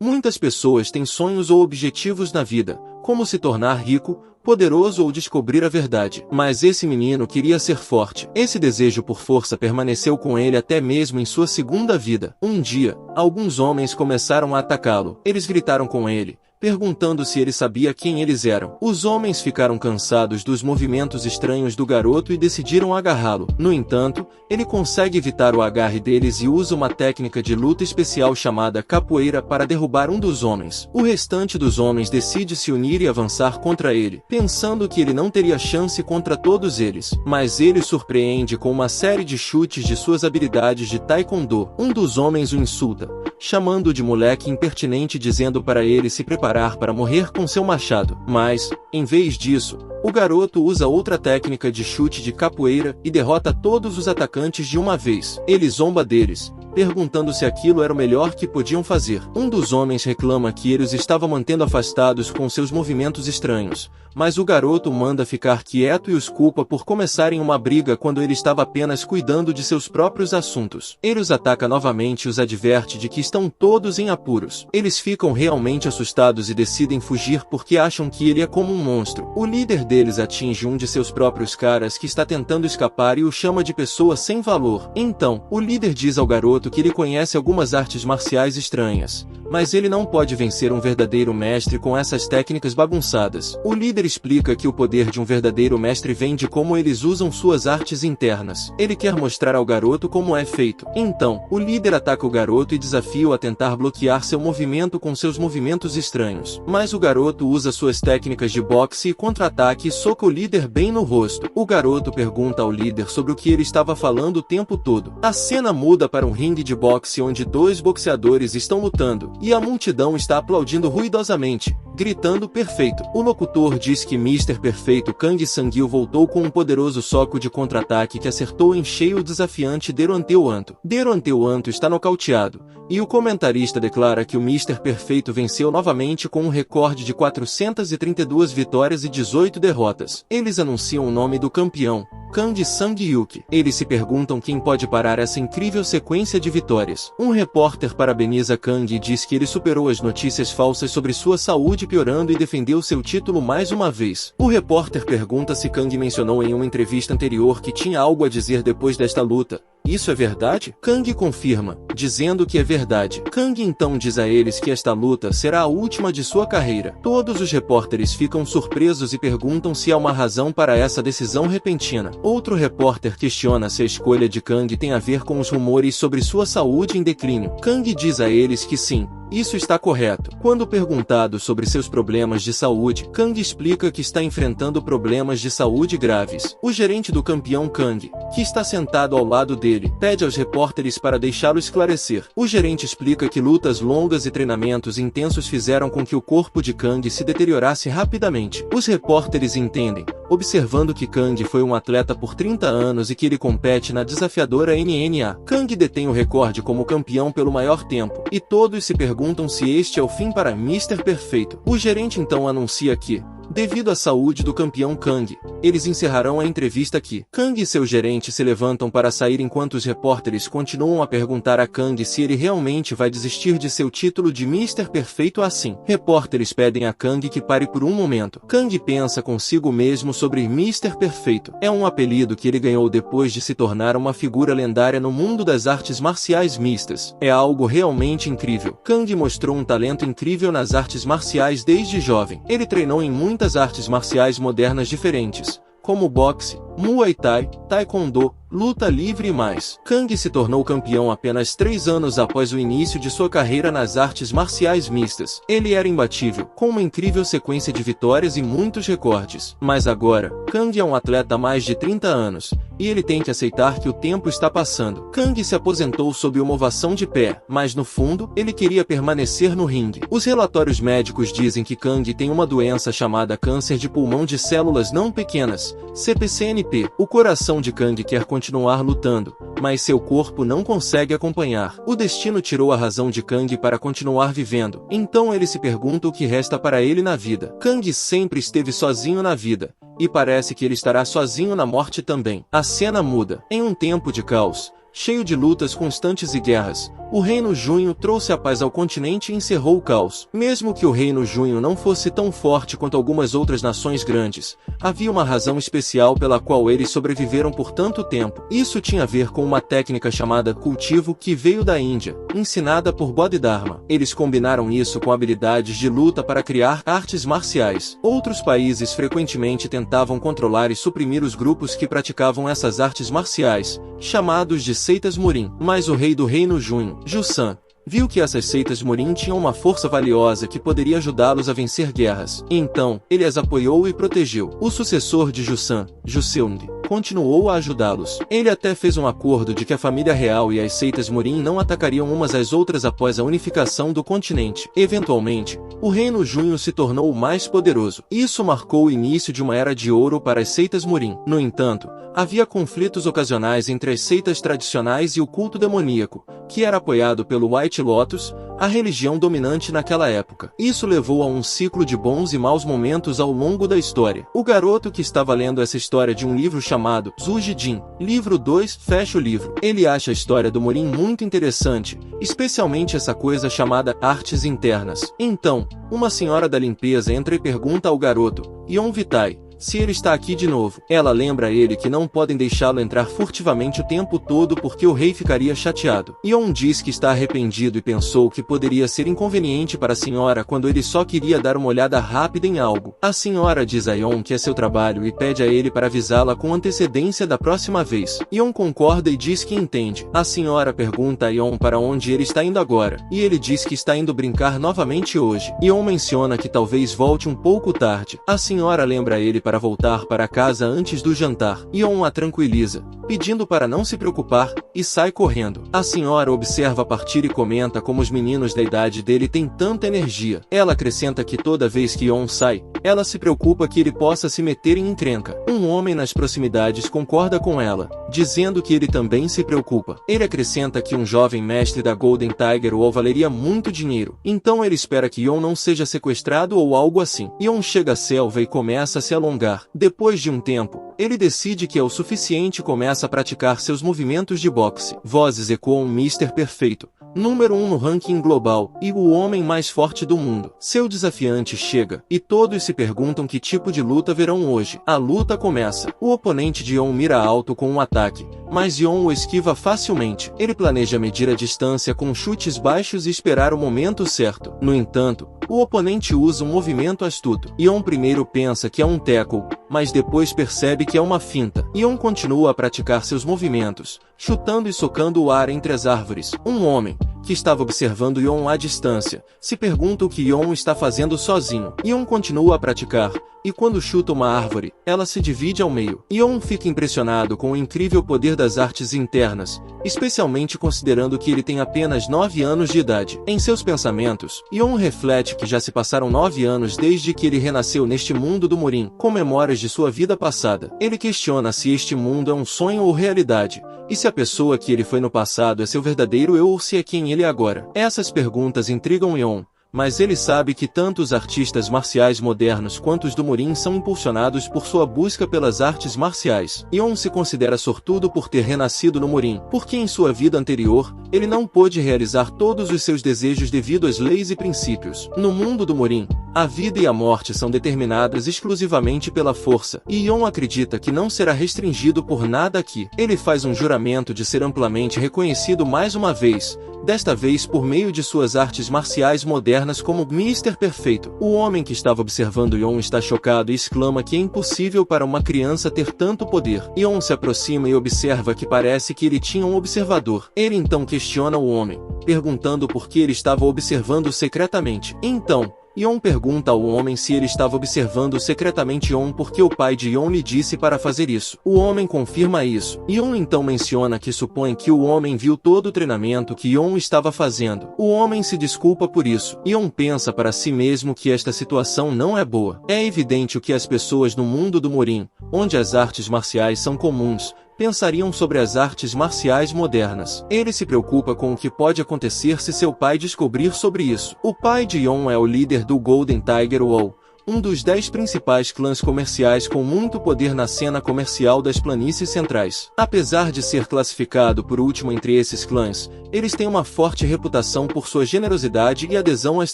Muitas pessoas têm sonhos ou objetivos na vida, como se tornar rico, poderoso ou descobrir a verdade. Mas esse menino queria ser forte. Esse desejo por força permaneceu com ele até mesmo em sua segunda vida. Um dia, alguns homens começaram a atacá-lo. Eles gritaram com ele, perguntando se ele sabia quem eles eram. Os homens ficaram cansados dos movimentos estranhos do garoto e decidiram agarrá-lo. No entanto, ele consegue evitar o agarre deles e usa uma técnica de luta especial chamada capoeira para derrubar um dos homens. O restante dos homens decide se unir e avançar contra ele, pensando que ele não teria chance contra todos eles. Mas ele surpreende com uma série de chutes de suas habilidades de taekwondo. Um dos homens o insulta, chamando-o de moleque impertinente e dizendo para ele se preparar para morrer com seu machado. Mas, em vez disso, o garoto usa outra técnica de chute de capoeira e derrota todos os atacantes de uma vez. Ele zomba deles, perguntando se aquilo era o melhor que podiam fazer. Um dos homens reclama que ele os estava mantendo afastados com seus movimentos estranhos, mas o garoto manda ficar quieto e os culpa por começarem uma briga quando ele estava apenas cuidando de seus próprios assuntos. Ele os ataca novamente e os adverte de que estão todos em apuros. Eles ficam realmente assustados e decidem fugir porque acham que ele é como um monstro. O líder deles atinge um de seus próprios caras que está tentando escapar e o chama de pessoa sem valor. Então, o líder diz ao garoto que ele conhece algumas artes marciais estranhas, mas ele não pode vencer um verdadeiro mestre com essas técnicas bagunçadas. O líder explica que o poder de um verdadeiro mestre vem de como eles usam suas artes internas. Ele quer mostrar ao garoto como é feito. Então, o líder ataca o garoto e desafia-o a tentar bloquear seu movimento com seus movimentos estranhos. Mas o garoto usa suas técnicas de boxe e contra-ataque e soca o líder bem no rosto. O garoto pergunta ao líder sobre o que ele estava falando o tempo todo. A cena muda para um ringue de boxe onde dois boxeadores estão lutando, e a multidão está aplaudindo ruidosamente, gritando perfeito. O locutor diz que Mr. Perfeito Kang Sang-il voltou com um poderoso soco de contra-ataque que acertou em cheio o desafiante Deronteu Anto. Deronteu Anto está nocauteado, e o comentarista declara que o Mr. Perfeito venceu novamente com um recorde de 432 vitórias e 18 derrotas. Eles anunciam o nome do campeão, Kang Sang-hyuk. Eles se perguntam quem pode parar essa incrível sequência de vitórias. Um repórter parabeniza Kang e diz que ele superou as notícias falsas sobre sua saúde piorando e defendeu seu título mais uma vez. O repórter pergunta se Kang mencionou em uma entrevista anterior que tinha algo a dizer depois desta luta. Isso é verdade? Kang confirma, dizendo que é verdade. Kang então diz a eles que esta luta será a última de sua carreira. Todos os repórteres ficam surpresos e perguntam se há uma razão para essa decisão repentina. Outro repórter questiona se a escolha de Kang tem a ver com os rumores sobre sua saúde em declínio. Kang diz a eles que sim, isso está correto. Quando perguntado sobre seus problemas de saúde, Kang explica que está enfrentando problemas de saúde graves. O gerente do campeão Kang, que está sentado ao lado dele, pede aos repórteres para deixá-lo esclarecer. O gerente explica que lutas longas e treinamentos intensos fizeram com que o corpo de Kang se deteriorasse rapidamente. Os repórteres entendem, observando que Kang foi um atleta por 30 anos e que ele compete na desafiadora NNA. Kang detém o recorde como campeão pelo maior tempo, e todos se perguntam se este é o fim para Mr. Perfeito. O gerente então anuncia que, devido à saúde do campeão Kang, eles encerrarão a entrevista aqui. Kang e seu gerente se levantam para sair enquanto os repórteres continuam a perguntar a Kang se ele realmente vai desistir de seu título de Mr. Perfeito assim. Repórteres pedem a Kang que pare por um momento. Kang pensa consigo mesmo sobre Mr. Perfeito. É um apelido que ele ganhou depois de se tornar uma figura lendária no mundo das artes marciais mistas. É algo realmente incrível. Kang mostrou um talento incrível nas artes marciais desde jovem. Ele treinou em muitas artes marciais modernas diferentes, como boxe, Muay Thai, Taekwondo, luta livre e mais. Kang se tornou campeão apenas 3 anos após o início de sua carreira nas artes marciais mistas. Ele era imbatível, com uma incrível sequência de vitórias e muitos recordes. Mas agora, Kang é um atleta há mais de 30 anos, e ele tem que aceitar que o tempo está passando. Kang se aposentou sob uma ovação de pé, mas no fundo, ele queria permanecer no ringue. Os relatórios médicos dizem que Kang tem uma doença chamada câncer de pulmão de células não pequenas, CPCNP. O coração de Kang quer continuar lutando, mas seu corpo não consegue acompanhar. O destino tirou a razão de Kang para continuar vivendo, então ele se pergunta o que resta para ele na vida. Kang sempre esteve sozinho na vida, e parece que ele estará sozinho na morte também. A cena muda. Em um tempo de caos, cheio de lutas constantes e guerras. O Reino Junho trouxe a paz ao continente e encerrou o caos. Mesmo que o Reino Junho não fosse tão forte quanto algumas outras nações grandes, havia uma razão especial pela qual eles sobreviveram por tanto tempo. Isso tinha a ver com uma técnica chamada cultivo que veio da Índia, ensinada por Bodhidharma. Eles combinaram isso com habilidades de luta para criar artes marciais. Outros países frequentemente tentavam controlar e suprimir os grupos que praticavam essas artes marciais, chamados de seitas Morim. Mas o rei do Reino Junho, Jusan, viu que essas seitas Morim tinham uma força valiosa que poderia ajudá-los a vencer guerras. Então, ele as apoiou e protegeu. O sucessor de Jusan, Joseon, continuou a ajudá-los. Ele até fez um acordo de que a família real e as seitas Morim não atacariam umas às outras após a unificação do continente. Eventualmente, o Reino Junho se tornou o mais poderoso. Isso marcou o início de uma era de ouro para as seitas Morim. No entanto, havia conflitos ocasionais entre as seitas tradicionais e o culto demoníaco, que era apoiado pelo White Lotus, a religião dominante naquela época. Isso levou a um ciclo de bons e maus momentos ao longo da história. O garoto que estava lendo essa história de um livro chamado Zujin, livro 2, fecha o livro. Ele acha a história do Morim muito interessante, especialmente essa coisa chamada artes internas. Então, uma senhora da limpeza entra e pergunta ao garoto, Yon Vitai, se ele está aqui de novo. Ela lembra a ele que não podem deixá-lo entrar furtivamente o tempo todo porque o rei ficaria chateado. Yon diz que está arrependido e pensou que poderia ser inconveniente para a senhora quando ele só queria dar uma olhada rápida em algo. A senhora diz a Yon que é seu trabalho e pede a ele para avisá-la com antecedência da próxima vez. Yon concorda e diz que entende. A senhora pergunta a Yon para onde ele está indo agora, e ele diz que está indo brincar novamente hoje. Yon menciona que talvez volte um pouco tarde. A senhora lembra a ele para voltar para casa antes do jantar. Yon a tranquiliza, pedindo para não se preocupar, e sai correndo. A senhora observa partir e comenta como os meninos da idade dele têm tanta energia. Ela acrescenta que toda vez que Yon sai, ela se preocupa que ele possa se meter em encrenca. Um homem nas proximidades concorda com ela, dizendo que ele também se preocupa. Ele acrescenta que um jovem mestre da Golden Tiger o valeria muito dinheiro. Então ele espera que Yon não seja sequestrado ou algo assim. Yon chega à selva e começa a se alongar. Depois de um tempo, ele decide que é o suficiente e começa a praticar seus movimentos de boxe. Vozes ecoam Mr. Perfeito, número 1 no ranking global, e o homem mais forte do mundo. Seu desafiante chega, e todos se perguntam que tipo de luta verão hoje. A luta começa. O oponente de Yon mira alto com um ataque, mas Yon o esquiva facilmente. Ele planeja medir a distância com chutes baixos e esperar o momento certo. No entanto, o oponente usa um movimento astuto. Yon primeiro pensa que é um tackle, mas depois percebe que é uma finta. Yon continua a praticar seus movimentos, chutando e socando o ar entre as árvores. Um homem, que estava observando Yon à distância, se pergunta o que Yon está fazendo sozinho. Yon continua a praticar, e quando chuta uma árvore, ela se divide ao meio. Yon fica impressionado com o incrível poder das artes internas, especialmente considerando que ele tem apenas 9 anos de idade. Em seus pensamentos, Yon reflete que já se passaram 9 anos desde que ele renasceu neste mundo do Morim, com memórias de sua vida passada. Ele questiona se este mundo é um sonho ou realidade, e se a pessoa que ele foi no passado é seu verdadeiro eu ou se é quem ele é agora. Essas perguntas intrigam Yon, mas ele sabe que tanto os artistas marciais modernos quanto os do Morim são impulsionados por sua busca pelas artes marciais. Yon se considera sortudo por ter renascido no Morim, porque em sua vida anterior, ele não pôde realizar todos os seus desejos devido às leis e princípios. No mundo do Morim, a vida e a morte são determinadas exclusivamente pela força, e Yon acredita que não será restringido por nada aqui. Ele faz um juramento de ser amplamente reconhecido mais uma vez, desta vez por meio de suas artes marciais modernas como Mr. Perfeito. O homem que estava observando Yon está chocado e exclama que é impossível para uma criança ter tanto poder. Yon se aproxima e observa que parece que ele tinha um observador. Ele então questiona o homem, perguntando por que ele estava observando secretamente. Então, Yon pergunta ao homem se ele estava observando secretamente Yon porque o pai de Yon lhe disse para fazer isso. O homem confirma isso. Yon então menciona que supõe que o homem viu todo o treinamento que Yon estava fazendo. O homem se desculpa por isso. Yon pensa para si mesmo que esta situação não é boa. É evidente o que as pessoas no mundo do Morim, onde as artes marciais são comuns, pensariam sobre as artes marciais modernas. Ele se preocupa com o que pode acontecer se seu pai descobrir sobre isso. O pai de Yon é o líder do Golden Tiger Wall, um dos 10 principais clãs comerciais com muito poder na cena comercial das planícies centrais. Apesar de ser classificado por último entre esses clãs, eles têm uma forte reputação por sua generosidade e adesão às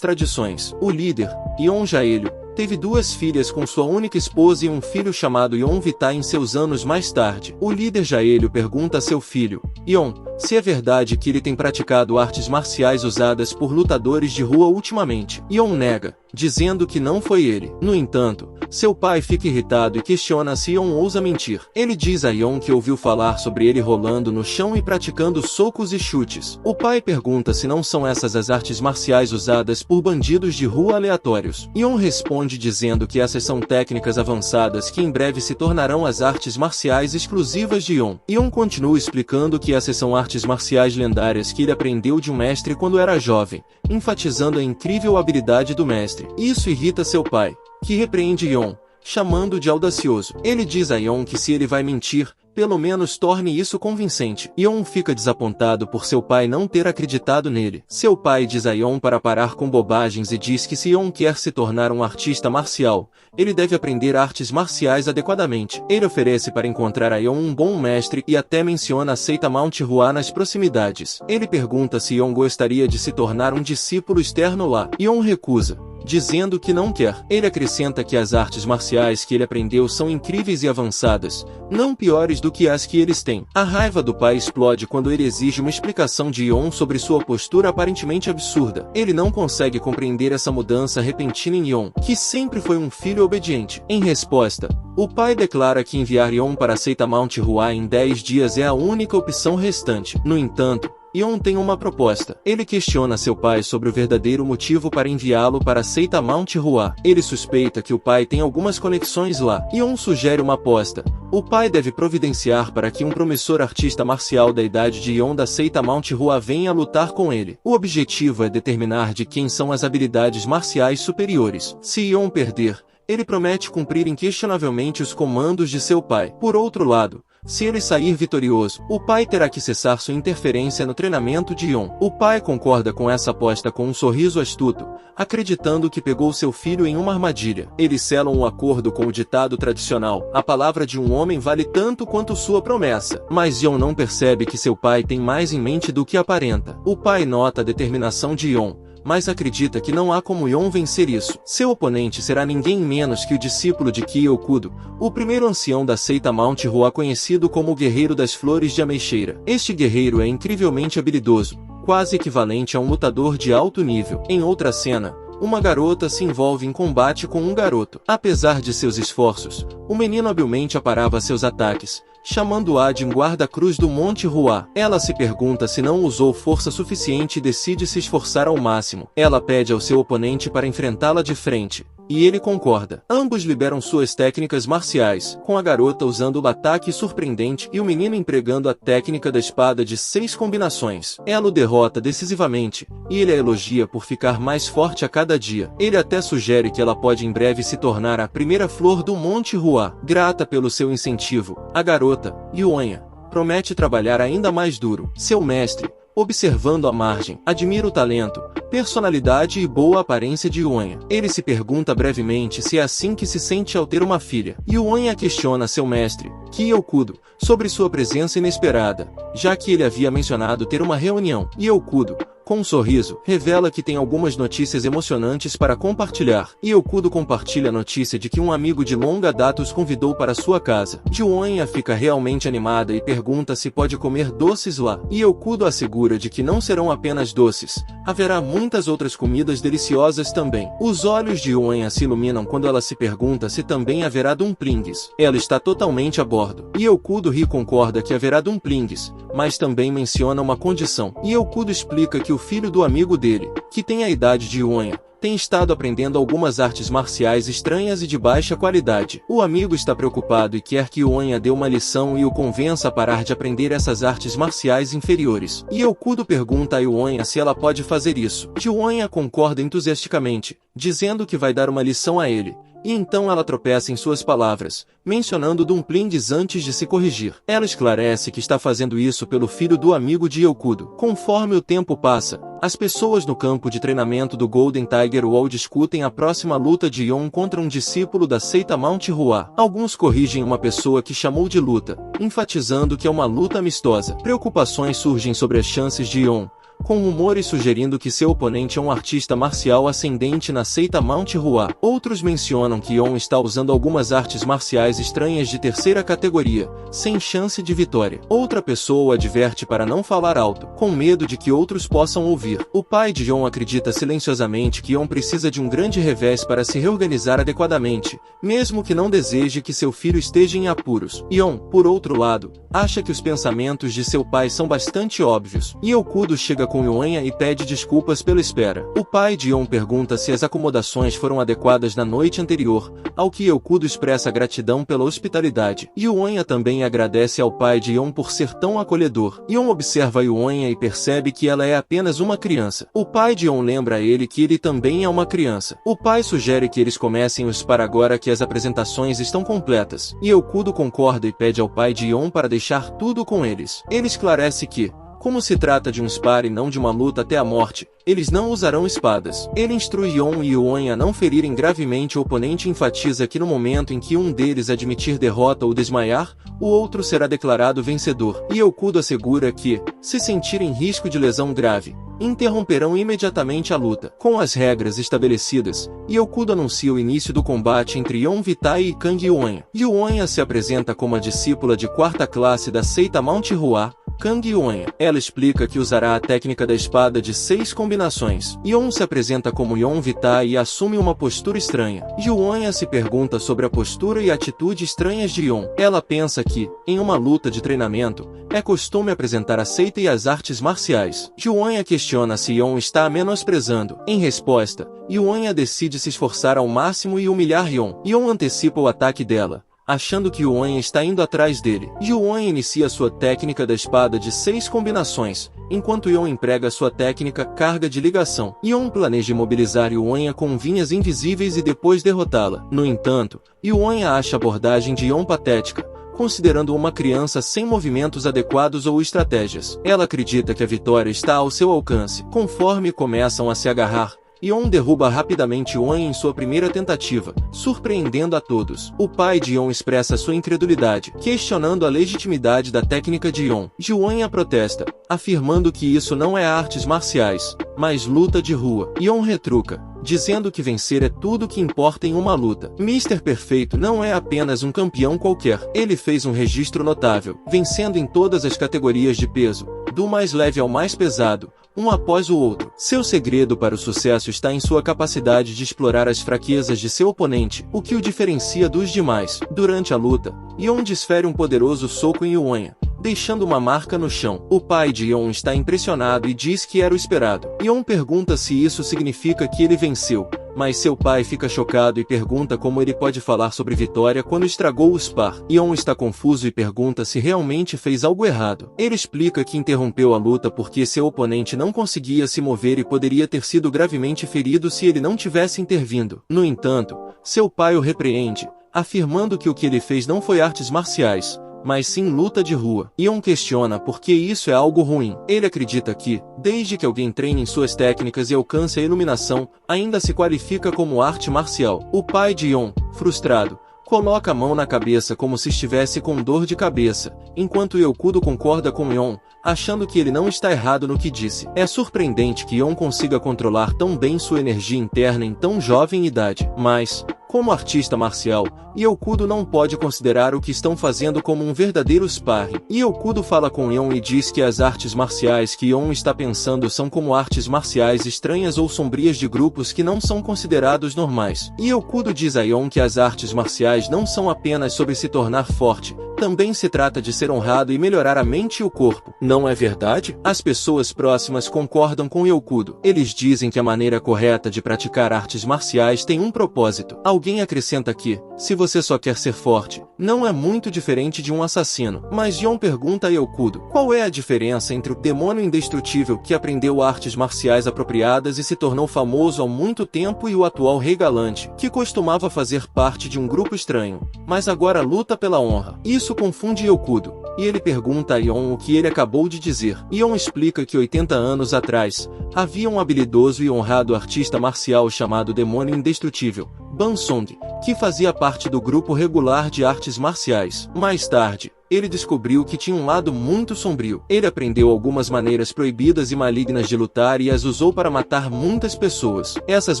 tradições. O líder, Yeon Jaelho, teve 2 filhas com sua única esposa e um filho chamado Yeon Vita em seus anos mais tarde. O líder Jaelho pergunta a seu filho, Yeon, se é verdade que ele tem praticado artes marciais usadas por lutadores de rua ultimamente. Yeon nega, dizendo que não foi ele. No entanto, seu pai fica irritado e questiona se Yeon ousa mentir. Ele diz a Yeon que ouviu falar sobre ele rolando no chão e praticando socos e chutes. O pai pergunta se não são essas as artes marciais usadas por bandidos de rua aleatórios. Yeon responde dizendo que essas são técnicas avançadas que em breve se tornarão as artes marciais exclusivas de Yeon. Yeon continua explicando que essas são artes marciais lendárias que ele aprendeu de um mestre quando era jovem, enfatizando a incrível habilidade do mestre. Isso irrita seu pai, que repreende Yeon, chamando-o de audacioso. Ele diz a Yeon que se ele vai mentir, pelo menos torne isso convincente. Yeon fica desapontado por seu pai não ter acreditado nele. Seu pai diz a Yeon para parar com bobagens e diz que se Yeon quer se tornar um artista marcial, ele deve aprender artes marciais adequadamente. Ele oferece para encontrar a Yeon um bom mestre e até menciona a seita Mount Hua nas proximidades. Ele pergunta se Yeon gostaria de se tornar um discípulo externo lá. Yeon recusa, dizendo que não quer. Ele acrescenta que as artes marciais que ele aprendeu são incríveis e avançadas, não piores do que as que eles têm. A raiva do pai explode quando ele exige uma explicação de Yeon sobre sua postura aparentemente absurda. Ele não consegue compreender essa mudança repentina em Yeon, que sempre foi um filho obediente. Em resposta, o pai declara que enviar Yeon para a seita Mount Hua em 10 dias é a única opção restante. No entanto, Yeon tem uma proposta. Ele questiona seu pai sobre o verdadeiro motivo para enviá-lo para a seita Mount Hua. Ele suspeita que o pai tem algumas conexões lá. Yeon sugere uma aposta. O pai deve providenciar para que um promissor artista marcial da idade de Yeon da seita Mount Hua venha lutar com ele. O objetivo é determinar de quem são as habilidades marciais superiores. Se Yeon perder, ele promete cumprir inquestionavelmente os comandos de seu pai. Por outro lado, se ele sair vitorioso, o pai terá que cessar sua interferência no treinamento de Yeon. O pai concorda com essa aposta com um sorriso astuto, acreditando que pegou seu filho em uma armadilha. Eles selam um acordo com o ditado tradicional: a palavra de um homem vale tanto quanto sua promessa. Mas Yeon não percebe que seu pai tem mais em mente do que aparenta. O pai nota a determinação de Yeon, mas acredita que não há como Yeon vencer isso. Seu oponente será ninguém menos que o discípulo de Kyokudo, o primeiro ancião da seita Mount Hua conhecido como o Guerreiro das Flores de Ameixeira. Este guerreiro é incrivelmente habilidoso, quase equivalente a um lutador de alto nível. Em outra cena, uma garota se envolve em combate com um garoto. Apesar de seus esforços, o menino habilmente aparava seus ataques, chamando-a de um guarda-cruz do Monte Hua. Ela se pergunta se não usou força suficiente e decide se esforçar ao máximo. Ela pede ao seu oponente para enfrentá-la de frente, e ele concorda. Ambos liberam suas técnicas marciais, com a garota usando o ataque surpreendente e o menino empregando a técnica da espada de 6 combinações. Ela o derrota decisivamente, e ele a elogia por ficar mais forte a cada dia. Ele até sugere que ela pode em breve se tornar a primeira flor do Monte Hua. Grata pelo seu incentivo, a garota, Yeon, promete trabalhar ainda mais duro. Seu mestre, observando à margem, admira o talento, personalidade e boa aparência de Yeon. Ele se pergunta brevemente se é assim que se sente ao ter uma filha. Yeon questiona seu mestre, Kyokudo, sobre sua presença inesperada, já que ele havia mencionado ter uma reunião. Kyokudo, com um sorriso, revela que tem algumas notícias emocionantes para compartilhar. Kyokudo compartilha a notícia de que um amigo de longa data os convidou para sua casa. Yeon fica realmente animada e pergunta se pode comer doces lá. Kyokudo assegura de que não serão apenas doces, haverá muitas outras comidas deliciosas também. Os olhos de Yeon se iluminam quando ela se pergunta se também haverá dumplings. Ela está totalmente a bordo. Kyokudo ri e concorda que haverá dumplings, mas também menciona uma condição. Kyokudo explica que o filho do amigo dele, que tem a idade de Yeon, tem estado aprendendo algumas artes marciais estranhas e de baixa qualidade. O amigo está preocupado e quer que Yeon dê uma lição e o convença a parar de aprender essas artes marciais inferiores. Kyokudo pergunta a Yeon se ela pode fazer isso. Yeon concorda entusiasticamente, dizendo que vai dar uma lição a ele, e então ela tropeça em suas palavras, mencionando dumplings antes de se corrigir. Ela esclarece que está fazendo isso pelo filho do amigo de Yokudo. Conforme o tempo passa, as pessoas no campo de treinamento do Golden Tiger Wall discutem a próxima luta de Yon contra um discípulo da seita Mount Hua. Alguns corrigem uma pessoa que chamou de luta, enfatizando que é uma luta amistosa. Preocupações surgem sobre as chances de Yon, com rumores sugerindo que seu oponente é um artista marcial ascendente na seita Mount Hua. Outros mencionam que Yon está usando algumas artes marciais estranhas de terceira categoria, sem chance de vitória. Outra pessoa o adverte para não falar alto, com medo de que outros possam ouvir. O pai de Yon acredita silenciosamente que Yon precisa de um grande revés para se reorganizar adequadamente, mesmo que não deseje que seu filho esteja em apuros. Yon, por outro lado, acha que os pensamentos de seu pai são bastante óbvios, e Yokudo chega com Yuanya e pede desculpas pela espera. O pai de Yon pergunta se as acomodações foram adequadas na noite anterior, ao que Yokudo expressa gratidão pela hospitalidade. Yuanya também agradece ao pai de Yon por ser tão acolhedor. Yon observa Yuanya e percebe que ela é apenas uma criança. O pai de Yon lembra a ele que ele também é uma criança. O pai sugere que eles comecem o spar agora que as apresentações estão completas, e Yokudo concorda e pede ao pai de Yon para deixar tudo com eles. Ele esclarece que, como se trata de um spar e não de uma luta até a morte, eles não usarão espadas. Ele instrui Yon e Yuanya a não ferirem gravemente o oponente e enfatiza que no momento em que um deles admitir derrota ou desmaiar, o outro será declarado vencedor. E Yokudo assegura que, se sentirem risco de lesão grave, interromperão imediatamente a luta. Com as regras estabelecidas, Yokudo anuncia o início do combate entre Yon Vitai e Kang Yuanya. Yuanya se apresenta como a discípula de quarta classe da seita Mount Hua, Kang Yuanya. Ela explica que usará a técnica da espada de 6 combinações. Yon se apresenta como Yon Vitai e assume uma postura estranha. Yuanya se pergunta sobre a postura e atitude estranhas de Yon. Ela pensa que, em uma luta de treinamento, é costume apresentar a seita e as artes marciais. Yuanya questiona se Yon está a menosprezando. Em resposta, Yuanya decide se esforçar ao máximo e humilhar Yon. Yon antecipa o ataque dela, achando que Yuanya está indo atrás dele. Yuanya inicia sua técnica da espada de 6 combinações, enquanto Yon emprega sua técnica carga de ligação. Yon planeja imobilizar Yuanya com vinhas invisíveis e depois derrotá-la. No entanto, Yuanya acha a abordagem de Yon patética, considerando uma criança sem movimentos adequados ou estratégias. Ela acredita que a vitória está ao seu alcance. Conforme começam a se agarrar, Yon derruba rapidamente Yuanya em sua primeira tentativa, surpreendendo a todos. O pai de Yon expressa sua incredulidade, questionando a legitimidade da técnica de Yon. Yuanya protesta, afirmando que isso não é artes marciais, mas luta de rua. Yon retruca, dizendo que vencer é tudo que importa em uma luta. Mr. Perfeito não é apenas um campeão qualquer. Ele fez um registro notável, vencendo em todas as categorias de peso, do mais leve ao mais pesado, um após o outro. Seu segredo para o sucesso está em sua capacidade de explorar as fraquezas de seu oponente, o que o diferencia dos demais. Durante a luta, Yon desfere um poderoso soco em Yuanya, deixando uma marca no chão. O pai de Yon está impressionado e diz que era o esperado. Yon pergunta se isso significa que ele venceu, mas seu pai fica chocado e pergunta como ele pode falar sobre vitória quando estragou o spar. Yon está confuso e pergunta se realmente fez algo errado. Ele explica que interrompeu a luta porque seu oponente não conseguia se mover e poderia ter sido gravemente ferido se ele não tivesse intervindo. No entanto, seu pai o repreende, afirmando que o que ele fez não foi artes marciais, mas sim luta de rua. Yon questiona por que isso é algo ruim. Ele acredita que, desde que alguém treine em suas técnicas e alcance a iluminação, ainda se qualifica como arte marcial. O pai de Yon, frustrado, coloca a mão na cabeça como se estivesse com dor de cabeça, enquanto Yokudo concorda com Yon, achando que ele não está errado no que disse. É surpreendente que Yon consiga controlar tão bem sua energia interna em tão jovem idade, mas, como artista marcial, Yokudo não pode considerar o que estão fazendo como um verdadeiro sparring. Yokudo fala com Yon e diz que as artes marciais que Yon está pensando são como artes marciais estranhas ou sombrias de grupos que não são considerados normais. Yokudo diz a Yon que as artes marciais não são apenas sobre se tornar forte, também se trata de ser honrado e melhorar a mente e o corpo. Não é verdade? As pessoas próximas concordam com Yokudo. Eles dizem que a maneira correta de praticar artes marciais tem um propósito. Alguém acrescenta que, se você só quer ser forte, não é muito diferente de um assassino. Mas Yon pergunta a Yokudo, qual é a diferença entre o demônio indestrutível que aprendeu artes marciais apropriadas e se tornou famoso há muito tempo e o atual rei galante, que costumava fazer parte de um grupo estranho, mas agora luta pela honra. Isso confunde Yokudo, e ele pergunta a Yon o que ele acabou de dizer. Yon explica que 80 anos atrás, havia um habilidoso e honrado artista marcial chamado Demônio Indestrutível, Ban Song, que fazia parte do grupo regular de artes marciais. Mais tarde, ele descobriu que tinha um lado muito sombrio. Ele aprendeu algumas maneiras proibidas e malignas de lutar e as usou para matar muitas pessoas. Essas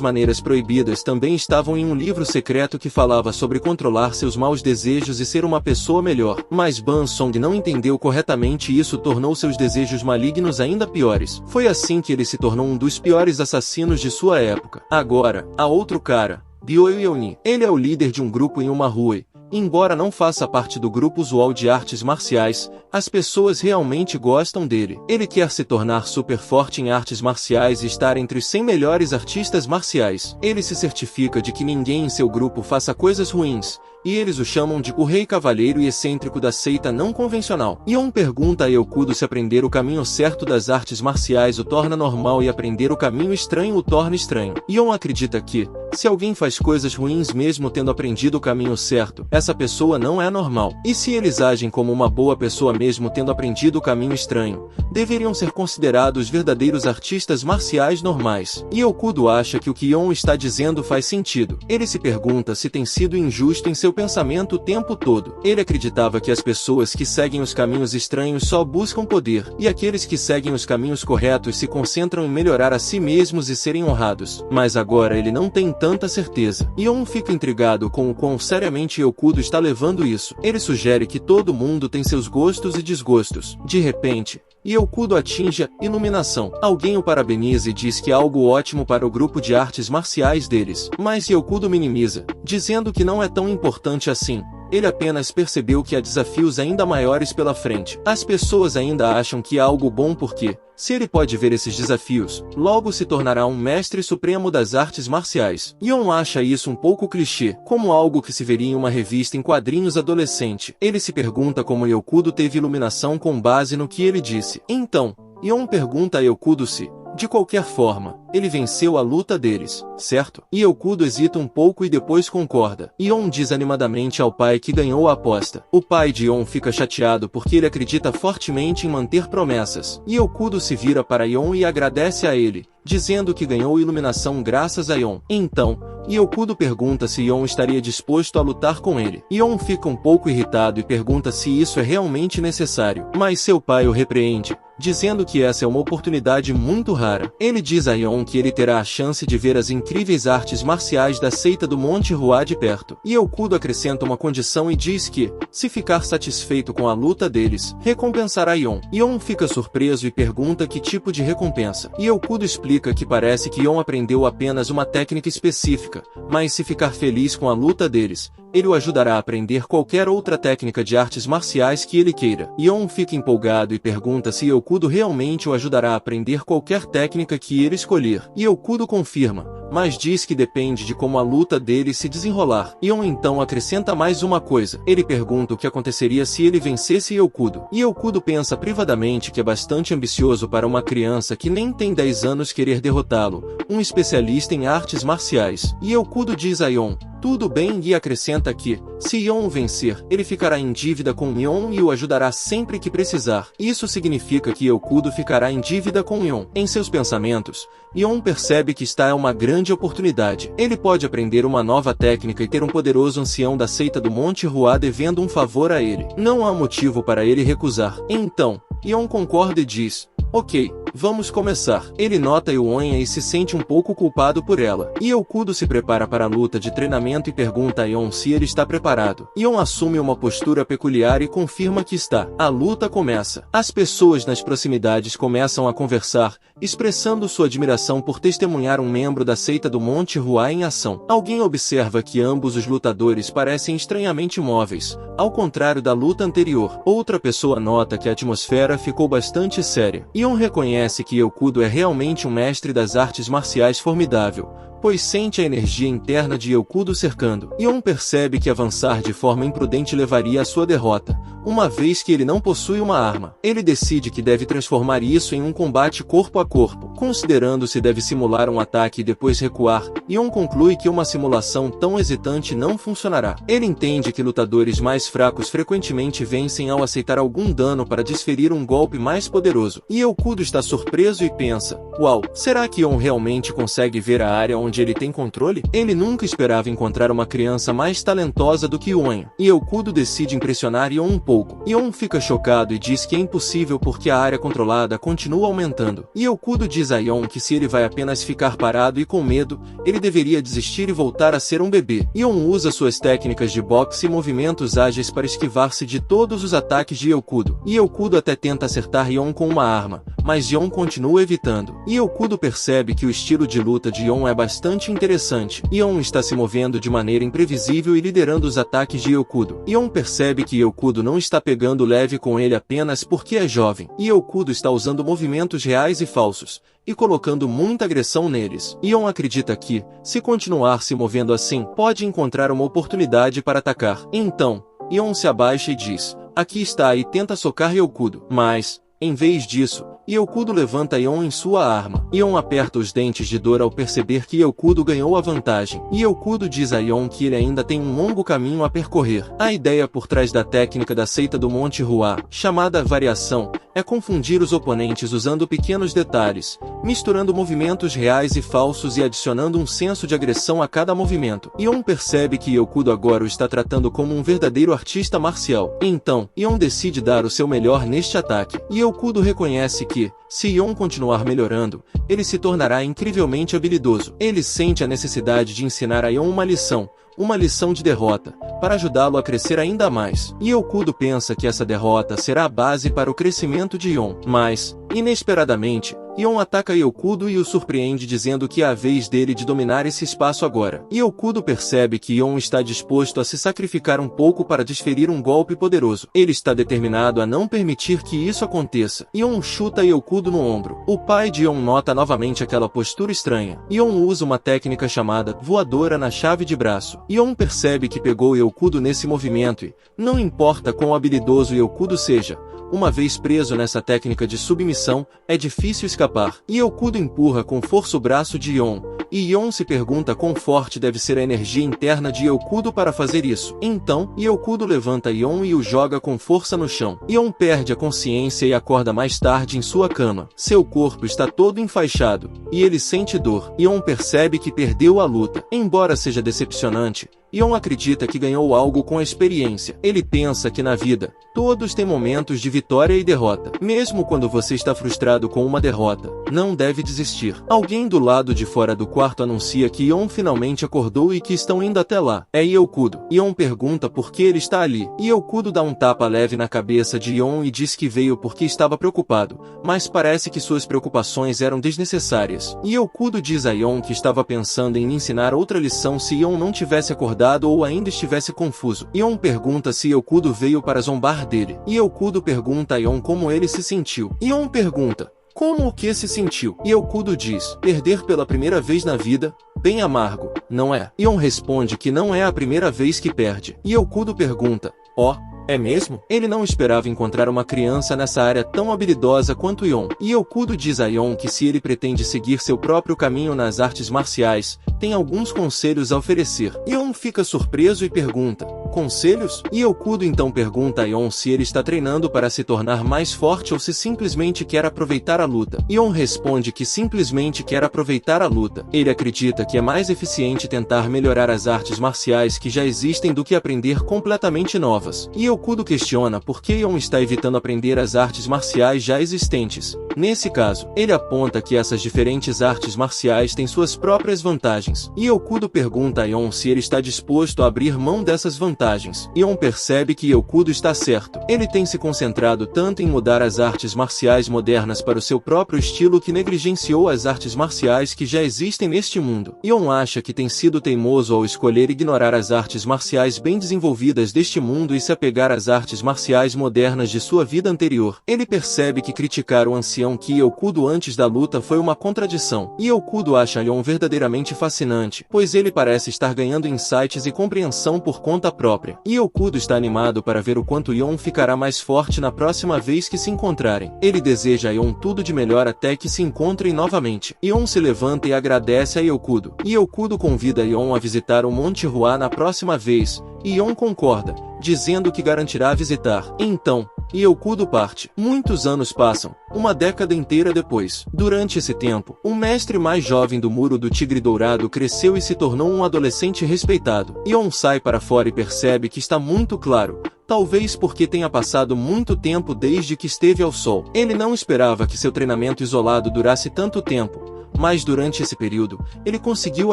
maneiras proibidas também estavam em um livro secreto que falava sobre controlar seus maus desejos e ser uma pessoa melhor. Mas Ban Song não entendeu corretamente e isso tornou seus desejos malignos ainda piores. Foi assim que ele se tornou um dos piores assassinos de sua época. Agora, há outro cara, Byo Yeoni. Ele é o líder de um grupo em uma rua. Embora não faça parte do grupo usual de artes marciais, as pessoas realmente gostam dele. Ele quer se tornar super forte em artes marciais e estar entre os 100 melhores artistas marciais. Ele se certifica de que ninguém em seu grupo faça coisas ruins, e eles o chamam de o rei cavalheiro e excêntrico da seita não convencional. Yon pergunta a Yokudo se aprender o caminho certo das artes marciais o torna normal e aprender o caminho estranho o torna estranho. Yon acredita que, se alguém faz coisas ruins mesmo tendo aprendido o caminho certo, essa pessoa não é normal. E se eles agem como uma boa pessoa mesmo tendo aprendido o caminho estranho, deveriam ser considerados verdadeiros artistas marciais normais. E Yokudo acha que o que Yon está dizendo faz sentido. Ele se pergunta se tem sido injusto em seu pensamento o tempo todo. Ele acreditava que as pessoas que seguem os caminhos estranhos só buscam poder, e aqueles que seguem os caminhos corretos se concentram em melhorar a si mesmos e serem honrados. Mas agora ele não tem tanta certeza. Yon fica intrigado com o quão seriamente Yokudo está levando isso. Ele sugere que todo mundo tem seus gostos e desgostos. De repente, Yokudo atinge a iluminação. Alguém o parabeniza e diz que é algo ótimo para o grupo de artes marciais deles. Mas Yokudo minimiza, dizendo que não é tão importante assim. Ele apenas percebeu que há desafios ainda maiores pela frente. As pessoas ainda acham que é algo bom porque, se ele pode ver esses desafios, logo se tornará um mestre supremo das artes marciais. Yon acha isso um pouco clichê, como algo que se veria em uma revista em quadrinhos adolescente. Ele se pergunta como Yokudo teve iluminação com base no que ele disse. Então, Yon pergunta a Yokudo se, de qualquer forma, ele venceu a luta deles, certo? E Yokudo hesita um pouco e depois concorda. Yon diz animadamente ao pai que ganhou a aposta. O pai de Yon fica chateado porque ele acredita fortemente em manter promessas. E Yokudo se vira para Yon e agradece a ele, dizendo que ganhou iluminação graças a Yon. Então, Yokudo pergunta se Yon estaria disposto a lutar com ele. Yon fica um pouco irritado e pergunta se isso é realmente necessário. Mas seu pai o repreende, dizendo que essa é uma oportunidade muito rara. Ele diz a Yon que ele terá a chance de ver as incríveis artes marciais da seita do Monte Hua de perto. E Yokudo acrescenta uma condição e diz que, se ficar satisfeito com a luta deles, recompensará Yon. Yon fica surpreso e pergunta que tipo de recompensa. E Yokudo explica que parece que Yon aprendeu apenas uma técnica específica, mas se ficar feliz com a luta deles, ele o ajudará a aprender qualquer outra técnica de artes marciais que ele queira. Yon fica empolgado e pergunta se Yokudo realmente o ajudará a aprender qualquer técnica que ele escolher. Yokudo confirma, mas diz que depende de como a luta dele se desenrolar. Yon então acrescenta mais uma coisa. Ele pergunta o que aconteceria se ele vencesse Yokudo. E Yokudo pensa privadamente que é bastante ambicioso para uma criança que nem tem 10 anos querer derrotá-lo, um especialista em artes marciais. E Yokudo diz a Yon, tudo bem, e acrescenta que, se Yon o vencer, ele ficará em dívida com Yon e o ajudará sempre que precisar. Isso significa que Yokudo ficará em dívida com Yon. Em seus pensamentos, Yon percebe que está uma grande oportunidade. Ele pode aprender uma nova técnica e ter um poderoso ancião da seita do Monte Hua devendo um favor a ele. Não há motivo para ele recusar. Então, Yon concorda e diz, ok, vamos começar. Ele nota Yuanya e se sente um pouco culpado por ela. E Yokudo se prepara para a luta de treinamento e pergunta a Yon se ele está preparado. Yon assume uma postura peculiar e confirma que está. A luta começa. As pessoas nas proximidades começam a conversar, expressando sua admiração por testemunhar um membro da seita do Monte Hua em ação. Alguém observa que ambos os lutadores parecem estranhamente imóveis, ao contrário da luta anterior. Outra pessoa nota que a atmosfera ficou bastante séria. Yon reconhece que Yokudo é realmente um mestre das artes marciais formidável, pois sente a energia interna de Yokudo cercando. Yon percebe que avançar de forma imprudente levaria à sua derrota, uma vez que ele não possui uma arma. Ele decide que deve transformar isso em um combate corpo a corpo. Considerando se deve simular um ataque e depois recuar, Yon conclui que uma simulação tão hesitante não funcionará. Ele entende que lutadores mais fracos frequentemente vencem ao aceitar algum dano para desferir um golpe mais poderoso. E Yokudo está surpreso e pensa: uau, será que Yon realmente consegue ver a área onde ele tem controle? Ele nunca esperava encontrar uma criança mais talentosa do que Yon. E Yokudo decide impressionar Yon um pouco. Yon fica chocado e diz que é impossível porque a área controlada continua aumentando. E Yokudo diz a Yon que se ele vai apenas ficar parado e com medo, ele deveria desistir e voltar a ser um bebê. Yon usa suas técnicas de boxe e movimentos ágeis para esquivar-se de todos os ataques de Yokudo. E Yokudo até tenta acertar Yon com uma arma, mas Yon continua evitando. E Yokudo percebe que o estilo de luta de Yon é bastante interessante. Yon está se movendo de maneira imprevisível e liderando os ataques de Yokudo. Yon percebe que Yokudo não está pegando leve com ele apenas porque é jovem. E Yokudo está usando movimentos reais e falsos, e colocando muita agressão neles. Yon acredita que, se continuar se movendo assim, pode encontrar uma oportunidade para atacar. Então, Yon se abaixa e diz: aqui está, e tenta socar Yokudo. Mas, em vez disso, Yokudo levanta Yon em sua arma. Yon aperta os dentes de dor ao perceber que Yokudo ganhou a vantagem. E Yokudo diz a Yon que ele ainda tem um longo caminho a percorrer. A ideia por trás da técnica da seita do Monte Hua, chamada variação, é confundir os oponentes usando pequenos detalhes, misturando movimentos reais e falsos e adicionando um senso de agressão a cada movimento. Yon percebe que Yokudo agora o está tratando como um verdadeiro artista marcial. Então, Yon decide dar o seu melhor neste ataque. E Yokudo reconhece que, se Yon continuar melhorando, ele se tornará incrivelmente habilidoso. Ele sente a necessidade de ensinar a Yon uma lição de derrota, para ajudá-lo a crescer ainda mais. E Yokudo pensa que essa derrota será a base para o crescimento de Yon. Mas, inesperadamente, Yon ataca Yokudo e o surpreende dizendo que é a vez dele de dominar esse espaço agora. E Yokudo percebe que Yon está disposto a se sacrificar um pouco para desferir um golpe poderoso. Ele está determinado a não permitir que isso aconteça. Yon chuta Yokudo no ombro. O pai de Yon nota novamente aquela postura estranha. Yon usa uma técnica chamada voadora na chave de braço. Yon percebe que pegou Yokudo nesse movimento e, não importa quão habilidoso Yokudo seja, uma vez preso nessa técnica de submissão, é difícil escapar. E Yokudo empurra com força o braço de Yon, e Yon se pergunta quão forte deve ser a energia interna de Yokudo para fazer isso. Então, Yokudo levanta Yon e o joga com força no chão. Yon perde a consciência e acorda mais tarde em sua cama. Seu corpo está todo enfaixado, e ele sente dor. Yon percebe que perdeu a luta. Embora seja decepcionante, Yon acredita que ganhou algo com a experiência. Ele pensa que na vida, todos têm momentos de vitória e derrota. Mesmo quando você está frustrado com uma derrota, não deve desistir. Alguém do lado de fora do quarto anuncia que Yon finalmente acordou e que estão indo até lá. É Yokudo. Yon pergunta por que ele está ali. E Yokudo dá um tapa leve na cabeça de Yon e diz que veio porque estava preocupado, mas parece que suas preocupações eram desnecessárias. E Yokudo diz a Yon que estava pensando em lhe ensinar outra lição se Yon não tivesse acordado ou ainda estivesse confuso. Yon pergunta se Yokudo veio para zombar dele. E Yokudo pergunta a Yon como ele se sentiu. Yon pergunta: como o que se sentiu? E Yokudo diz: perder pela primeira vez na vida, bem amargo, não é? Yon responde que não é a primeira vez que perde. E Yokudo pergunta: ó, é mesmo? Ele não esperava encontrar uma criança nessa área tão habilidosa quanto Yon. E Yokudo diz a Yon que se ele pretende seguir seu próprio caminho nas artes marciais, tem alguns conselhos a oferecer. Yon fica surpreso e pergunta: conselhos? E Yokudo então pergunta a Yon se ele está treinando para se tornar mais forte ou se simplesmente quer aproveitar a luta. Yon responde que simplesmente quer aproveitar a luta. Ele acredita que é mais eficiente tentar melhorar as artes marciais que já existem do que aprender completamente novas. E Yokudo questiona por que Yon está evitando aprender as artes marciais já existentes. Nesse caso, ele aponta que essas diferentes artes marciais têm suas próprias vantagens. E Yokudo pergunta a Yon se ele está disposto a abrir mão dessas vantagens. Yon percebe que Yokudo está certo. Ele tem se concentrado tanto em mudar as artes marciais modernas para o seu próprio estilo que negligenciou as artes marciais que já existem neste mundo. Yon acha que tem sido teimoso ao escolher ignorar as artes marciais bem desenvolvidas deste mundo e se apegar às artes marciais modernas de sua vida anterior. Ele percebe que criticar o ancião Yokudo antes da luta foi uma contradição. E Yokudo acha Yon verdadeiramente fascinante fascinante, pois ele parece estar ganhando insights e compreensão por conta própria. Yokudo está animado para ver o quanto Yeon ficará mais forte na próxima vez que se encontrarem. Ele deseja a Yeon tudo de melhor até que se encontrem novamente. Yeon se levanta e agradece a Yokudo. Yokudo convida Yeon a visitar o Monte Hua na próxima vez, e Yeon concorda, dizendo que garantirá visitar. Então, Yokudo parte. Muitos anos passam, uma década inteira depois. Durante esse tempo, o mestre mais jovem do Muro do Tigre Dourado cresceu e se tornou um adolescente respeitado. Yeon sai para fora e percebe que está muito claro, talvez porque tenha passado muito tempo desde que esteve ao sol. Ele não esperava que seu treinamento isolado durasse tanto tempo, mas durante esse período, ele conseguiu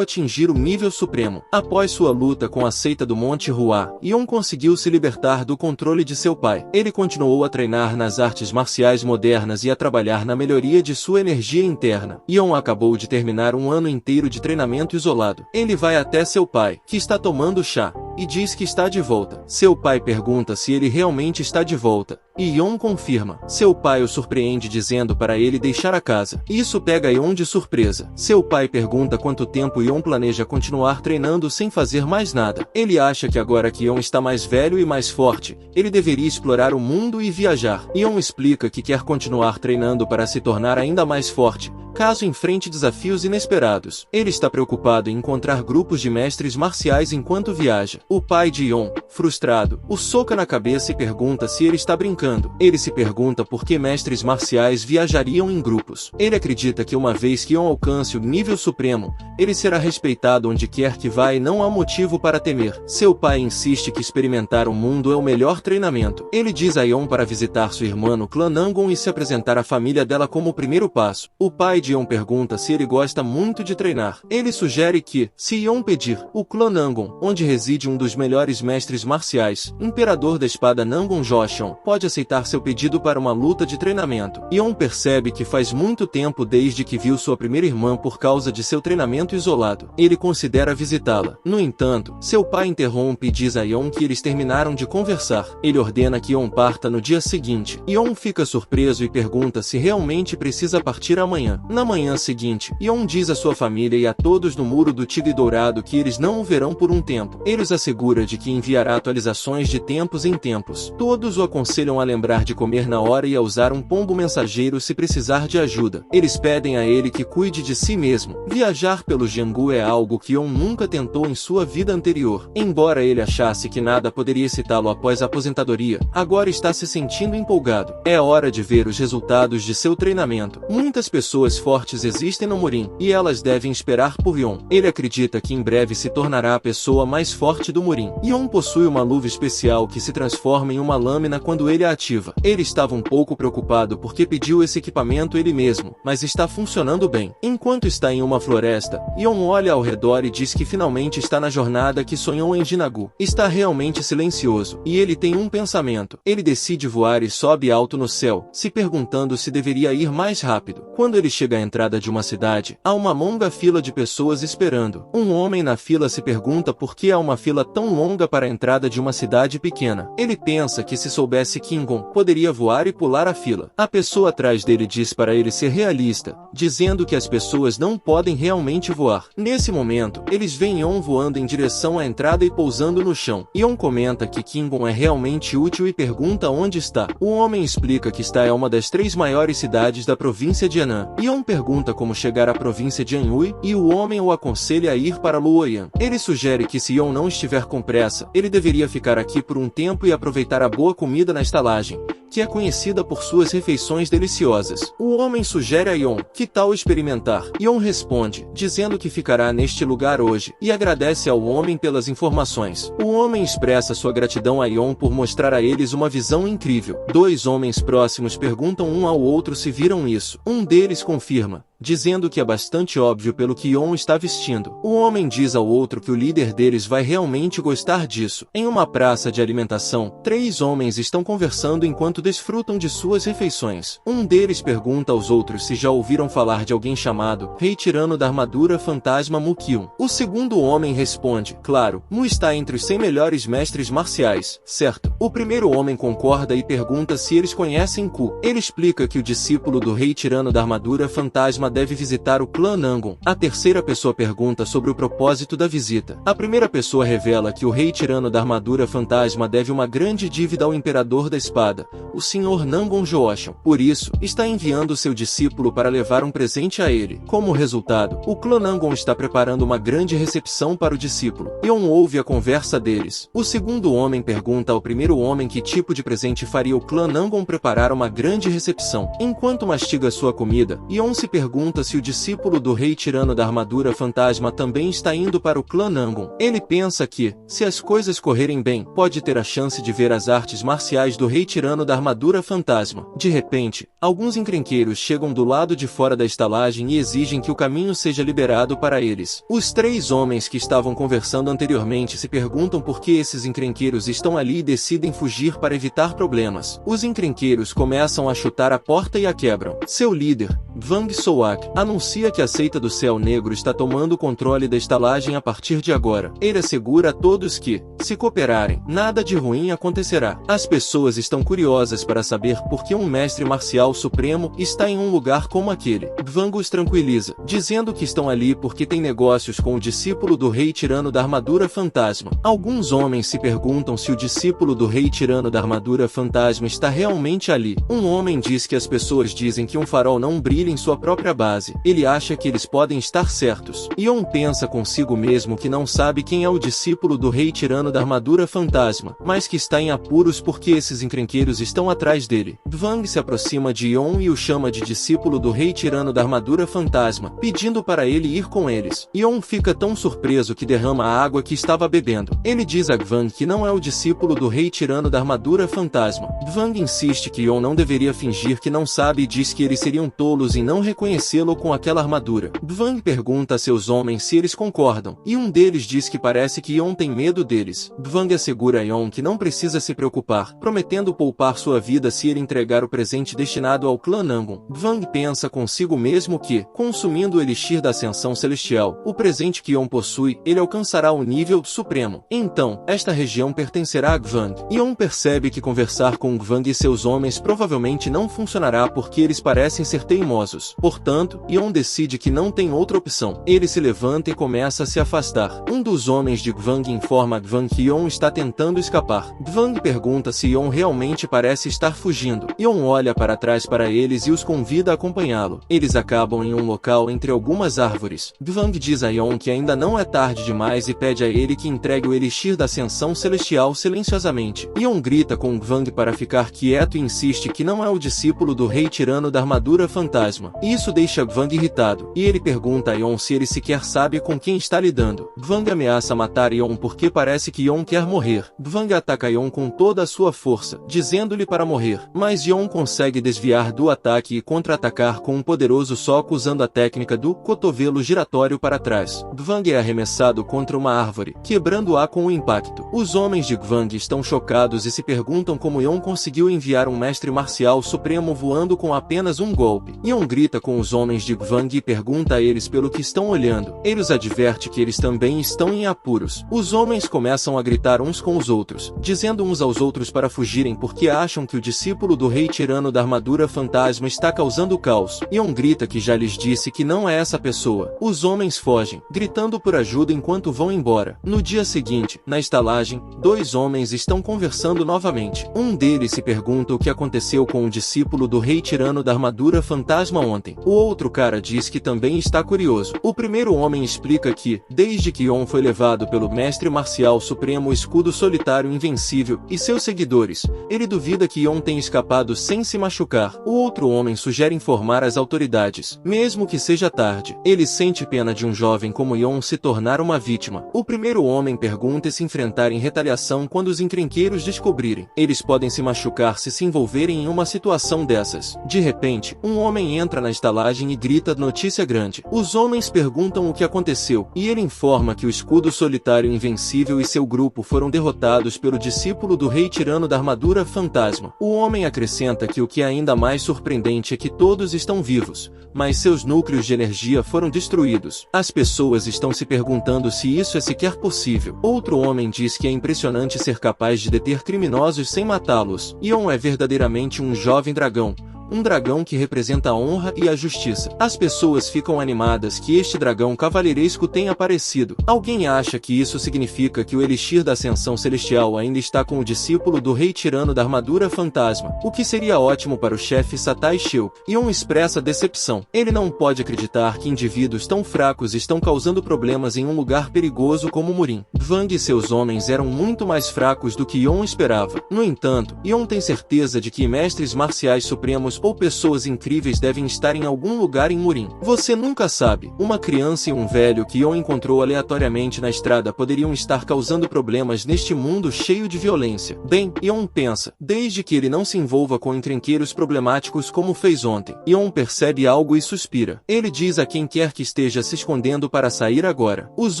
atingir o nível supremo. Após sua luta com a seita do Monte Hua, Yeon conseguiu se libertar do controle de seu pai. Ele continuou a treinar nas artes marciais modernas e a trabalhar na melhoria de sua energia interna. Yeon acabou de terminar um ano inteiro de treinamento isolado. Ele vai até seu pai, que está tomando chá, e diz que está de volta. Seu pai pergunta se ele realmente está de volta, e Yeon confirma. Seu pai o surpreende dizendo para ele deixar a casa. Isso pega Yeon de surpresa. Seu pai pergunta quanto tempo Yeon planeja continuar treinando sem fazer mais nada. Ele acha que agora que Yeon está mais velho e mais forte, ele deveria explorar o mundo e viajar. Yeon explica que quer continuar treinando para se tornar ainda mais forte, caso enfrente desafios inesperados. Ele está preocupado em encontrar grupos de mestres marciais enquanto viaja. O pai de Yeon, frustrado, o soca na cabeça e pergunta se ele está brincando. Ele se pergunta por que mestres marciais viajariam em grupos. Ele acredita que uma vez que Yeon alcance o nível supremo, ele será respeitado onde quer que vá e não há motivo para temer. Seu pai insiste que experimentar o mundo é o melhor treinamento. Ele diz a Yeon para visitar sua irmã no clã Nangon e se apresentar à família dela como o primeiro passo. O pai de Yeon pergunta se ele gosta muito de treinar. Ele sugere que, se Yeon pedir, o clã Nangon, onde reside um dos melhores mestres marciais, Imperador da Espada Nangon Joseon, pode aceitar seu pedido para uma luta de treinamento. Yeon percebe que faz muito tempo desde que viu sua primeira irmã por causa de seu treinamento isolado. Ele considera visitá-la. No entanto, seu pai interrompe e diz a Yeon que eles terminaram de conversar. Ele ordena que Yeon parta no dia seguinte. Yeon fica surpreso e pergunta se realmente precisa partir amanhã. Na manhã seguinte, Yeon diz à sua família e a todos no Muro do Tigre Dourado que eles não o verão por um tempo. Ele os assegura de que enviará atualizações de tempos em tempos. Todos o aconselham a lembrar de comer na hora e a usar um pombo mensageiro se precisar de ajuda. Eles pedem a ele que cuide de si mesmo. Viajar pelo Jianghu é algo que Yeon nunca tentou em sua vida anterior. Embora ele achasse que nada poderia excitá-lo após a aposentadoria, agora está se sentindo empolgado. É hora de ver os resultados de seu treinamento. Muitas pessoas fortes existem no Murim, e elas devem esperar por Yeon. Ele acredita que em breve se tornará a pessoa mais forte do Murim. Yeon possui uma luva especial que se transforma em uma lâmina quando ele a ativa. Ele estava um pouco preocupado porque pediu esse equipamento ele mesmo, mas está funcionando bem. Enquanto está em uma floresta, Yeon olha ao redor e diz que finalmente está na jornada que sonhou em Jinagu. Está realmente silencioso, e ele tem um pensamento. Ele decide voar e sobe alto no céu, se perguntando se deveria ir mais rápido. Quando ele chega à entrada de uma cidade, há uma longa fila de pessoas esperando. Um homem na fila se pergunta por que há uma fila tão longa para a entrada de uma cidade pequena. Ele pensa que se soubesse Kingon, poderia voar e pular a fila. A pessoa atrás dele diz para ele ser realista, dizendo que as pessoas não podem realmente voar. Nesse momento, eles veem Yeon voando em direção à entrada e pousando no chão. Yeon comenta que Kingon é realmente útil e pergunta onde está. O homem explica que está em uma das 3 maiores cidades da província de Henan. Yeon pergunta como chegar à província de Anhui, e o homem o aconselha a ir para Luoyang. Ele sugere que se Yeon não estiver com pressa, ele deveria ficar aqui por um tempo e aproveitar a boa comida na estalagem, que é conhecida por suas refeições deliciosas. O homem sugere a Yeon, que tal experimentar? Yeon responde, dizendo que ficará neste lugar hoje, e agradece ao homem pelas informações. O homem expressa sua gratidão a Yeon por mostrar a eles uma visão incrível. 2 homens próximos perguntam um ao outro se viram isso. Um deles confirma, dizendo que é bastante óbvio pelo que Yeon está vestindo. O homem diz ao outro que o líder deles vai realmente gostar disso. Em uma praça de alimentação, 3 homens estão conversando enquanto desfrutam de suas refeições. Um deles pergunta aos outros se já ouviram falar de alguém chamado Rei Tirano da Armadura Fantasma Mu-Kyun. O segundo homem responde, claro, Mu está entre os 100 melhores mestres marciais, certo? O primeiro homem concorda e pergunta se eles conhecem Ku. Ele explica que o discípulo do Rei Tirano da Armadura Fantasma deve visitar o clã Nangon. A terceira pessoa pergunta sobre o propósito da visita. A primeira pessoa revela que o Rei Tirano da Armadura Fantasma deve uma grande dívida ao Imperador da Espada, o Sr. Nangon Jooshan. Por isso, está enviando seu discípulo para levar um presente a ele. Como resultado, o clã Nangon está preparando uma grande recepção para o discípulo. Yeon ouve a conversa deles. O segundo homem pergunta ao primeiro homem que tipo de presente faria o clã Nangon preparar uma grande recepção. Enquanto mastiga sua comida, Yeon se pergunta se o discípulo do Rei Tirano da Armadura Fantasma também está indo para o clã Nangon. Ele pensa que, se as coisas correrem bem, pode ter a chance de ver as artes marciais do Rei Tirano da Armadura Fantasma. De repente, alguns encrenqueiros chegam do lado de fora da estalagem e exigem que o caminho seja liberado para eles. Os três homens que estavam conversando anteriormente se perguntam por que esses encrenqueiros estão ali e decidem fugir para evitar problemas. Os encrenqueiros começam a chutar a porta e a quebram. Seu líder, Vang Soak, anuncia que a seita do Céu Negro está tomando o controle da estalagem a partir de agora. Ele assegura a todos que, se cooperarem, nada de ruim acontecerá. As pessoas estão curiosas para saber por que um mestre marcial supremo está em um lugar como aquele. Vang os tranquiliza, dizendo que estão ali porque tem negócios com o discípulo do Rei Tirano da Armadura Fantasma. Alguns homens se perguntam se o discípulo do Rei Tirano da Armadura Fantasma está realmente ali. Um homem diz que as pessoas dizem que um farol não brilha em sua própria base. Ele acha que eles podem estar certos. Yeon pensa consigo mesmo que não sabe quem é o discípulo do Rei Tirano da Armadura Fantasma, mas que está em apuros porque esses encrenqueiros estão atrás dele. Vang se aproxima de Yeon e o chama de discípulo do Rei Tirano da Armadura Fantasma, pedindo para ele ir com eles. Yeon fica tão surpreso que derrama a água que estava bebendo. Ele diz a Vang que não é o discípulo do Rei Tirano da Armadura Fantasma. Vang insiste que Yeon não deveria fingir que não sabe e diz que eles seriam tolos em não reconhecê-lo com aquela armadura. Vang pergunta a seus homens se eles concordam, e um deles diz que parece que Yeon tem medo deles. Vang assegura a Yeon que não precisa se preocupar, prometendo poupar sua vida se ele entregar o presente destinado ao clã Nangon. Vang pensa consigo mesmo que, consumindo o Elixir da Ascensão Celestial, o presente que Yeon possui, ele alcançará o nível supremo. Então, esta região pertencerá a Vang. Yeon percebe que conversar com Vang e seus homens provavelmente não funcionará porque eles parecem ser teimosos. Portanto, Yeon decide que não tem outra opção. Ele se levanta e começa a se afastar. Um dos homens de Vang informa a Vang que Yeon está tentando escapar. Vang pergunta se Yeon realmente parece estar fugindo. Yeon olha para trás para eles e os convida a acompanhá-lo. Eles acabam em um local entre algumas árvores. Vang diz a Yeon que ainda não é tarde demais e pede a ele que entregue o Elixir da Ascensão Celestial silenciosamente. Yeon grita com Vang para ficar quieto e insiste que não é o discípulo do Rei Tirano da Armadura Fantasma. Isso deixa Vang irritado, e ele pergunta a Yeon se ele sequer sabe com quem está lidando. Vang ameaça matar Yeon porque parece que Yeon quer morrer. Vang ataca Yeon com toda a sua força, dizendo-lhe para morrer, mas Yeon consegue desviar do ataque e contra-atacar com um poderoso soco usando a técnica do cotovelo giratório para trás. Vang é arremessado contra uma árvore, quebrando-a com o impacto. Os homens de Vang estão chocados e se perguntam como Yeon conseguiu enviar um mestre marcial supremo voando com apenas um golpe. Yeon grita com os homens de Vang e pergunta a eles pelo que estão olhando. Ele os adverte que eles também estão em apuros. Os homens começam a gritar uns com os outros, dizendo uns aos outros para fugirem porque acham que o discípulo do Rei Tirano da Armadura Fantasma está causando caos. Yeon grita que já lhes disse que não é essa pessoa. Os homens fogem, gritando por ajuda enquanto vão embora. No dia seguinte, na estalagem, dois homens estão conversando novamente. Um deles se pergunta o que aconteceu com o discípulo do Rei Tirano da Armadura Fantasma ontem. O outro cara diz que também está curioso. O primeiro homem explica que, desde que Yeon foi levado pelo mestre marcial supremo Escudo Solitário Invencível e seus seguidores, ele duvida que Yeon tenha escapado sem se machucar. O outro homem sugere informar as autoridades, mesmo que seja tarde. Ele sente pena de um jovem como Yeon se tornar uma vítima. O primeiro homem pergunta se enfrentar em retaliação quando os encrenqueiros descobrirem. Eles podem se machucar se envolverem em uma situação dessas. De repente, um homem entra na estalagem e grita notícia grande. Os homens perguntam o que aconteceu, e ele informa que o Escudo Solitário Invencível e seu grupo foram derrotados pelo discípulo do Rei Tirano da Armadura Fantasma. fantasma. O homem acrescenta que o que é ainda mais surpreendente é que todos estão vivos, mas seus núcleos de energia foram destruídos. As pessoas estão se perguntando se isso é sequer possível. Outro homem diz que é impressionante ser capaz de deter criminosos sem matá-los. Ion é verdadeiramente um jovem dragão. Um dragão que representa a honra e a justiça. As pessoas ficam animadas que este dragão cavalheiresco tenha aparecido. Alguém acha que isso significa que o Elixir da Ascensão Celestial ainda está com o discípulo do Rei Tirano da Armadura Fantasma, o que seria ótimo para o chefe Satai Shilp. Ion expressa decepção. Ele não pode acreditar que indivíduos tão fracos estão causando problemas em um lugar perigoso como Murim. Vang e seus homens eram muito mais fracos do que Ion esperava. No entanto, Ion tem certeza de que mestres marciais supremos ou pessoas incríveis devem estar em algum lugar em Murim. Você nunca sabe. Uma criança e um velho que Ion encontrou aleatoriamente na estrada poderiam estar causando problemas neste mundo cheio de violência. Bem, Ion pensa, desde que ele não se envolva com encrenqueiros problemáticos como fez ontem. Ion percebe algo e suspira. Ele diz a quem quer que esteja se escondendo para sair agora. Os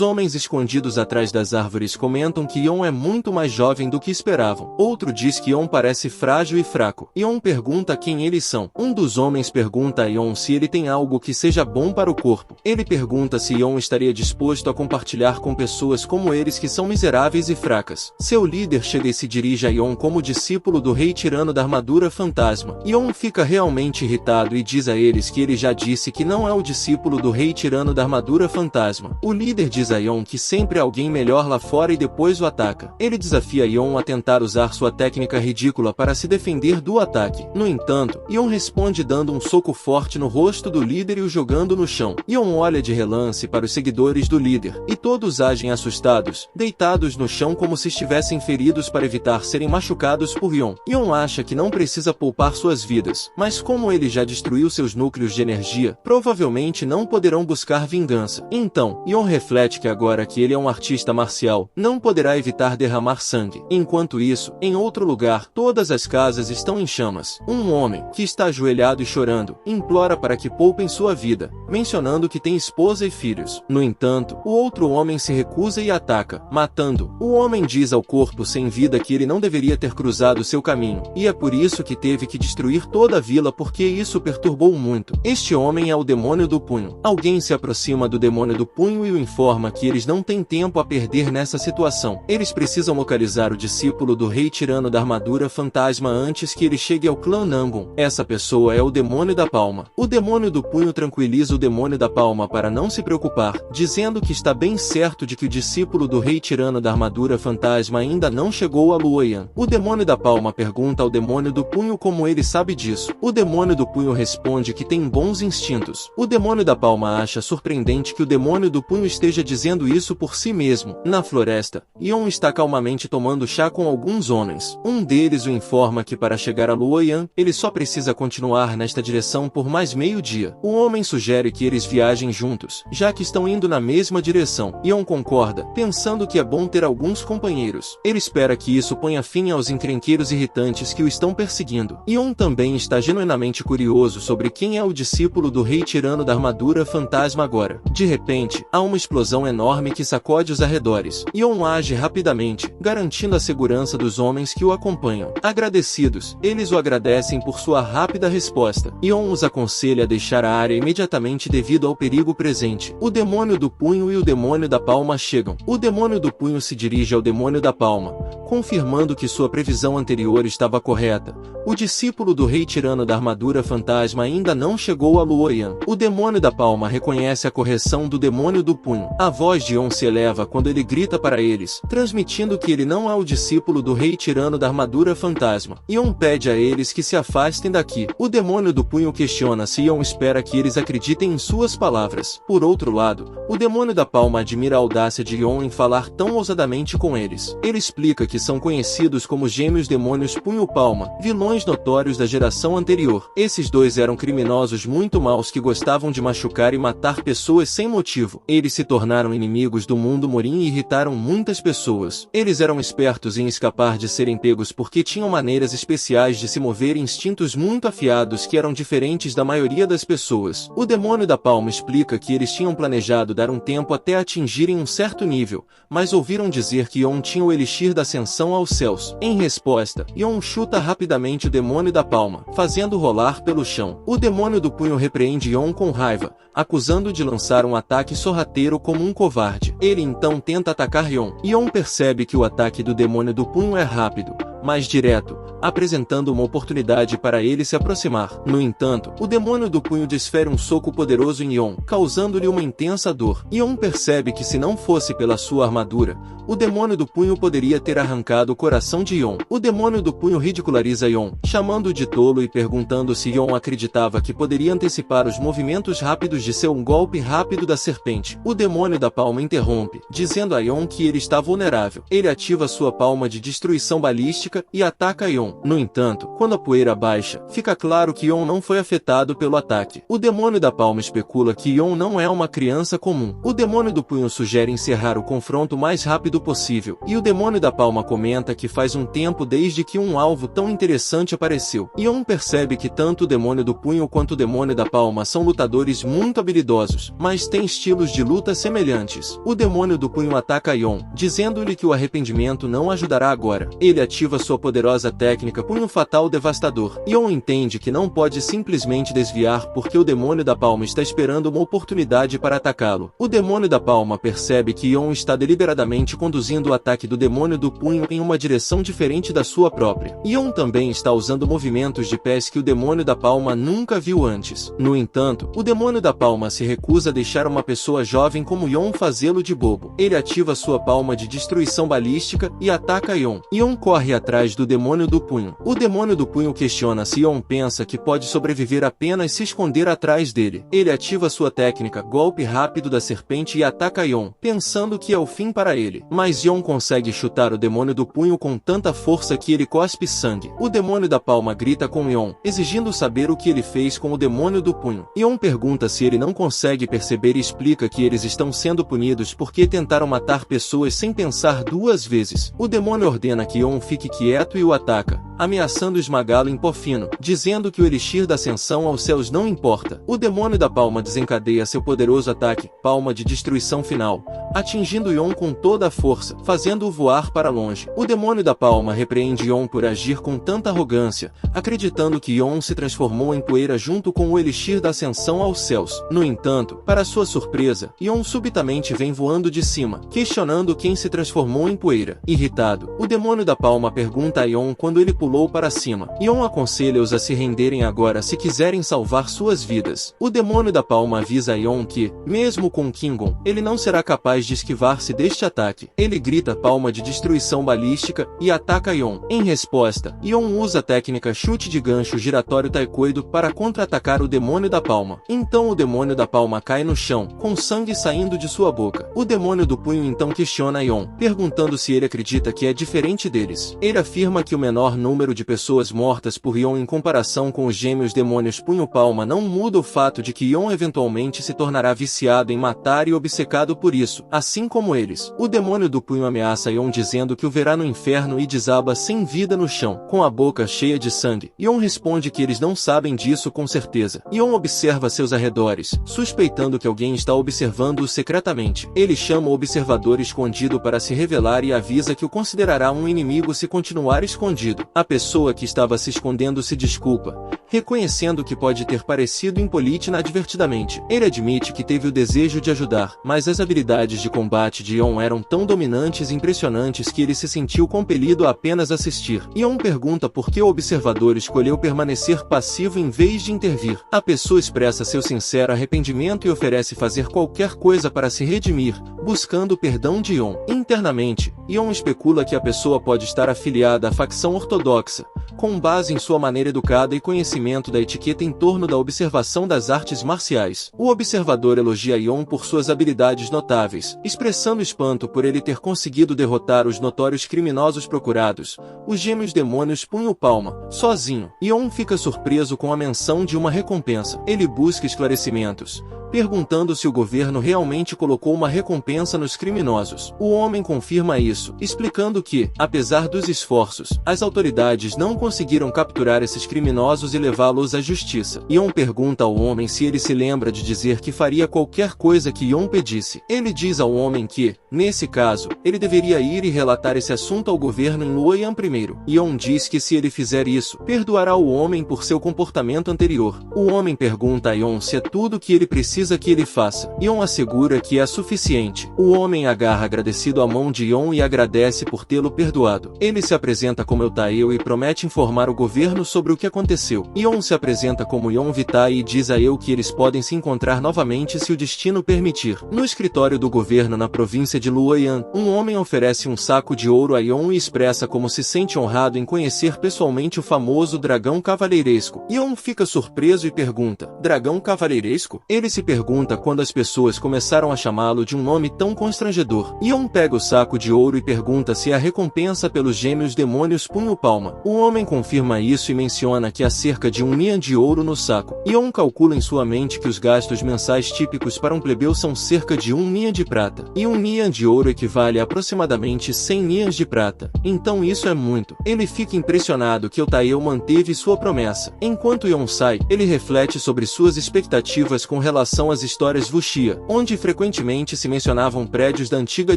homens escondidos atrás das árvores comentam que Ion é muito mais jovem do que esperavam. Outro diz que Ion parece frágil e fraco. Ion pergunta quem eles são. Um dos homens pergunta a Ion se ele tem algo que seja bom para o corpo. Ele pergunta se Ion estaria disposto a compartilhar com pessoas como eles que são miseráveis e fracas. Seu líder chega e se dirige a Ion como discípulo do Rei Tirano da Armadura Fantasma. Ion fica realmente irritado e diz a eles que ele já disse que não é o discípulo do Rei Tirano da Armadura Fantasma. O líder diz a Ion que sempre há alguém melhor lá fora e depois o ataca. Ele desafia Ion a tentar usar sua técnica ridícula para se defender do ataque. No entanto, Ion responde dando um soco forte no rosto do líder e o jogando no chão. Ion olha de relance para os seguidores do líder, e todos agem assustados, deitados no chão como se estivessem feridos para evitar serem machucados por Ion. Ion acha que não precisa poupar suas vidas, mas como ele já destruiu seus núcleos de energia, provavelmente não poderão buscar vingança. Então, Ion reflete que agora que ele é um artista marcial, não poderá evitar derramar sangue. Enquanto isso, em outro lugar, todas as casas estão em chamas. Um homem, que está ajoelhado e chorando, implora para que poupem sua vida, mencionando que tem esposa e filhos. No entanto, o outro homem se recusa e ataca, matando. O homem diz ao corpo sem vida que ele não deveria ter cruzado seu caminho, e é por isso que teve que destruir toda a vila porque isso perturbou muito. Este homem é o Demônio do Punho. Alguém se aproxima do Demônio do Punho e o informa que eles não têm tempo a perder nessa situação. Eles precisam localizar o discípulo do Rei Tirano da Armadura Fantasma antes que ele chegue ao clã Nangon. Essa pessoa é o Demônio da Palma. O Demônio do Punho tranquiliza o Demônio da Palma para não se preocupar, dizendo que está bem certo de que o discípulo do Rei Tirano da Armadura Fantasma ainda não chegou a Luoyang. O Demônio da Palma pergunta ao Demônio do Punho como ele sabe disso. O Demônio do Punho responde que tem bons instintos. O Demônio da Palma acha surpreendente que o Demônio do Punho esteja dizendo isso por si mesmo. Na floresta, Ion está calmamente tomando chá com alguns homens. Um deles o informa que para chegar a Luoyang, ele só precisa continuar nesta direção por mais meio-dia. O homem sugere que eles viajem juntos, já que estão indo na mesma direção. Ion concorda, pensando que é bom ter alguns companheiros. Ele espera que isso ponha fim aos encrenqueiros irritantes que o estão perseguindo. Ion também está genuinamente curioso sobre quem é o discípulo do Rei Tirano da Armadura Fantasma agora. De repente, há uma explosão enorme que sacode os arredores. Ion age rapidamente, garantindo a segurança dos homens que o acompanham. Agradecidos, eles o agradecem por sua rápida resposta. Ion os aconselha a deixar a área imediatamente devido ao perigo presente. O Demônio do Punho e o Demônio da Palma chegam. O Demônio do Punho se dirige ao Demônio da Palma, confirmando que sua previsão anterior estava correta. O discípulo do Rei Tirano da Armadura Fantasma ainda não chegou a Luoyang. O Demônio da Palma reconhece a correção do Demônio do Punho. A voz de Ion se eleva quando ele grita para eles, transmitindo que ele não é o discípulo do Rei Tirano da Armadura Fantasma. Ion pede a eles que se afastem daqui. O Demônio do Punho questiona se Ion espera que eles acreditem em suas palavras. Por outro lado, o Demônio da Palma admira a audácia de Ion em falar tão ousadamente com eles. Ele explica que são conhecidos como Gêmeos Demônios Punho-Palma, vilões notórios da geração anterior. Esses dois eram criminosos muito maus que gostavam de machucar e matar pessoas sem motivo. Eles se tornaram inimigos do mundo Morim e irritaram muitas pessoas. Eles eram espertos em escapar de serem pegos porque tinham maneiras especiais de se mover e instintos muito muito afiados que eram diferentes da maioria das pessoas. O demônio da palma explica que eles tinham planejado dar um tempo até atingirem um certo nível, mas ouviram dizer que Yon tinha o elixir da ascensão aos céus. Em resposta, Yon chuta rapidamente o demônio da palma, fazendo rolar pelo chão. O demônio do punho repreende Yon com raiva, acusando-o de lançar um ataque sorrateiro como um covarde. Ele então tenta atacar Yon. Yon percebe que o ataque do demônio do punho é rápido, mais direto, apresentando uma oportunidade para ele se aproximar. No entanto, o demônio do punho desfere um soco poderoso em Yon, causando-lhe uma intensa dor. Yon percebe que se não fosse pela sua armadura, o demônio do punho poderia ter arrancado o coração de Yon. O demônio do punho ridiculariza Yon, chamando-o de tolo e perguntando se Yon acreditava que poderia antecipar os movimentos rápidos de seu golpe rápido da serpente. O demônio da palma interrompe, dizendo a Yon que ele está vulnerável. Ele ativa sua palma de destruição balística e ataca Yon. No entanto, quando a poeira baixa, fica claro que Yon não foi afetado pelo ataque. O demônio da palma especula que Yon não é uma criança comum. O demônio do punho sugere encerrar o confronto o mais rápido possível, e o demônio da palma comenta que faz um tempo desde que um alvo tão interessante apareceu. Yon percebe que tanto o demônio do punho quanto o demônio da palma são lutadores muito habilidosos, mas têm estilos de luta semelhantes. O demônio do punho ataca Yon, dizendo-lhe que o arrependimento não ajudará agora. Ele ativa sua poderosa técnica Punho Fatal Devastador. Yon entende que não pode simplesmente desviar porque o demônio da palma está esperando uma oportunidade para atacá-lo. O demônio da palma percebe que Yon está deliberadamente conduzindo o ataque do demônio do punho em uma direção diferente da sua própria. Yon também está usando movimentos de pés que o demônio da palma nunca viu antes. No entanto, o demônio da palma se recusa a deixar uma pessoa jovem como Yon fazê-lo de bobo. Ele ativa sua palma de destruição balística e ataca Yon. Yon corre atrás do demônio do punho. O demônio do punho questiona se Yon pensa que pode sobreviver apenas se esconder atrás dele. Ele ativa sua técnica Golpe Rápido da Serpente e ataca Yon, pensando que é o fim para ele. Mas Yon consegue chutar o demônio do punho com tanta força que ele cospe sangue. O demônio da palma grita com Yon, exigindo saber o que ele fez com o demônio do punho. Yon pergunta se ele não consegue perceber e explica que eles estão sendo punidos porque tentaram matar pessoas sem pensar duas vezes. O demônio ordena que Yon fique quieto e o ataca, ameaçando esmagá-lo em pó fino, dizendo que o elixir da ascensão aos céus não importa. O demônio da palma desencadeia seu poderoso ataque, palma de destruição final, atingindo Yon com toda a força, fazendo-o voar para longe. O demônio da palma repreende Yon por agir com tanta arrogância, acreditando que Yon se transformou em poeira junto com o elixir da ascensão aos céus. No entanto, para sua surpresa, Yon subitamente vem voando de cima, questionando quem se transformou em poeira. Irritado, o demônio da palma pergunta a Yon quando ele pulou para cima. Yon aconselha-os a se renderem agora se quiserem salvar suas vidas. O demônio da palma avisa a Yon que, mesmo com Kingon, ele não será capaz de esquivar-se deste ataque. Ele grita palma de destruição balística e ataca Yon. Em resposta, Yon usa a técnica chute de gancho giratório taikoido para contra-atacar o demônio da palma. Então o demônio da palma cai no chão, com sangue saindo de sua boca. O demônio do punho então questiona Yon, perguntando se ele acredita que é diferente deles. Ele afirma que o menor número de pessoas mortas por Yon em comparação com os gêmeos demônios punho-palma não muda o fato de que Yon eventualmente se tornará viciado em matar e obcecado por isso, assim como eles. O demônio do punho ameaça Yon dizendo que o verá no inferno e desaba sem vida no chão, com a boca cheia de sangue. Yon responde que eles não sabem disso com certeza. Yon observa seus arredores, suspeitando que alguém está observando-o secretamente. Ele chama o observador escondido para se revelar e avisa que o considerará um inimigo se continuar escondido. A pessoa que estava se escondendo se desculpa, reconhecendo que pode ter parecido impolite inadvertidamente. Ele admite que teve o desejo de ajudar, mas as habilidades de combate de Yon eram tão dominantes e impressionantes que ele se sentiu compelido a apenas assistir. Yon pergunta por que o observador escolheu permanecer passivo em vez de intervir. A pessoa expressa seu sincero arrependimento e oferece fazer qualquer coisa para se redimir, buscando o perdão de Yon. Internamente, Yon especula que a pessoa pode estar afiliada à facção ortodoxa, com base em sua maneira educada e conhecimento da etiqueta em torno da observação das artes marciais. O observador elogia Yon por suas habilidades notáveis, expressando espanto por ele ter conseguido derrotar os notórios criminosos procurados, os gêmeos demônios punho-palma, sozinho. Yon fica surpreso com a menção de uma recompensa. Ele busca esclarecimentos, perguntando se o governo realmente colocou uma recompensa nos criminosos. O homem confirma isso, explicando que, apesar dos esforços, as autoridades não conseguiram capturar esses criminosos e levá-los à justiça. Yeon pergunta ao homem se ele se lembra de dizer que faria qualquer coisa que Yeon pedisse. Ele diz ao homem que, nesse caso, ele deveria ir e relatar esse assunto ao governo em Luoyang primeiro. Yeon diz que se ele fizer isso, perdoará o homem por seu comportamento anterior. O homem pergunta a Yeon se é tudo o que ele precisa que ele faça. Yeon assegura que é suficiente. O homem agarra agradecido a mão de Yeon e agradece por tê-lo perdoado. Ele se apresenta como Eutaeo e promete informar o governo sobre o que aconteceu. Yeon se apresenta como Yeon Vitae e diz a Eu que eles podem se encontrar novamente se o destino permitir. No escritório do governo na província de Luoyang, um homem oferece um saco de ouro a Yeon e expressa como se sente honrado em conhecer pessoalmente o famoso dragão cavaleiresco. Yeon fica surpreso e pergunta: dragão cavaleiresco? Ele se pergunta quando as pessoas começaram a chamá-lo de um nome tão constrangedor. Yeon pega o saco de ouro e pergunta se é a recompensa pelos gêmeos demônios punho-palma. O homem confirma isso e menciona que há cerca de 1 mian de ouro no saco. Yeon calcula em sua mente que os gastos mensais típicos para um plebeu são cerca de 1 mian de prata. E 1 mian de ouro equivale a aproximadamente 100 mians de prata. Então isso é muito. Ele fica impressionado que Eutaeo manteve sua promessa. Enquanto Yeon sai, ele reflete sobre suas expectativas com relação às histórias wuxia, onde frequentemente se mencionavam prédios da antiga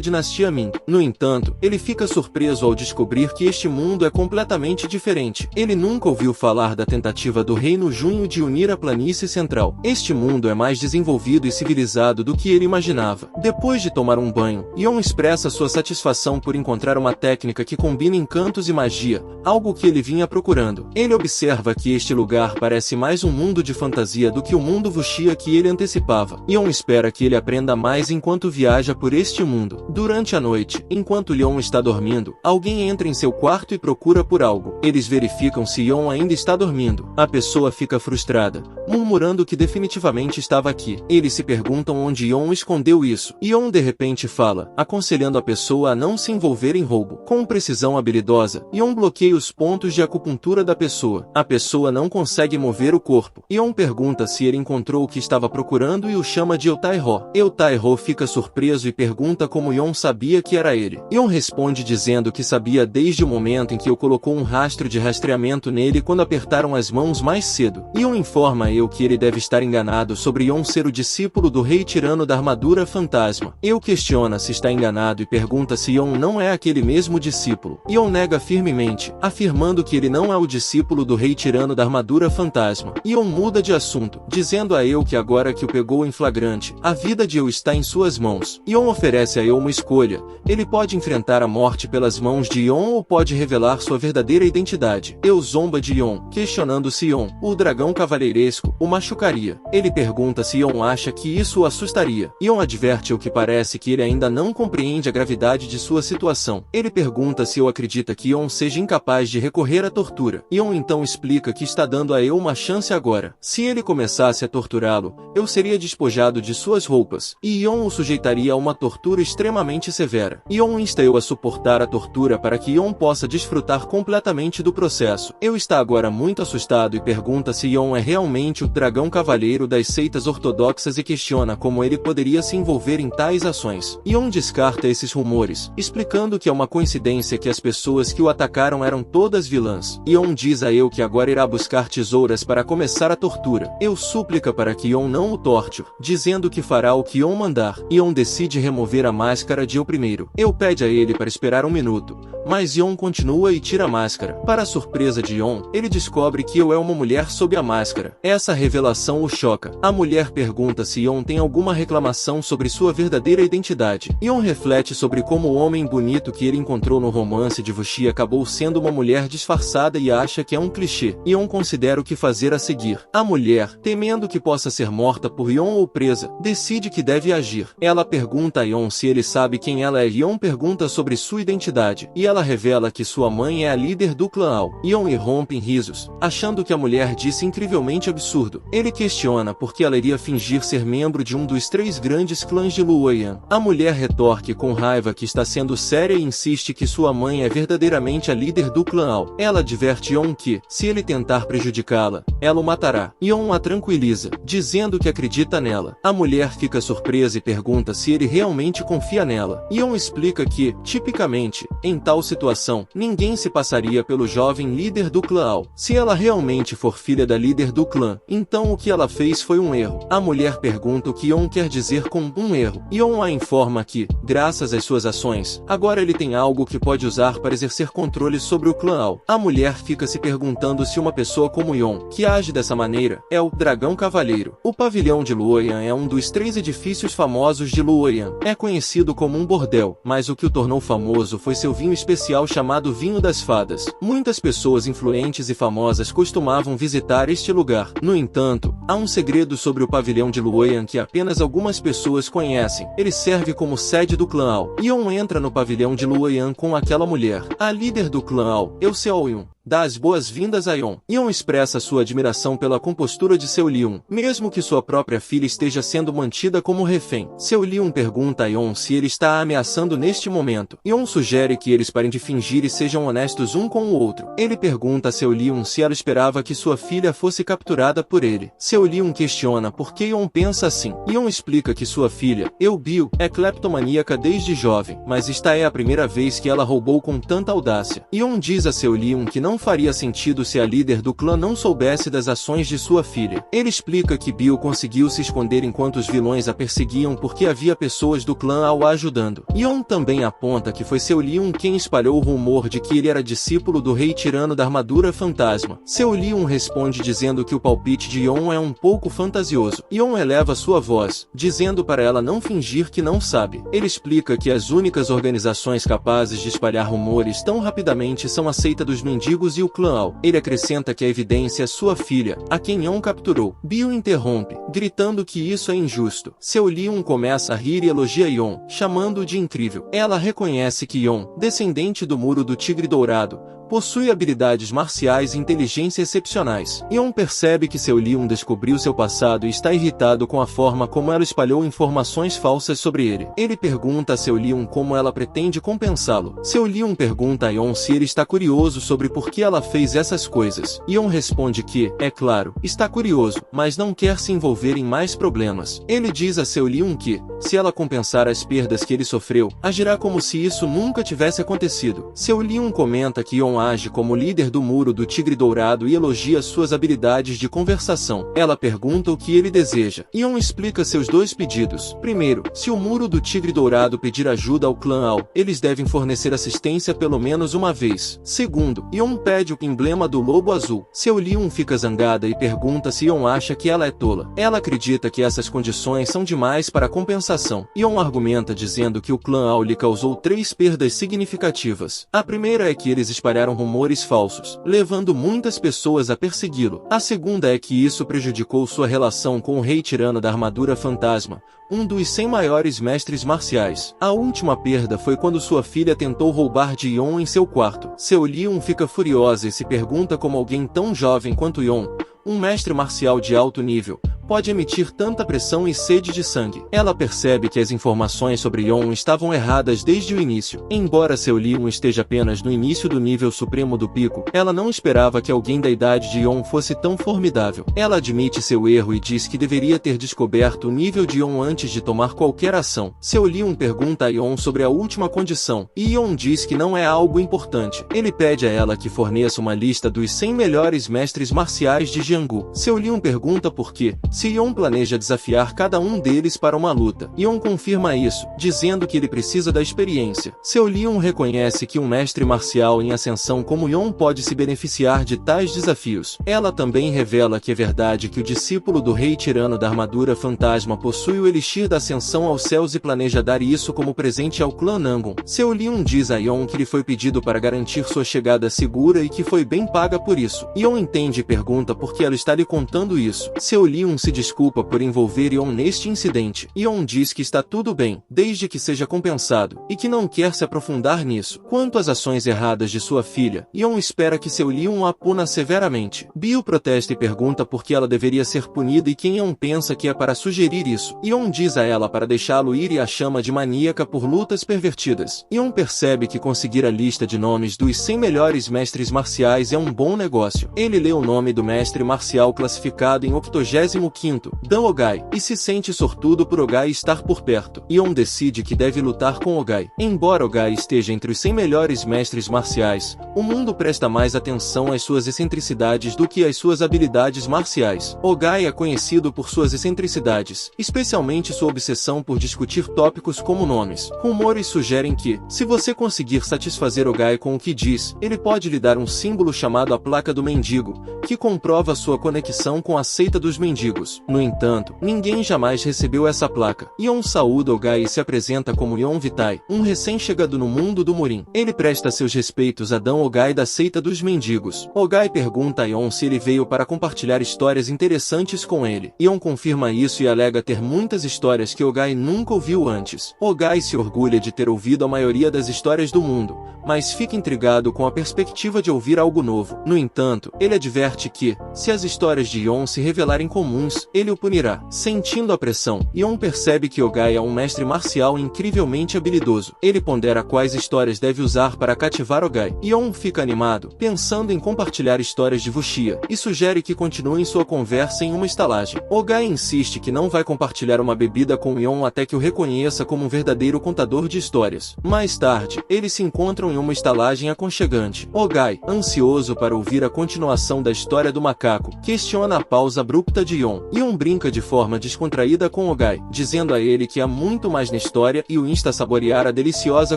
dinastia Ming. No entanto, ele fica surpreso ao descobrir que este mundo é completamente diferente. Ele nunca ouviu falar da tentativa do Reino Junho de unir a planície central. Este mundo é mais desenvolvido e civilizado do que ele imaginava. Depois de tomar um banho, Yeon expressa sua satisfação por encontrar uma técnica que combina encantos e magia, algo que ele vinha procurando. Ele observa que este lugar parece mais um mundo de fantasia do que o mundo wuxia que ele antecipava. Yeon espera que ele aprenda mais enquanto viaja por este mundo. Durante a noite, enquanto Yeon está dormindo, alguém entra em seu quarto e procura por algo. Eles verificam se Yeon ainda está dormindo. A pessoa fica frustrada, murmurando que definitivamente estava aqui. Eles se perguntam onde Yeon escondeu isso. Yeon de repente fala, aconselhando a pessoa a não se envolver em roubo. Com precisão habilidosa, Yeon bloqueia os pontos de acupuntura da pessoa. A pessoa não consegue mover o corpo. Yeon pergunta se ele encontrou o que estava procurando e o chama de Eutae-ho. Eutae-ho fica surpreso e pergunta como Yeon sabia que era ele. Yeon responde dizendo que sabia desde o momento em que eu colocou um rastro de rastreamento nele quando apertaram as mãos mais cedo. Yeon informa a Eu que ele deve estar enganado sobre Yeon ser o discípulo do rei tirano da armadura fantasma. Eu questiona se está enganado e pergunta se Yeon não é aquele mesmo discípulo. Yeon nega firmemente, afirmando que ele não é o discípulo do rei tirano da armadura fantasma. Yeon muda de assunto, dizendo a Eu que agora que o pegou em flagrante, a vida de Eu está em suas mãos. Yeon oferece a Eu uma escolha. Ele pode enfrentar a morte pelas mãos de Yeon ou pode revelar sua verdadeira identidade. Eu zomba de Yeon, questionando se Yeon, o dragão cavaleiresco, o machucaria. Ele pergunta se Yeon acha que isso o assustaria. Yeon adverte o que parece que ele ainda não compreende a gravidade de sua situação. Ele pergunta se Eu acredita que Yeon seja incapaz de recorrer à tortura. Yeon então explica que está dando a Eu uma chance agora. Se ele começasse a torturá-lo, Eu seria despojado de suas roupas, e Yeon o sujeitaria a uma tortura extremamente severa. Yeon insta Eu a suportar a tortura para que Yeon possa desfrutar completamente do processo. Eu está agora muito assustado e pergunta se Yeon é realmente o dragão cavaleiro das seitas ortodoxas e questiona como ele poderia se envolver em tais ações. Yeon descarta esses rumores, explicando que é uma coincidência que as pessoas que o atacaram eram todas vilãs. Yeon diz a Eu que agora irá buscar tesouras para começar a tortura. Eu súplica para que Yeon não o torture, dizendo que fará o que Yeon mandar. Yeon decide remover a máscara de Eu primeiro. Eu pede a ele para esperar um minuto, mas Yeon continua e tira a máscara. Para a surpresa de Yeon, ele descobre que Eu é uma mulher sob a máscara. Essa revelação o choca. A mulher pergunta se Yeon tem alguma reclamação sobre sua verdadeira identidade. Yeon reflete sobre como o homem bonito que ele encontrou no romance de wuxia acabou sendo uma mulher disfarçada e acha que é um clichê. Yeon considera o que fazer a seguir. A mulher, temendo que possa ser morta por Yeon ou presa, decide que deve agir. Ela pergunta a Yeon se ele sabe quem ela é. Yeon pergunta sobre sua identidade, e ela revela que sua mãe é a líder do clã Ao. Yeon irrompe em risos, achando que a mulher disse incrivelmente absurdo. Ele questiona por que ela iria fingir ser membro de um dos 3 grandes clãs de Luoyang. A mulher retorque com raiva que está sendo séria e insiste que sua mãe é verdadeiramente a líder do clã Ao. Ela adverte Yeon que, se ele tentar prejudicá-la, ela o matará. Yeon a tranquiliza, dizendo que acredita nela. A mulher fica surpresa e pergunta se ele realmente confia nela. Yeon explica que, tipicamente, em tal situação, ninguém se passaria pelo jovem líder do clã Ao. Se ela realmente for filha da líder do clã, então o que ela fez foi um erro. A mulher pergunta o que Yeon quer dizer com um erro. Yeon a informa que, graças às suas ações, agora ele tem algo que pode usar para exercer controle sobre o clã Ao. A mulher fica se perguntando se uma pessoa como Yeon, que age dessa maneira, é o Dragão Cavaleiro. O pavilhão de Luoyang é um dos 3 edifícios famosos de Luoyang. É conhecido como um bordel, mas o que o tornou famoso foi seu vinho especial chamado Vinho das Fadas. Muitas pessoas influentes e famosas costumavam visitar este lugar. No entanto, há um segredo sobre o pavilhão de Luoyang que apenas algumas pessoas conhecem. Ele serve como sede do clã Ao. Yeon entra no pavilhão de Luoyang com aquela mulher, a líder do clã Ao, Seol-yoon. Dá as boas-vindas a Yeon. Yeon expressa sua admiração pela compostura de Seol-yoon, mesmo que sua própria filha esteja sendo mantida como refém. Seol-yoon pergunta a Yeon se ele está a ameaçando neste momento. Yeon sugere que eles parem de fingir e sejam honestos um com o outro. Ele pergunta a Seol-yoon se ela esperava que sua filha fosse capturada por ele. Seol-yoon questiona por que Yeon pensa assim. Yeon explica que sua filha, Eubio, é cleptomaníaca desde jovem, mas esta é a primeira vez que ela roubou com tanta audácia. Yeon diz a Seol-yoon que não faria sentido se a líder do clã não soubesse das ações de sua filha. Ele explica que Bio conseguiu se esconder enquanto os vilões a perseguiam porque havia pessoas do clã Ao ajudando. Yeon também aponta que foi Seol-yoon quem espalhou o rumor de que ele era discípulo do rei tirano da armadura fantasma. Seol-yoon responde dizendo que o palpite de Yeon é um pouco fantasioso. Yeon eleva sua voz, dizendo para ela não fingir que não sabe. Ele explica que as únicas organizações capazes de espalhar rumores tão rapidamente são a seita dos mendigos e o clã Ao. Ele acrescenta que a evidência é sua filha, a quem Yeon capturou. Bio interrompe, gritando que isso é injusto. Seol-yoon começa a rir e elogia Yeon, chamando-o de incrível. Ela reconhece que Yeon, descendente do Muro do Tigre Dourado, possui habilidades marciais e inteligência excepcionais. Yeon percebe que Seol-yoon descobriu seu passado e está irritado com a forma como ela espalhou informações falsas sobre ele. Ele pergunta a Seol-yoon como ela pretende compensá-lo. Seol-yoon pergunta a Yeon se ele está curioso sobre por que ela fez essas coisas. Yeon responde que, é claro, está curioso, mas não quer se envolver em mais problemas. Ele diz a Seol-yoon que, se ela compensar as perdas que ele sofreu, agirá como se isso nunca tivesse acontecido. Seol-yoon comenta que Yeon age como líder do Muro do Tigre Dourado e elogia suas habilidades de conversação. Ela pergunta o que ele deseja. Yeon explica seus 2 pedidos. Primeiro, se o Muro do Tigre Dourado pedir ajuda ao clã Ao, eles devem fornecer assistência pelo menos uma vez. Segundo, Yeon pede o emblema do Lobo Azul. Seol-yoon fica zangada e pergunta se Yeon acha que ela é tola. Ela acredita que essas condições são demais para a compensação. Yeon argumenta dizendo que o clã Ao lhe causou 3 perdas significativas. A primeira é que eles espalharam rumores falsos, levando muitas pessoas a persegui-lo. A segunda é que isso prejudicou sua relação com o rei tirano da armadura fantasma, um dos 100 maiores mestres marciais. A última perda foi quando sua filha tentou roubar de Yeon em seu quarto. Seol-yoon fica furiosa e se pergunta como alguém tão jovem quanto Yeon, um mestre marcial de alto nível, pode emitir tanta pressão e sede de sangue. Ela percebe que as informações sobre Yeon estavam erradas desde o início. Embora Seol-yoon esteja apenas no início do nível supremo do pico, ela não esperava que alguém da idade de Yeon fosse tão formidável. Ela admite seu erro e diz que deveria ter descoberto o nível de Yeon antes de tomar qualquer ação. Seol-yoon pergunta a Yeon sobre a última condição, e Yeon diz que não é algo importante. Ele pede a ela que forneça uma lista dos 100 melhores mestres marciais de Jeongu. Seol-yoon pergunta por quê, se Yeon planeja desafiar cada um deles para uma luta. Yeon confirma isso, dizendo que ele precisa da experiência. Seol-yoon reconhece que um mestre marcial em ascensão como Yeon pode se beneficiar de tais desafios. Ela também revela que é verdade que o discípulo do rei tirano da armadura fantasma possui o elixir da ascensão aos céus e planeja dar isso como presente ao clã Nangon. Seol-yoon diz a Yeon que lhe foi pedido para garantir sua chegada segura e que foi bem paga por isso. Yeon entende e pergunta por que ela está lhe contando isso. Seol-yoon se desculpa por envolver Yeon neste incidente. Yeon diz que está tudo bem, desde que seja compensado, e que não quer se aprofundar nisso. Quanto às ações erradas de sua filha, Yeon espera que Seol-yoon a puna severamente. Bio protesta e pergunta por que ela deveria ser punida e quem Yeon pensa que é para sugerir isso. Yeon diz a ela para deixá-lo ir e a chama de maníaca por lutas pervertidas. Yeon percebe que conseguir a lista de nomes dos 100 melhores mestres marciais é um bom negócio. Ele lê o nome do mestre marcial classificado em 85º quinto, Dan Ogai, e se sente sortudo por Ogai estar por perto. Yeon decide que deve lutar com Ogai. Embora Ogai esteja entre os 100 melhores mestres marciais, o mundo presta mais atenção às suas excentricidades do que às suas habilidades marciais. Ogai é conhecido por suas excentricidades, especialmente sua obsessão por discutir tópicos como nomes. Rumores sugerem que, se você conseguir satisfazer Ogai com o que diz, ele pode lhe dar um símbolo chamado a Placa do Mendigo, que comprova sua conexão com a seita dos mendigos. No entanto, ninguém jamais recebeu essa placa. Yeon saúda Ogai e se apresenta como Yeon Vitai, um recém-chegado no mundo do Morim. Ele presta seus respeitos a Dan Ogai da seita dos mendigos. Ogai pergunta a Yeon se ele veio para compartilhar histórias interessantes com ele. Yeon confirma isso e alega ter muitas histórias que Ogai nunca ouviu antes. Ogai se orgulha de ter ouvido a maioria das histórias do mundo, mas fica intrigado com a perspectiva de ouvir algo novo. No entanto, ele adverte que, se as histórias de Yeon se revelarem comuns, ele o punirá. Sentindo a pressão, Yeon percebe que Ogai é um mestre marcial incrivelmente habilidoso. Ele pondera quais histórias deve usar para cativar Ogai. Yeon fica animado, pensando em compartilhar histórias de Wuxia, e sugere que continuem sua conversa em uma estalagem. Ogai insiste que não vai compartilhar uma bebida com Yeon até que o reconheça como um verdadeiro contador de histórias. Mais tarde, eles se encontram em uma estalagem aconchegante. Ogai, ansioso para ouvir a continuação da história do macaco, questiona a pausa abrupta de Yeon. Yeon brinca de forma descontraída com Ogai, dizendo a ele que há muito mais na história e o insta a saborear a deliciosa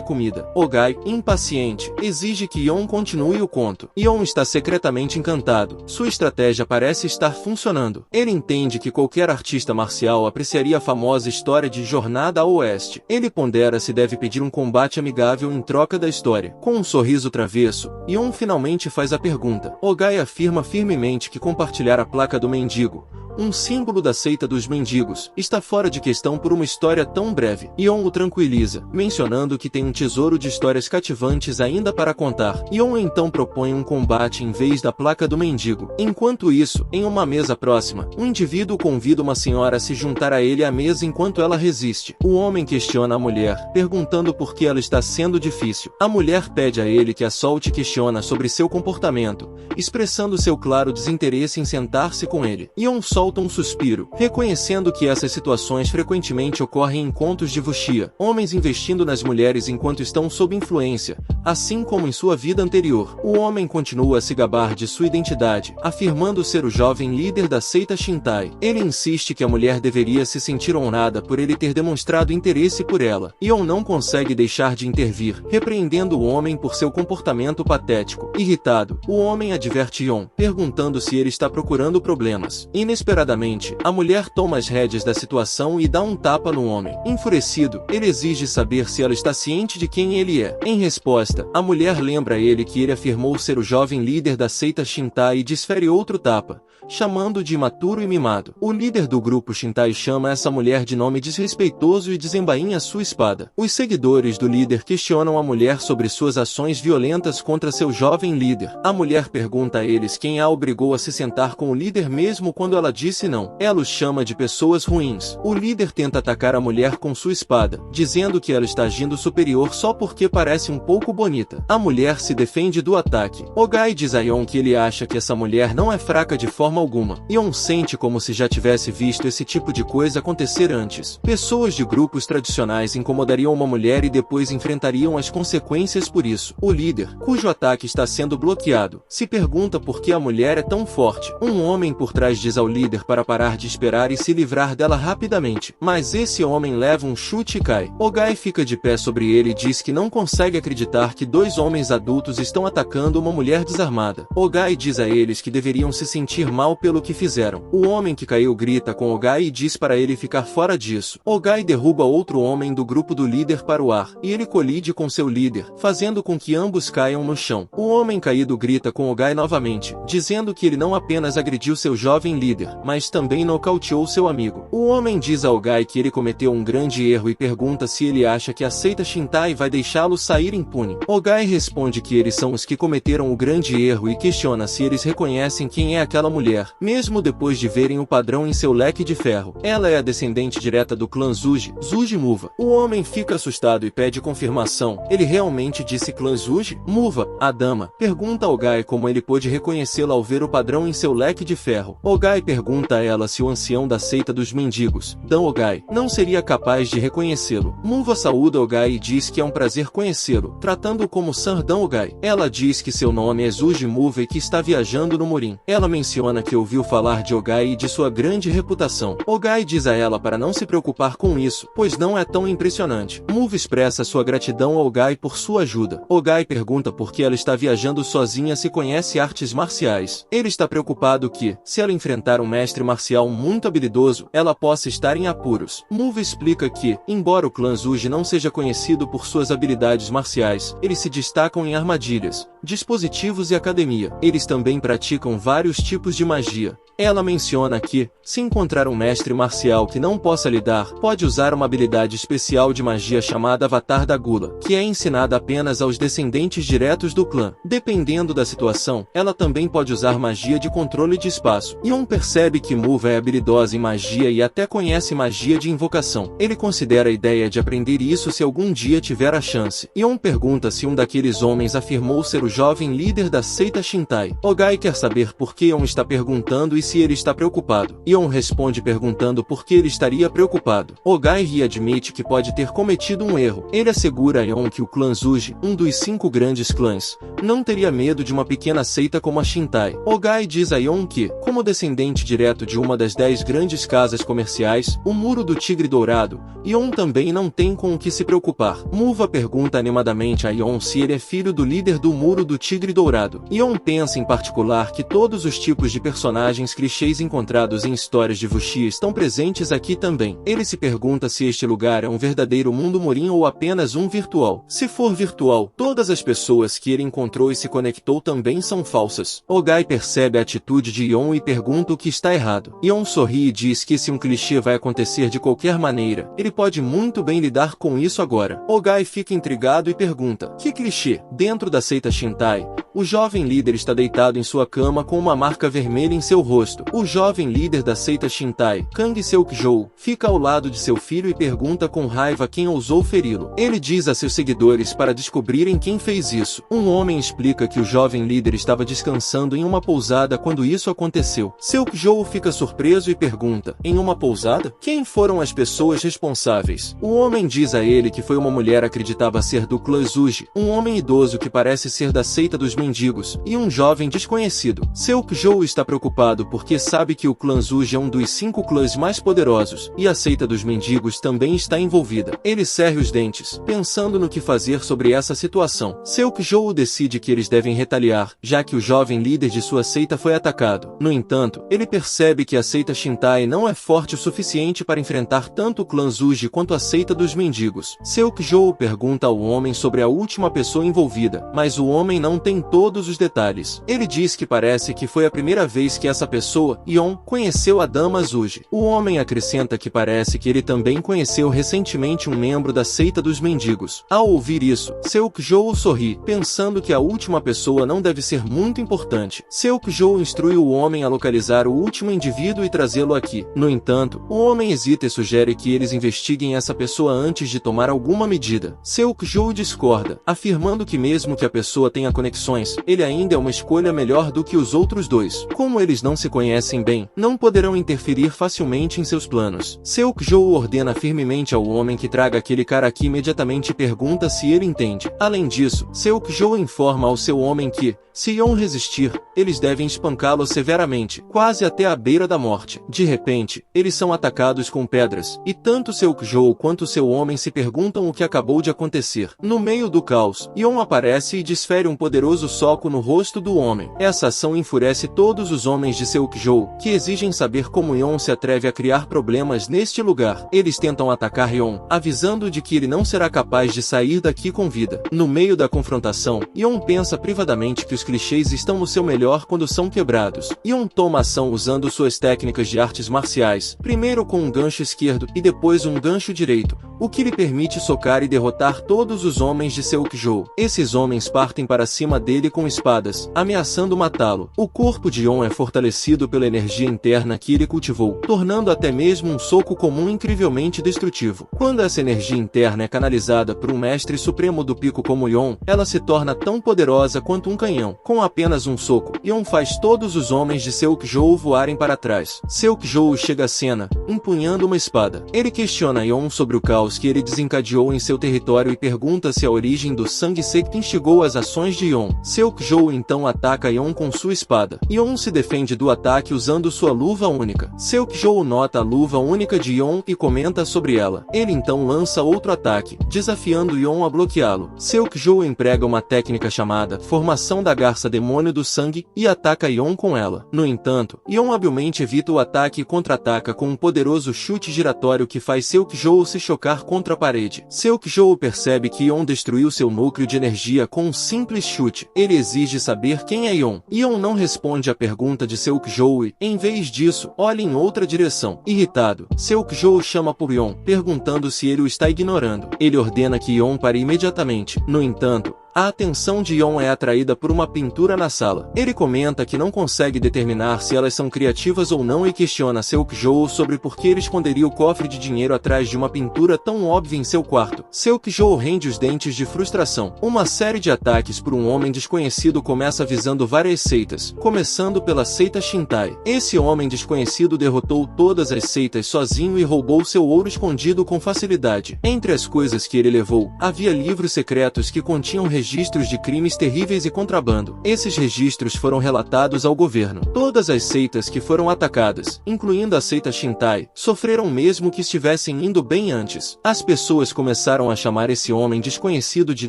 comida. Ogai, impaciente, exige que Yeon continue o conto. Yeon está secretamente encantado. Sua estratégia parece estar funcionando. Ele entende que qualquer artista marcial apreciaria a famosa história de Jornada ao Oeste. Ele pondera se deve pedir um combate amigável em troca da história. Com um sorriso travesso, Yeon finalmente faz a pergunta. Ogai afirma firmemente que compartilhar a Placa do Mendigo, um símbolo da seita dos mendigos, está fora de questão por uma história tão breve. Yeon o tranquiliza, mencionando que tem um tesouro de histórias cativantes ainda para contar. Yeon então propõe um combate em vez da Placa do Mendigo. Enquanto isso, em uma mesa próxima, um indivíduo convida uma senhora a se juntar a ele à mesa enquanto ela resiste. O homem questiona a mulher, perguntando por que ela está sendo difícil. A mulher pede a ele que a solte e questiona sobre seu comportamento, expressando seu claro desinteresse em sentar-se com ele. Yeon solta um suspiro, reconhecendo que essas situações frequentemente ocorrem em contos de Wuxia, homens investindo nas mulheres enquanto estão sob influência, assim como em sua vida anterior. O homem continua a se gabar de sua identidade, afirmando ser o jovem líder da seita Shintai. Ele insiste que a mulher deveria se sentir honrada por ele ter demonstrado interesse por ela. Yeon não consegue deixar de intervir, repreendendo o homem por seu comportamento patético. Irritado, o homem adverte Yeon, perguntando se ele está procurando problemas. Inesperadamente, a mulher toma as rédeas da situação e dá um tapa no homem. Enfurecido, ele exige saber se ela está ciente de quem ele é. Em resposta, a mulher lembra a ele que ele afirmou ser o jovem líder da seita Shintai e desfere outro tapa, chamando-o de imaturo e mimado. O líder do grupo Shintai chama essa mulher de nome desrespeitoso e desembainha sua espada. Os seguidores do líder questionam a mulher sobre suas ações violentas contra seu jovem líder. A mulher pergunta a eles quem a obrigou a se sentar com o líder mesmo quando ela disse não. Ela os chama de pessoas ruins. O líder tenta atacar a mulher com sua espada, dizendo que ela está agindo superior só porque parece um pouco bonita. A mulher se defende do ataque. Ogai diz a Yeon que ele acha que essa mulher não é fraca de forma alguma. Yeon sente como se já tivesse visto esse tipo de coisa acontecer antes. Pessoas de grupos tradicionais incomodariam uma mulher e depois enfrentariam as consequências por isso. O líder, cujo ataque está sendo bloqueado, se pergunta por que a mulher é tão forte. Um homem por trás diz ao líder para parar de esperar e se livrar dela rapidamente. Mas esse homem leva um chute e cai. Ogai fica de pé sobre ele e diz que não consegue acreditar que dois homens adultos estão atacando uma mulher desarmada. Ogai diz a eles que deveriam se sentir mal pelo que fizeram. O homem que caiu grita com Ogai e diz para ele ficar fora disso. Ogai derruba outro homem do grupo do líder para o ar, e ele colide com seu líder, fazendo com que ambos caiam no chão. O homem caído grita com Ogai novamente, dizendo que ele não apenas agrediu seu jovem líder, mas também nocauteou seu amigo. O homem diz a Ogai que ele cometeu um grande erro e pergunta se ele acha que a seita Shintai vai deixá-lo sair impune. Ogai responde que eles são os que cometeram o grande erro e questiona se eles reconhecem quem é aquela mulher mulher, mesmo depois de verem o padrão em seu leque de ferro. Ela é a descendente direta do clã Zuji, Zuji Muva. O homem fica assustado e pede confirmação. Ele realmente disse clã Zuji? Muva, a dama, pergunta ao Gai como ele pôde reconhecê-la ao ver o padrão em seu leque de ferro. Ogai pergunta a ela se o ancião da seita dos mendigos, Dan Ogai, não seria capaz de reconhecê-lo. Muva saúda Ogai e diz que é um prazer conhecê-lo, tratando-o como Sir Dan Ogai. Ela diz que seu nome é Zuji Muva e que está viajando no Morim. Ela menciona que ouviu falar de Ogai e de sua grande reputação. Ogai diz a ela para não se preocupar com isso, pois não é tão impressionante. Muva expressa sua gratidão a Ogai por sua ajuda. Ogai pergunta por que ela está viajando sozinha se conhece artes marciais. Ele está preocupado que, se ela enfrentar um mestre marcial muito habilidoso, ela possa estar em apuros. Muva explica que, embora o clã Zuji não seja conhecido por suas habilidades marciais, eles se destacam em armadilhas, dispositivos e academia. Eles também praticam vários tipos de magia. Ela menciona que, se encontrar um mestre marcial que não possa lidar, pode usar uma habilidade especial de magia chamada Avatar da Gula, que é ensinada apenas aos descendentes diretos do clã. Dependendo da situação, ela também pode usar magia de controle de espaço. Yeon percebe que Muva é habilidosa em magia e até conhece magia de invocação. Ele considera a ideia de aprender isso se algum dia tiver a chance. Yeon pergunta se um daqueles homens afirmou ser o jovem líder da seita Shintai. Ogai quer saber por que Yeon está perguntando e se ele está preocupado. Yeon responde perguntando por que ele estaria preocupado. Ogai ri e admite que pode ter cometido um erro. Ele assegura a Yeon que o clã Zuji, um dos 5 grandes clãs, não teria medo de uma pequena seita como a Shintai. Ogai diz a Yeon que, como descendente direto de uma das 10 grandes casas comerciais, o Muro do Tigre Dourado, Yeon também não tem com o que se preocupar. Muva pergunta animadamente a Yeon se ele é filho do líder do Muro do Tigre Dourado. Yeon pensa em particular que todos os tipos de personagens clichês encontrados em histórias de Wuxia estão presentes aqui também. Ele se pergunta se este lugar é um verdadeiro mundo Morim ou apenas um virtual. Se for virtual, todas as pessoas que ele encontrou e se conectou também são falsas. Ogai percebe a atitude de Yeon e pergunta o que está errado. Yeon sorri e diz que se um clichê vai acontecer de qualquer maneira, ele pode muito bem lidar com isso agora. Ogai fica intrigado e pergunta: que clichê? Dentro da seita Shintai, o jovem líder está deitado em sua cama com uma marca vermelha em seu rosto. O jovem líder da seita Shintai, Kang Seok-jou, fica ao lado de seu filho e pergunta com raiva quem ousou feri-lo. Ele diz a seus seguidores para descobrirem quem fez isso. Um homem explica que o jovem líder estava descansando em uma pousada quando isso aconteceu. Seok-jou fica surpreso e pergunta: em uma pousada? Quem foram as pessoas responsáveis? O homem diz a ele que foi uma mulher acreditava ser do clã Zuji, um homem idoso que parece ser da seita dos mendigos, e um jovem desconhecido. Seok-jou está preocupado porque sabe que o clã Zuji é um dos 5 clãs mais poderosos, e a seita dos mendigos também está envolvida. Ele cerra os dentes, pensando no que fazer sobre essa situação. Seok-jou decide que eles devem retaliar, já que o jovem líder de sua seita foi atacado. No entanto, ele percebe que a seita Shintai não é forte o suficiente para enfrentar tanto o clã Zuji quanto a seita dos mendigos. Seok-jou pergunta ao homem sobre a última pessoa envolvida, mas o homem não tem todos os detalhes. Ele diz que parece que foi a primeira vez que essa pessoa, Yeon, conheceu a dama Zuji. O homem acrescenta que parece que ele também conheceu recentemente um membro da seita dos mendigos. Ao ouvir isso, Seok-jou sorri, pensando que a última pessoa não deve ser muito importante. Seok-jou instrui o homem a localizar o último indivíduo e trazê-lo aqui. No entanto, o homem hesita e sugere que eles investiguem essa pessoa antes de tomar alguma medida. Seok-jou discorda, afirmando que mesmo que a pessoa tenha conexões, ele ainda é uma escolha melhor do que os outros dois. Como eles não se conhecem bem, não poderão interferir facilmente em seus planos. Seok-jou ordena firmemente ao homem que traga aquele cara aqui imediatamente e pergunta se ele entende. Além disso, Seok-jou informa ao seu homem que, se Yeon resistir, eles devem espancá-lo severamente, quase até a beira da morte. De repente, eles são atacados com pedras, e tanto Seok-jou quanto seu homem se perguntam o que acabou de acontecer. No meio do caos, Yeon aparece e desfere um poderoso soco no rosto do homem. Essa ação enfurece todos os homens de Seok-jou, que exigem saber como Yeon se atreve a criar problemas neste lugar. Eles tentam atacar Yeon, avisando de que ele não será capaz de sair daqui com vida. No meio da confrontação, Yeon pensa privadamente que os clichês estão no seu melhor quando são quebrados. Yeon toma ação usando suas técnicas de artes marciais, primeiro com um gancho esquerdo e depois um gancho direito, o que lhe permite socar e derrotar todos os homens de Seok-jou. Esses homens partem para cima dele ele com espadas, ameaçando matá-lo. O corpo de Yon é fortalecido pela energia interna que ele cultivou, tornando até mesmo um soco comum incrivelmente destrutivo. Quando essa energia interna é canalizada por um mestre supremo do pico como Yon, ela se torna tão poderosa quanto um canhão. Com apenas um soco, Yon faz todos os homens de Seokjou voarem para trás. Seokjou chega à cena, empunhando uma espada. Ele questiona Yon sobre o caos que ele desencadeou em seu território e pergunta se a origem do sangue secto instigou as ações de Yon. Seokjou então ataca Yon com sua espada. Yon se defende do ataque usando sua luva única. Seokjou nota a luva única de Yon e comenta sobre ela. Ele então lança outro ataque, desafiando Yon a bloqueá-lo. Seokjou emprega uma técnica chamada Formação da Garça Demônio do Sangue e ataca Yon com ela. No entanto, Yon habilmente evita o ataque e contra-ataca com um poderoso chute giratório que faz Seokjou se chocar contra a parede. Seokjou percebe que Yon destruiu seu núcleo de energia com um simples chute. Ele exige saber quem é Yon. Yon não responde à pergunta de Seokjou e, em vez disso, olha em outra direção. Irritado, Seokjou chama por Yon, perguntando se ele o está ignorando. Ele ordena que Yon pare imediatamente. No entanto, a atenção de Yon é atraída por uma pintura na sala. Ele comenta que não consegue determinar se elas são criativas ou não e questiona Seokjou sobre por que ele esconderia o cofre de dinheiro atrás de uma pintura tão óbvia em seu quarto. Seokjou rende os dentes de frustração. Uma série de ataques por um homem desconhecido começa visando várias seitas, começando pela seita Shintai. Esse homem desconhecido derrotou todas as seitas sozinho e roubou seu ouro escondido com facilidade. Entre as coisas que ele levou, havia livros secretos que continham registros de crimes terríveis e contrabando. Esses registros foram relatados ao governo. Todas as seitas que foram atacadas, incluindo a seita Shintai, sofreram mesmo que estivessem indo bem antes. As pessoas começaram a chamar esse homem desconhecido de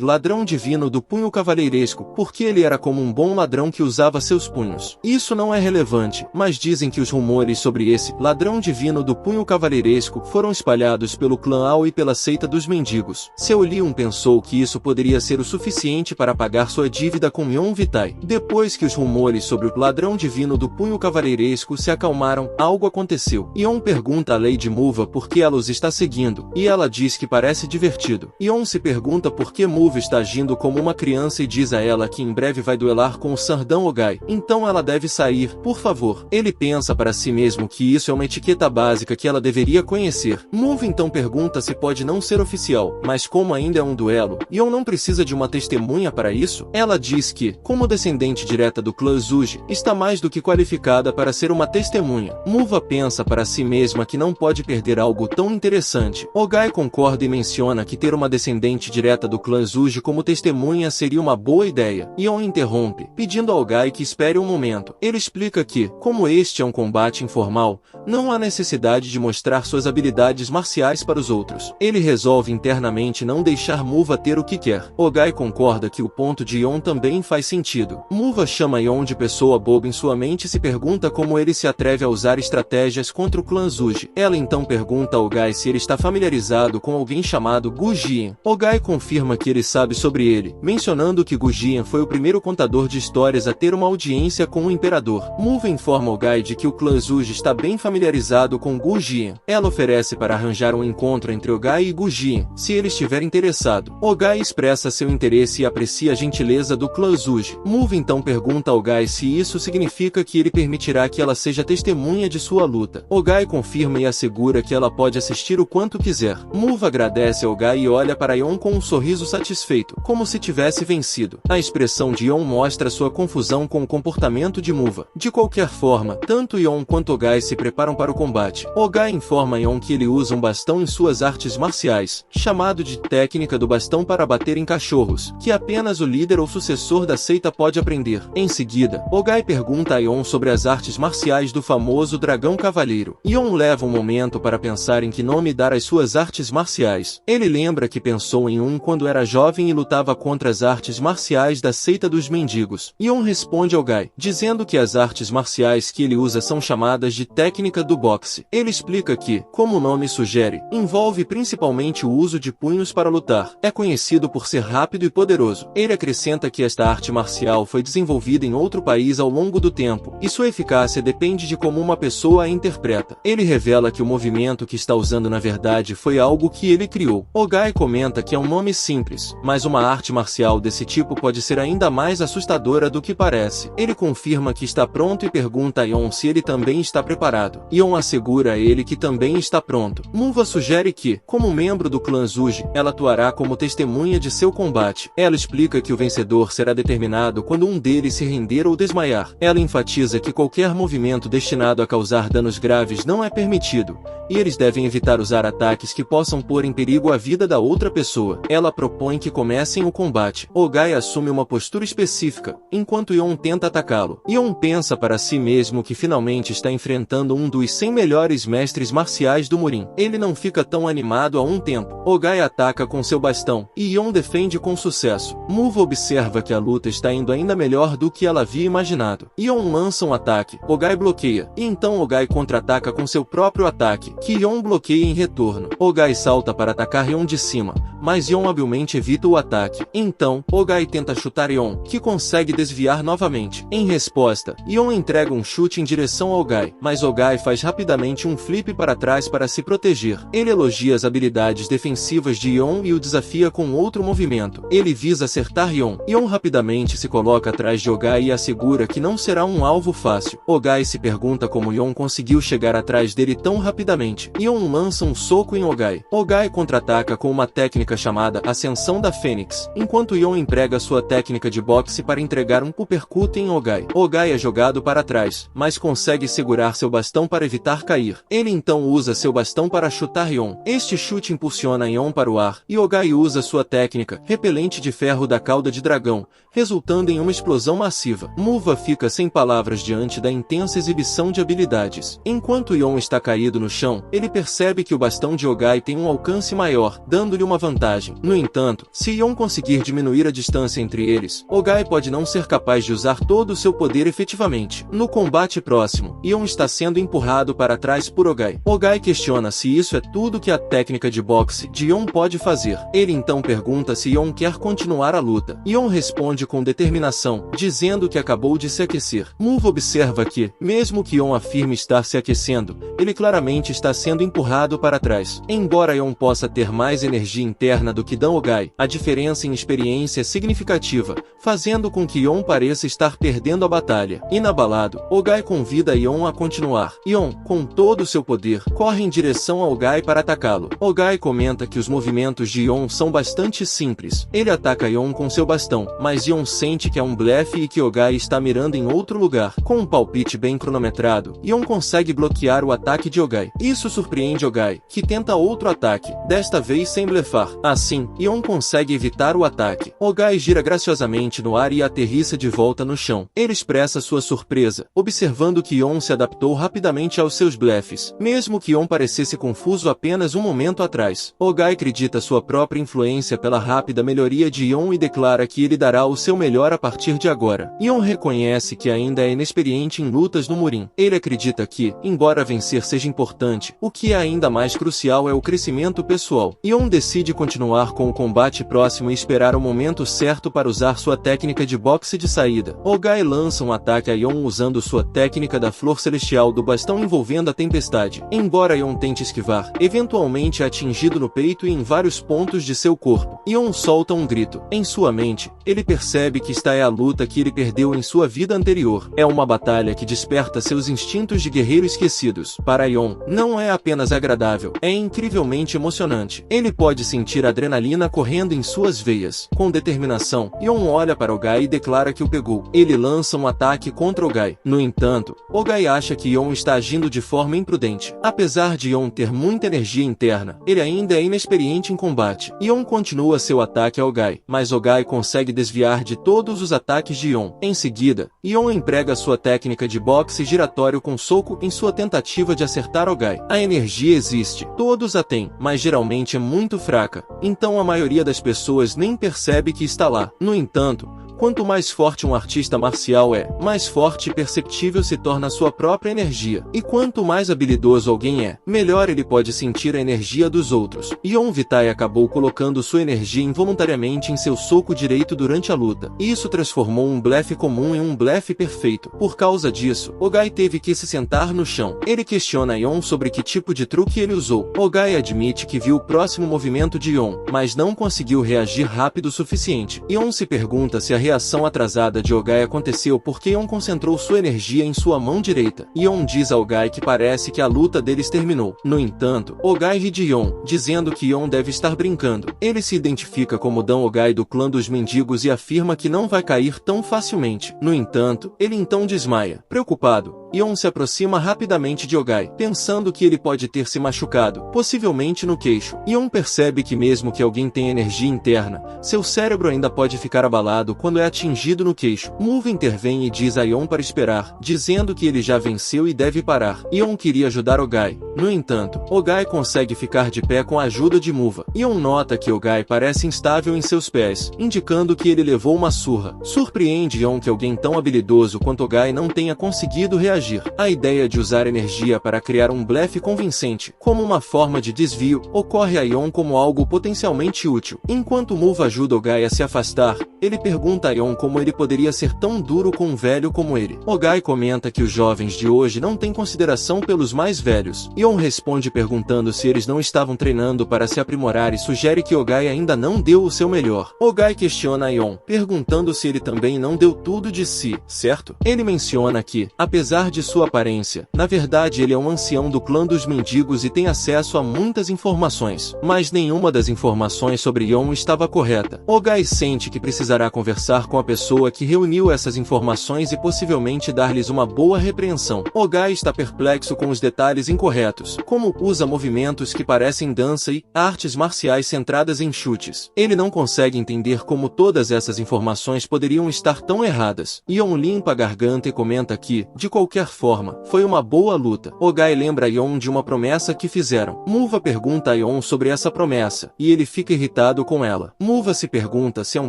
ladrão divino do punho cavaleiresco, porque ele era como um bom ladrão que usava seus punhos. Isso não é relevante, mas dizem que os rumores sobre esse ladrão divino do punho cavaleiresco foram espalhados pelo clã Ao e pela seita dos mendigos. Seolion pensou que isso poderia ser o suficiente para pagar sua dívida com Yon Vitai. Depois que os rumores sobre o ladrão divino do punho cavaleiresco se acalmaram, algo aconteceu. Yon pergunta a Lady Muva por que ela os está seguindo, e ela diz que parece divertido. Yon se pergunta por que Muva está agindo como uma criança e diz a ela que em breve vai duelar com o Sardão Ogai. Então ela deve sair, por favor. Ele pensa para si mesmo que isso é uma etiqueta básica que ela deveria conhecer. Muva então pergunta se pode não ser oficial, mas como ainda é um duelo, Yon não precisa de uma testemunha para isso. Ela diz que, como descendente direta do clã Zuji, está mais do que qualificada para ser uma testemunha. Muva pensa para si mesma que não pode perder algo tão interessante. Ogai concorda e menciona que ter uma descendente direta do clã Zuji como testemunha seria uma boa ideia. Yon interrompe, pedindo a Ogai que espere um momento. Ele explica que, como este é um combate informal, não há necessidade de mostrar suas habilidades marciais para os outros. Ele resolve internamente não deixar Muva ter o que quer. Ogai concorda que o ponto de Yon também faz sentido. Muva chama Yon de pessoa boba em sua mente e se pergunta como ele se atreve a usar estratégias contra o clã Zuji. Ela então pergunta a Ogai se ele está familiarizado com alguém chamado Gu Jien. Ogai confirma que ele sabe sobre ele, mencionando que Gu Jien foi o primeiro contador de histórias a ter uma audiência com o imperador. Muva informa Ogai de que o clã Zuji está bem familiarizado com Gu Jien. Ela oferece para arranjar um encontro entre Ogai e Gu Jien, se ele estiver interessado. Ogai expressa seu interesse e aprecia a gentileza do clã Zuji. Muva então pergunta a Ogai se isso significa que ele permitirá que ela seja testemunha de sua luta. Ogai confirma e assegura que ela pode assistir o quanto quiser. Muva agradece a Ogai e olha para Yon com um sorriso satisfeito, como se tivesse vencido. A expressão de Yon mostra sua confusão com o comportamento de Muva. De qualquer forma, tanto Yon quanto Ogai se preparam para o combate. Ogai informa Yon que ele usa um bastão em suas artes marciais, chamado de técnica do bastão para bater em cachorros, que apenas o líder ou sucessor da seita pode aprender. Em seguida, Ogai pergunta a Yon sobre as artes marciais do famoso dragão cavaleiro. Yon leva um momento para pensar em que nome dar às suas artes marciais. Ele lembra que pensou em um quando era jovem e lutava contra as artes marciais da seita dos mendigos. Yon responde a Ogai, dizendo que as artes marciais que ele usa são chamadas de técnica do boxe. Ele explica que, como o nome sugere, envolve principalmente o uso de punhos para lutar. É conhecido por ser rápido e poderoso. poderoso. Ele acrescenta que esta arte marcial foi desenvolvida em outro país ao longo do tempo, e sua eficácia depende de como uma pessoa a interpreta. Ele revela que o movimento que está usando na verdade foi algo que ele criou. Ogai comenta que é um nome simples, mas uma arte marcial desse tipo pode ser ainda mais assustadora do que parece. Ele confirma que está pronto e pergunta a Yon se ele também está preparado. Yon assegura a ele que também está pronto. Muva sugere que, como membro do clã Zuji, ela atuará como testemunha de seu combate. Ela explica que o vencedor será determinado quando um deles se render ou desmaiar. Ela enfatiza que qualquer movimento destinado a causar danos graves não é permitido, e eles devem evitar usar ataques que possam pôr em perigo a vida da outra pessoa. Ela propõe que comecem o combate. Ogai assume uma postura específica, enquanto Yon tenta atacá-lo. Yon pensa para si mesmo que finalmente está enfrentando um dos 100 melhores mestres marciais do Murin. Ele não fica tão animado há um tempo. Ogai ataca com seu bastão, e Yon defende com sucesso. Muva observa que a luta está indo ainda melhor do que ela havia imaginado. Yon lança um ataque. Ogai bloqueia, e então Ogai contra-ataca com seu próprio ataque, que Yon bloqueia em retorno. Ogai salta para atacar Yon de cima, mas Yon habilmente evita o ataque. Então, Ogai tenta chutar Yon, que consegue desviar novamente. Em resposta, Yon entrega um chute em direção a Ogai, mas Ogai faz rapidamente um flip para trás para se proteger. Ele elogia as habilidades defensivas de Yon e o desafia com outro movimento. Ele visa acertar Yon. Yon rapidamente se coloca atrás de Ogai e assegura que não será um alvo fácil. Ogai se pergunta como Yon conseguiu chegar atrás dele tão rapidamente. Yon lança um soco em Ogai. Ogai contra-ataca com uma técnica chamada Ascensão da Fênix, enquanto Yon emprega sua técnica de boxe para entregar um uppercut em Ogai. Ogai é jogado para trás, mas consegue segurar seu bastão para evitar cair. Ele então usa seu bastão para chutar Yon. Este chute impulsiona Yon para o ar, e Ogai usa sua técnica, repelente de ferro da cauda de dragão, resultando em uma explosão massiva. Muva fica sem palavras diante da intensa exibição de habilidades. Enquanto Yon está caído no chão, ele percebe que o bastão de Ogai tem um alcance maior, dando-lhe uma vantagem. No entanto, se Yon conseguir diminuir a distância entre eles, Ogai pode não ser capaz de usar todo o seu poder efetivamente. No combate próximo, Yon está sendo empurrado para trás por Ogai. Ogai questiona se isso é tudo que a técnica de boxe de Yon pode fazer. Ele então pergunta se Yon quer continuar a luta. Yon responde com determinação, dizendo que acabou de se aquecer. Muva observa que, mesmo que Yon afirme estar se aquecendo, ele claramente está sendo empurrado para trás. Embora Yon possa ter mais energia interna do que Dan Ogai, a diferença em experiência é significativa, fazendo com que Yon pareça estar perdendo a batalha. Inabalado, Ogai convida Yon a continuar. Yon, com todo o seu poder, corre em direção a Ogai para atacá-lo. Ogai comenta que os movimentos de Yon são bastante simples. Ele ataca Yon com seu bastão, mas Yon sente que é um blefe e que Ogai está mirando em outro lugar. Com um palpite bem cronometrado, Yon consegue bloquear o ataque de Ogai. Isso surpreende Ogai, que tenta outro ataque, desta vez sem blefar. Assim, Yon consegue evitar o ataque. Ogai gira graciosamente no ar e aterrissa de volta no chão. Ele expressa sua surpresa, observando que Yon se adaptou rapidamente aos seus blefes, mesmo que Yon parecesse confuso apenas um momento atrás. Ogai acredita sua própria influência pela rápida melhoria de Yon e declara que ele dará o seu melhor a partir de agora. Yon reconhece que ainda é inexperiente em lutas no Murin. Ele acredita que, embora vencer seja importante, o que é ainda mais crucial é o crescimento pessoal. Yon decide continuar com o combate próximo e esperar o momento certo para usar sua técnica de boxe de saída. Ogai lança um ataque a Yon usando sua técnica da flor celestial do bastão envolvendo a tempestade. Embora Yon tente esquivar, eventualmente é atingido no peito e em vários pontos de seu corpo. Yon solta um grito. Em sua mente, ele percebe que esta é a luta que ele perdeu em sua vida anterior. É uma batalha que desperta seus instintos de guerreiro esquecidos. Para Yon, não é apenas agradável, é incrivelmente emocionante. Ele pode sentir a adrenalina correndo em suas veias. Com determinação, Yon olha para Ogai e declara que o pegou. Ele lança um ataque contra Ogai. No entanto, Ogai acha que Yon está agindo de forma imprudente. Apesar de Yon ter muita energia interna, ele ainda é inexperiente em combate. Yon continua seu ataque a Ogai, mas Ogai consegue desviar de todos os ataques de Yon. Em seguida, Yon emprega sua técnica de boxe giratório com soco em sua tentativa de acertar Ogai. A energia existe, todos a têm, mas geralmente é muito fraca, então a maioria das pessoas nem percebe que está lá. No entanto, Quanto mais forte um artista marcial é, mais forte e perceptível se torna a sua própria energia. E quanto mais habilidoso alguém é, melhor ele pode sentir a energia dos outros. Yon Vitae acabou colocando sua energia involuntariamente em seu soco direito durante a luta. E isso transformou um blefe comum em um blefe perfeito. Por causa disso, Ogai teve que se sentar no chão. Ele questiona Yon sobre que tipo de truque ele usou. Ogai admite que viu o próximo movimento de Yon, mas não conseguiu reagir rápido o suficiente. Yon se pergunta se a reação atrasada de Ogai aconteceu porque Yon concentrou sua energia em sua mão direita. Yon diz a Ogai que parece que a luta deles terminou. No entanto, Ogai ri de Yon, dizendo que Yon deve estar brincando. Ele se identifica como Dan Ogai do clã dos mendigos e afirma que não vai cair tão facilmente. No entanto, ele então desmaia. Preocupado, Yon se aproxima rapidamente de Ogai, pensando que ele pode ter se machucado, possivelmente no queixo. Yon percebe que mesmo que alguém tenha energia interna, seu cérebro ainda pode ficar abalado quando é atingido no queixo. Muva intervém e diz a Yon para esperar, dizendo que ele já venceu e deve parar. Yon queria ajudar Ogai. No entanto, Ogai consegue ficar de pé com a ajuda de Muva. Yon nota que Ogai parece instável em seus pés, indicando que ele levou uma surra. Surpreende Yon que alguém tão habilidoso quanto Ogai não tenha conseguido reagir. A ideia de usar energia para criar um blefe convincente, como uma forma de desvio, ocorre a Yon como algo potencialmente útil. Enquanto Muva ajuda Ogai a se afastar, ele pergunta a Yon como ele poderia ser tão duro com um velho como ele. Ogai comenta que os jovens de hoje não têm consideração pelos mais velhos. Yon responde perguntando se eles não estavam treinando para se aprimorar e sugere que Ogai ainda não deu o seu melhor. Ogai questiona a Yon, perguntando se ele também não deu tudo de si, certo? Ele menciona que, apesar de sua aparência, na verdade ele é um ancião do clã dos mendigos e tem acesso a muitas informações, mas nenhuma das informações sobre Yon estava correta. Ogai sente que precisará conversar com a pessoa que reuniu essas informações e possivelmente dar-lhes uma boa repreensão. Ogai está perplexo com os detalhes incorretos, como usa movimentos que parecem dança e artes marciais centradas em chutes. Ele não consegue entender como todas essas informações poderiam estar tão erradas. Yon limpa a garganta e comenta que, de qualquer forma, foi uma boa luta. Ogai lembra Yon de uma promessa que fizeram. Muva pergunta a Yon sobre essa promessa, e ele fica irritado com ela. Muva se pergunta se é um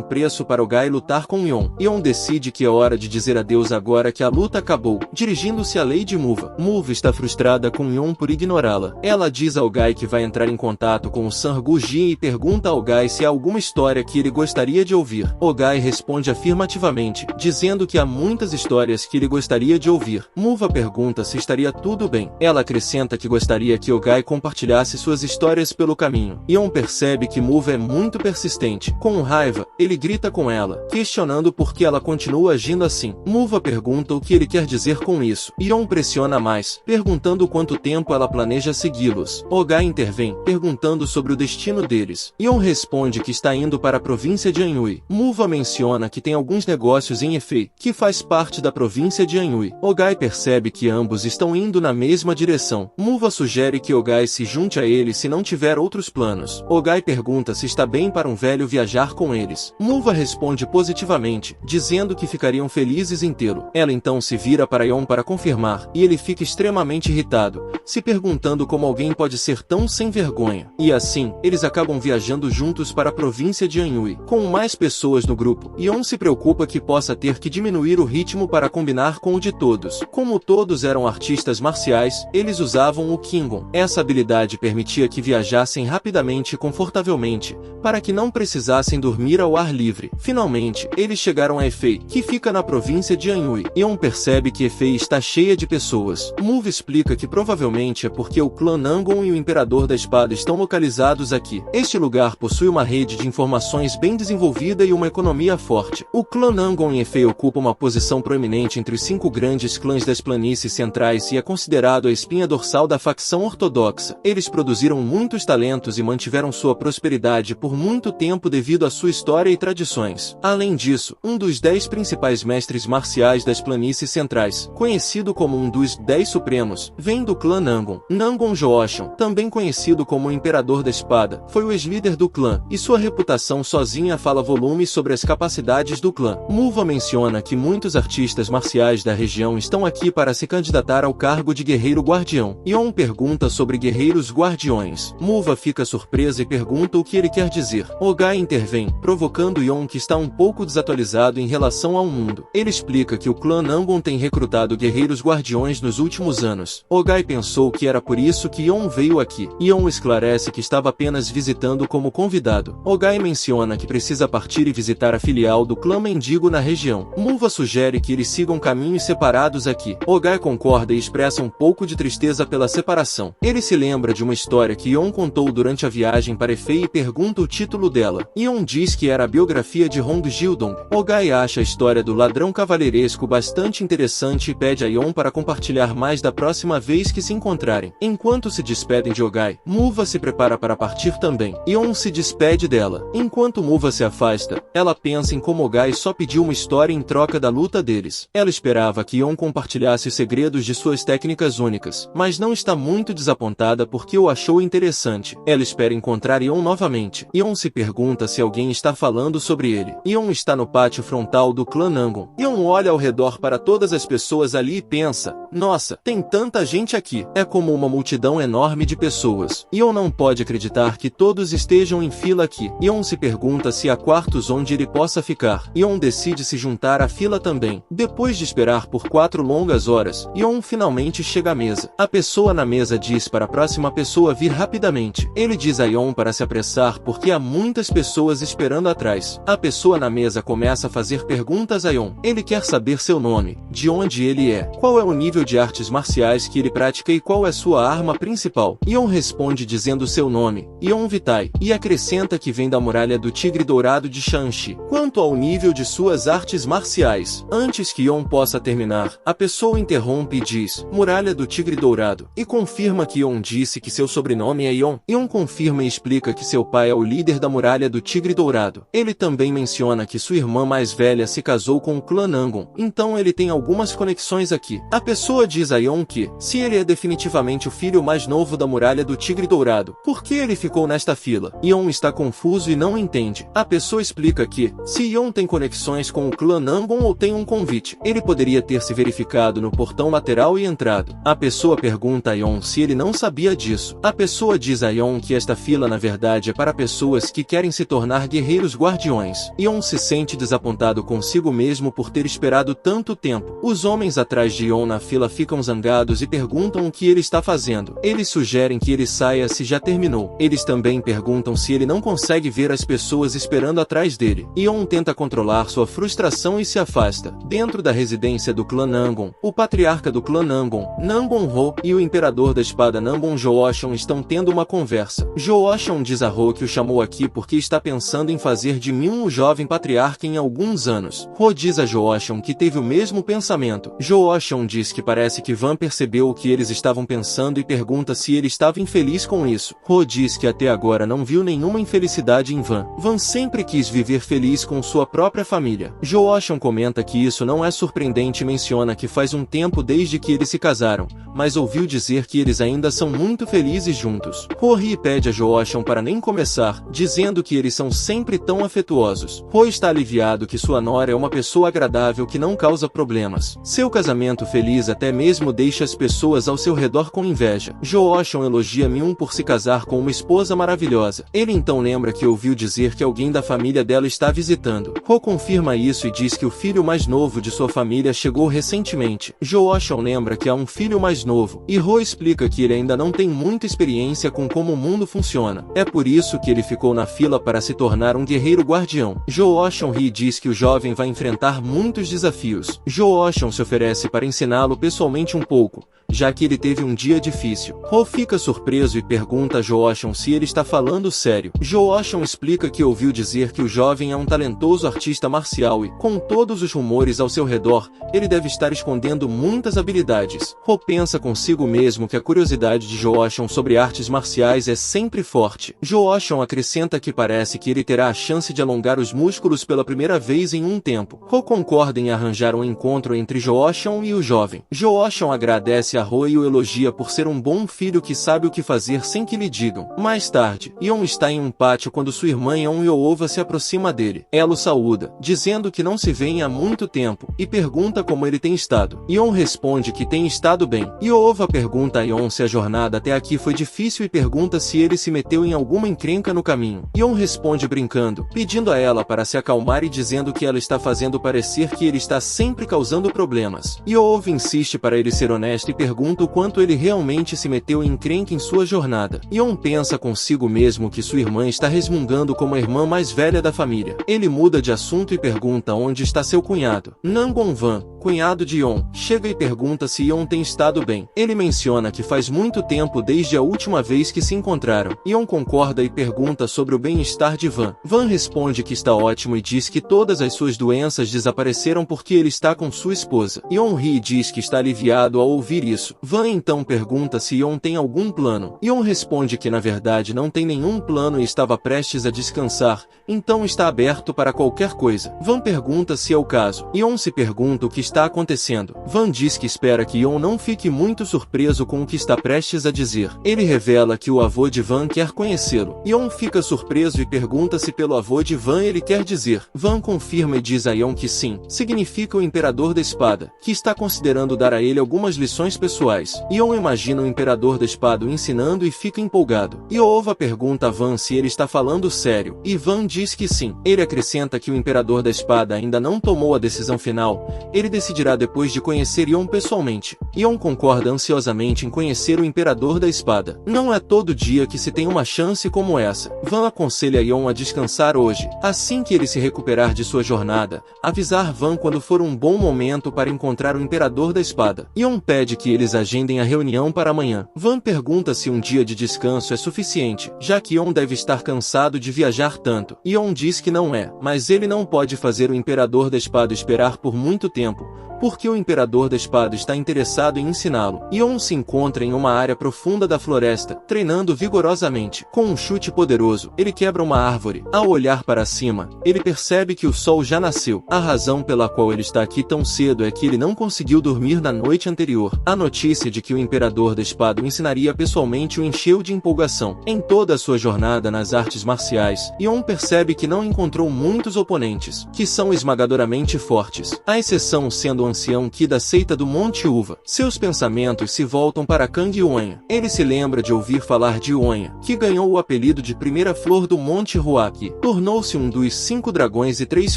preço para Ogai lutar com Yon. Yon decide que é hora de dizer adeus agora que a luta acabou, dirigindo-se à Lady Muva. Muva está frustrada com Yon por ignorá-la. Ela diz a Ogai que vai entrar em contato com o Sangu Jin e pergunta a Ogai se há alguma história que ele gostaria de ouvir. Ogai responde afirmativamente, dizendo que há muitas histórias que ele gostaria de ouvir. Muva pergunta se estaria tudo bem. Ela acrescenta que gostaria que Ogai compartilhasse suas histórias pelo caminho. Yon percebe que Muva é muito persistente. Com raiva, ele grita com ela, questionando por que ela continua agindo assim. Muva pergunta o que ele quer dizer com isso. Yon pressiona mais, perguntando quanto tempo ela planeja segui-los. Ogai intervém, perguntando sobre o destino deles. Yon responde que está indo para a província de Anhui. Muva menciona que tem alguns negócios em Efei, que faz parte da província de Anhui. Ogai percebe que ambos estão indo na mesma direção. Muva sugere que Ogai se junte a ele se não tiver outros planos. Ogai pergunta se está bem para um velho viajar com eles. Muva responde positivamente, dizendo que ficariam felizes em tê-lo. Ela então se vira para Yon para confirmar, e ele fica extremamente irritado, se perguntando como alguém pode ser tão sem vergonha. E assim, eles acabam viajando juntos para a província de Anhui, com mais pessoas no grupo. Yon se preocupa que possa ter que diminuir o ritmo para combinar com o de todos. Como todos eram artistas marciais, eles usavam o Kingon. Essa habilidade permitia que viajassem rapidamente e confortavelmente, para que não precisassem dormir ao ar livre. Finalmente, eles chegaram a Efei, que fica na província de Anhui. Yon percebe que Efei está cheia de pessoas. Muva explica que provavelmente é porque o clã Nangon e o Imperador da Espada estão localizados aqui. Este lugar possui uma rede de informações bem desenvolvida e uma economia forte. O clã Nangon em Efei ocupa uma posição proeminente entre os 5 grandes clãs das planícies centrais e é considerado a espinha dorsal da facção ortodoxa. Eles produziram muitos talentos e mantiveram sua prosperidade por muito tempo devido à sua história e tradições. Além disso, um dos 10 principais mestres marciais das planícies centrais, conhecido como um dos 10 Supremos, vem do clã Nangon. Nangon Jooshan, também conhecido como o Imperador da Espada, foi o ex-líder do clã, e sua reputação sozinha fala volumes sobre as capacidades do clã. Muva menciona que muitos artistas marciais da região estão aqui aqui para se candidatar ao cargo de guerreiro guardião. Yeon pergunta sobre guerreiros guardiões. Muva fica surpresa e pergunta o que ele quer dizer. Ogai intervém, provocando Yeon, que está um pouco desatualizado em relação ao mundo. Ele explica que o clã Nangon tem recrutado guerreiros guardiões nos últimos anos. Ogai pensou que era por isso que Yeon veio aqui. Yeon esclarece que estava apenas visitando como convidado. Ogai menciona que precisa partir e visitar a filial do clã Mendigo na região. Muva sugere que eles sigam caminhos separados aqui. Ogai concorda e expressa um pouco de tristeza pela separação. Ele se lembra de uma história que Yeon contou durante a viagem para Efei e pergunta o título dela. Yeon diz que era a biografia de Hong Gildong. Ogai acha a história do ladrão cavalheiresco bastante interessante e pede a Yeon para compartilhar mais da próxima vez que se encontrarem. Enquanto se despedem de Ogai, Muva se prepara para partir também. Yeon se despede dela. Enquanto Muva se afasta, ela pensa em como Ogai só pediu uma história em troca da luta deles. Ela esperava que Yeon compartilhasse os segredos de suas técnicas únicas, mas não está muito desapontada porque o achou interessante. Ela espera encontrar Yeon novamente. Yeon se pergunta se alguém está falando sobre ele. Yeon está no pátio frontal do clã Nangon. Yeon olha ao redor para todas as pessoas ali e pensa: nossa, tem tanta gente aqui. É como uma multidão enorme de pessoas. Yeon não pode acreditar que todos estejam em fila aqui. Yeon se pergunta se há quartos onde ele possa ficar. Yeon decide se juntar à fila também. Depois de esperar por 4 longas horas, Yeon finalmente chega à mesa. A pessoa na mesa diz para a próxima pessoa vir rapidamente. Ele diz a Yeon para se apressar porque há muitas pessoas esperando atrás. A pessoa na mesa começa a fazer perguntas a Yeon. Ele quer saber seu nome, de onde ele é, qual é o nível de artes marciais que ele pratica e qual é sua arma principal. Yeon responde dizendo seu nome, Yeon Vitai, e acrescenta que vem da muralha do Tigre Dourado de Shanxi. Quanto ao nível de suas artes marciais, antes que Yeon possa terminar, a pessoa interrompe e diz, Muralha do Tigre Dourado, e confirma que Yeon disse que seu sobrenome é Yeon. Yeon confirma e explica que seu pai é o líder da Muralha do Tigre Dourado. Ele também menciona que sua irmã mais velha se casou com o clã Nangon, então ele tem algumas conexões aqui. A pessoa diz a Yeon que, se ele é definitivamente o filho mais novo da Muralha do Tigre Dourado, por que ele ficou nesta fila? Yeon está confuso e não entende. A pessoa explica que, se Yeon tem conexões com o clã Nangon ou tem um convite, ele poderia ter se verificado no portão lateral e entrado. A pessoa pergunta a Yeon se ele não sabia disso. A pessoa diz a Yeon que esta fila na verdade é para pessoas que querem se tornar guerreiros guardiões. Yeon se sente desapontado consigo mesmo por ter esperado tanto tempo. Os homens atrás de Yeon na fila ficam zangados e perguntam o que ele está fazendo. Eles sugerem que ele saia se já terminou. Eles também perguntam se ele não consegue ver as pessoas esperando atrás dele. Yeon tenta controlar sua frustração e se afasta. Dentro da residência do clã Nangon, o patriarca do clã Nangon, Nangon Ho, e o imperador da espada Nangon Jooshon estão tendo uma conversa. Jooshon diz a Ho que o chamou aqui porque está pensando em fazer de Myung o jovem patriarca em alguns anos. Ho diz a Jooshon que teve o mesmo pensamento. Jooshon diz que parece que Van percebeu o que eles estavam pensando e pergunta se ele estava infeliz com isso. Ho diz que até agora não viu nenhuma infelicidade em Van. Van sempre quis viver feliz com sua própria família. Jooshon comenta que isso não é surpreendente e menciona que faz um tempo desde que eles se casaram, mas ouviu dizer que eles ainda são muito felizes juntos. Ho ri e pede a Jooshon para nem começar, dizendo que eles são sempre tão afetuosos. Ho está aliviado que sua nora é uma pessoa agradável que não causa problemas. Seu casamento feliz até mesmo deixa as pessoas ao seu redor com inveja. Jooshon elogia Myung por se casar com uma esposa maravilhosa. Ele então lembra que ouviu dizer que alguém da família dela está visitando. Ho confirma isso e diz que o filho mais novo de sua família chegou recentemente. Jooshon lembra que há um filho mais novo, e Ho explica que ele ainda não tem muita experiência com como o mundo funciona. É por isso que ele ficou na fila para se tornar um guerreiro guardião. Jooshon ri e diz que o jovem vai enfrentar muitos desafios. Jooshon se oferece para ensiná-lo pessoalmente um pouco, já que ele teve um dia difícil. Ho fica surpreso e pergunta a Jooshon se ele está falando sério. Jooshon explica que ouviu dizer que o jovem é um talentoso artista marcial e, com todos os rumores ao seu redor, ele deve estar escondendo muitas habilidades. Ho pensa consigo mesmo que a curiosidade de Jooshon sobre artes marciais é sempre forte. Jooshon acrescenta que parece que ele terá a chance de alongar os músculos pela primeira vez em um tempo. Ho concorda em arranjar um encontro entre Jooshon e o jovem. Jooshon agradece agradece a Ro e o elogia por ser um bom filho que sabe o que fazer sem que lhe digam. Mais tarde, Yeon está em um pátio quando sua irmã Yeon Yeova se aproxima dele. Ela o saúda, dizendo que não se vêem há muito tempo, e pergunta como ele tem estado. Yeon responde que tem estado bem. Yeova pergunta a Yeon se a jornada até aqui foi difícil e pergunta se ele se meteu em alguma encrenca no caminho. Yeon responde brincando, pedindo a ela para se acalmar e dizendo que ela está fazendo parecer que ele está sempre causando problemas. Yeova insiste para ele ser honesto e pergunta o quanto ele realmente se meteu em encrenca em sua jornada. Yeon pensa consigo mesmo que sua irmã está resmungando como a irmã mais velha da família. Ele muda de assunto e pergunta onde está seu cunhado. Namgon-wan, cunhado de Yeon, chega e pergunta se Yeon tem estado bem. Ele menciona que faz muito tempo desde a última vez que se encontraram. Yeon concorda e pergunta sobre o bem-estar de Van. Van responde que está ótimo e diz que todas as suas doenças desapareceram porque ele está com sua esposa. Yeon ri e diz que está aliviado ao ouvir isso. Van então pergunta se Yeon tem algum plano. Yeon responde que na verdade não tem nenhum plano e estava prestes a descansar, então está aberto para qualquer coisa. Van pergunta se é o caso. Yeon se pergunta o que está acontecendo. Van diz que espera que Yeon não fique muito surpreso com o que está prestes a dizer. Ele revela que o avô de Van quer conhecê-lo. Yeon fica surpreso e pergunta se pelo avô de Van ele quer dizer. Van confirma e diz a Yeon que sim, significa o Imperador da Espada, que está considerando dar a ele algumas lições pessoais. Yeon imagina o Imperador da Espada o ensinando e fica empolgado. Yeova pergunta a Van se ele está falando sério, e Van diz que sim. Ele acrescenta que o Imperador da Espada ainda não tomou a decisão final, ele decidirá depois de conhecer Yeon pessoalmente. Yeon concorda ansiosamente em conhecer o Imperador da Espada. Não é todo dia que se tem uma chance como essa. Van aconselha Yeon a descansar hoje, assim que ele se recuperar de sua jornada, avisar Van quando for um bom momento para encontrar o Imperador da Espada. Yeon pede que eles agendem a reunião para amanhã. Van pergunta se um dia de descanso é suficiente, já que Yeon deve estar cansado de viajar tanto. Yeon diz que não é, mas ele não pode fazer o Imperador da Espada esperar por muito tempo, porque o Imperador da Espada está interessado em ensiná-lo. Yeon se encontra em uma área profunda da floresta, treinando vigorosamente. Com um chute poderoso, ele quebra uma árvore. Ao olhar para cima, ele percebe que o sol já nasceu. A razão pela qual ele está aqui tão cedo é que ele não conseguiu dormir na noite anterior. A notícia de que o Imperador da Espada o ensinaria pessoalmente o encheu de empolgação. Em toda a sua jornada nas artes marciais, Yeon percebe que não encontrou muitos oponentes, que são esmagadoramente fortes, a exceção sendo o ancião Ki da seita do Monte Uva. Seus pensamentos se voltam para Kang Yuanya. Ele se lembra de ouvir falar de Yuanya, que ganhou o apelido de primeira flor do Monte Huaki. Tornou-se um dos 5 dragões e 3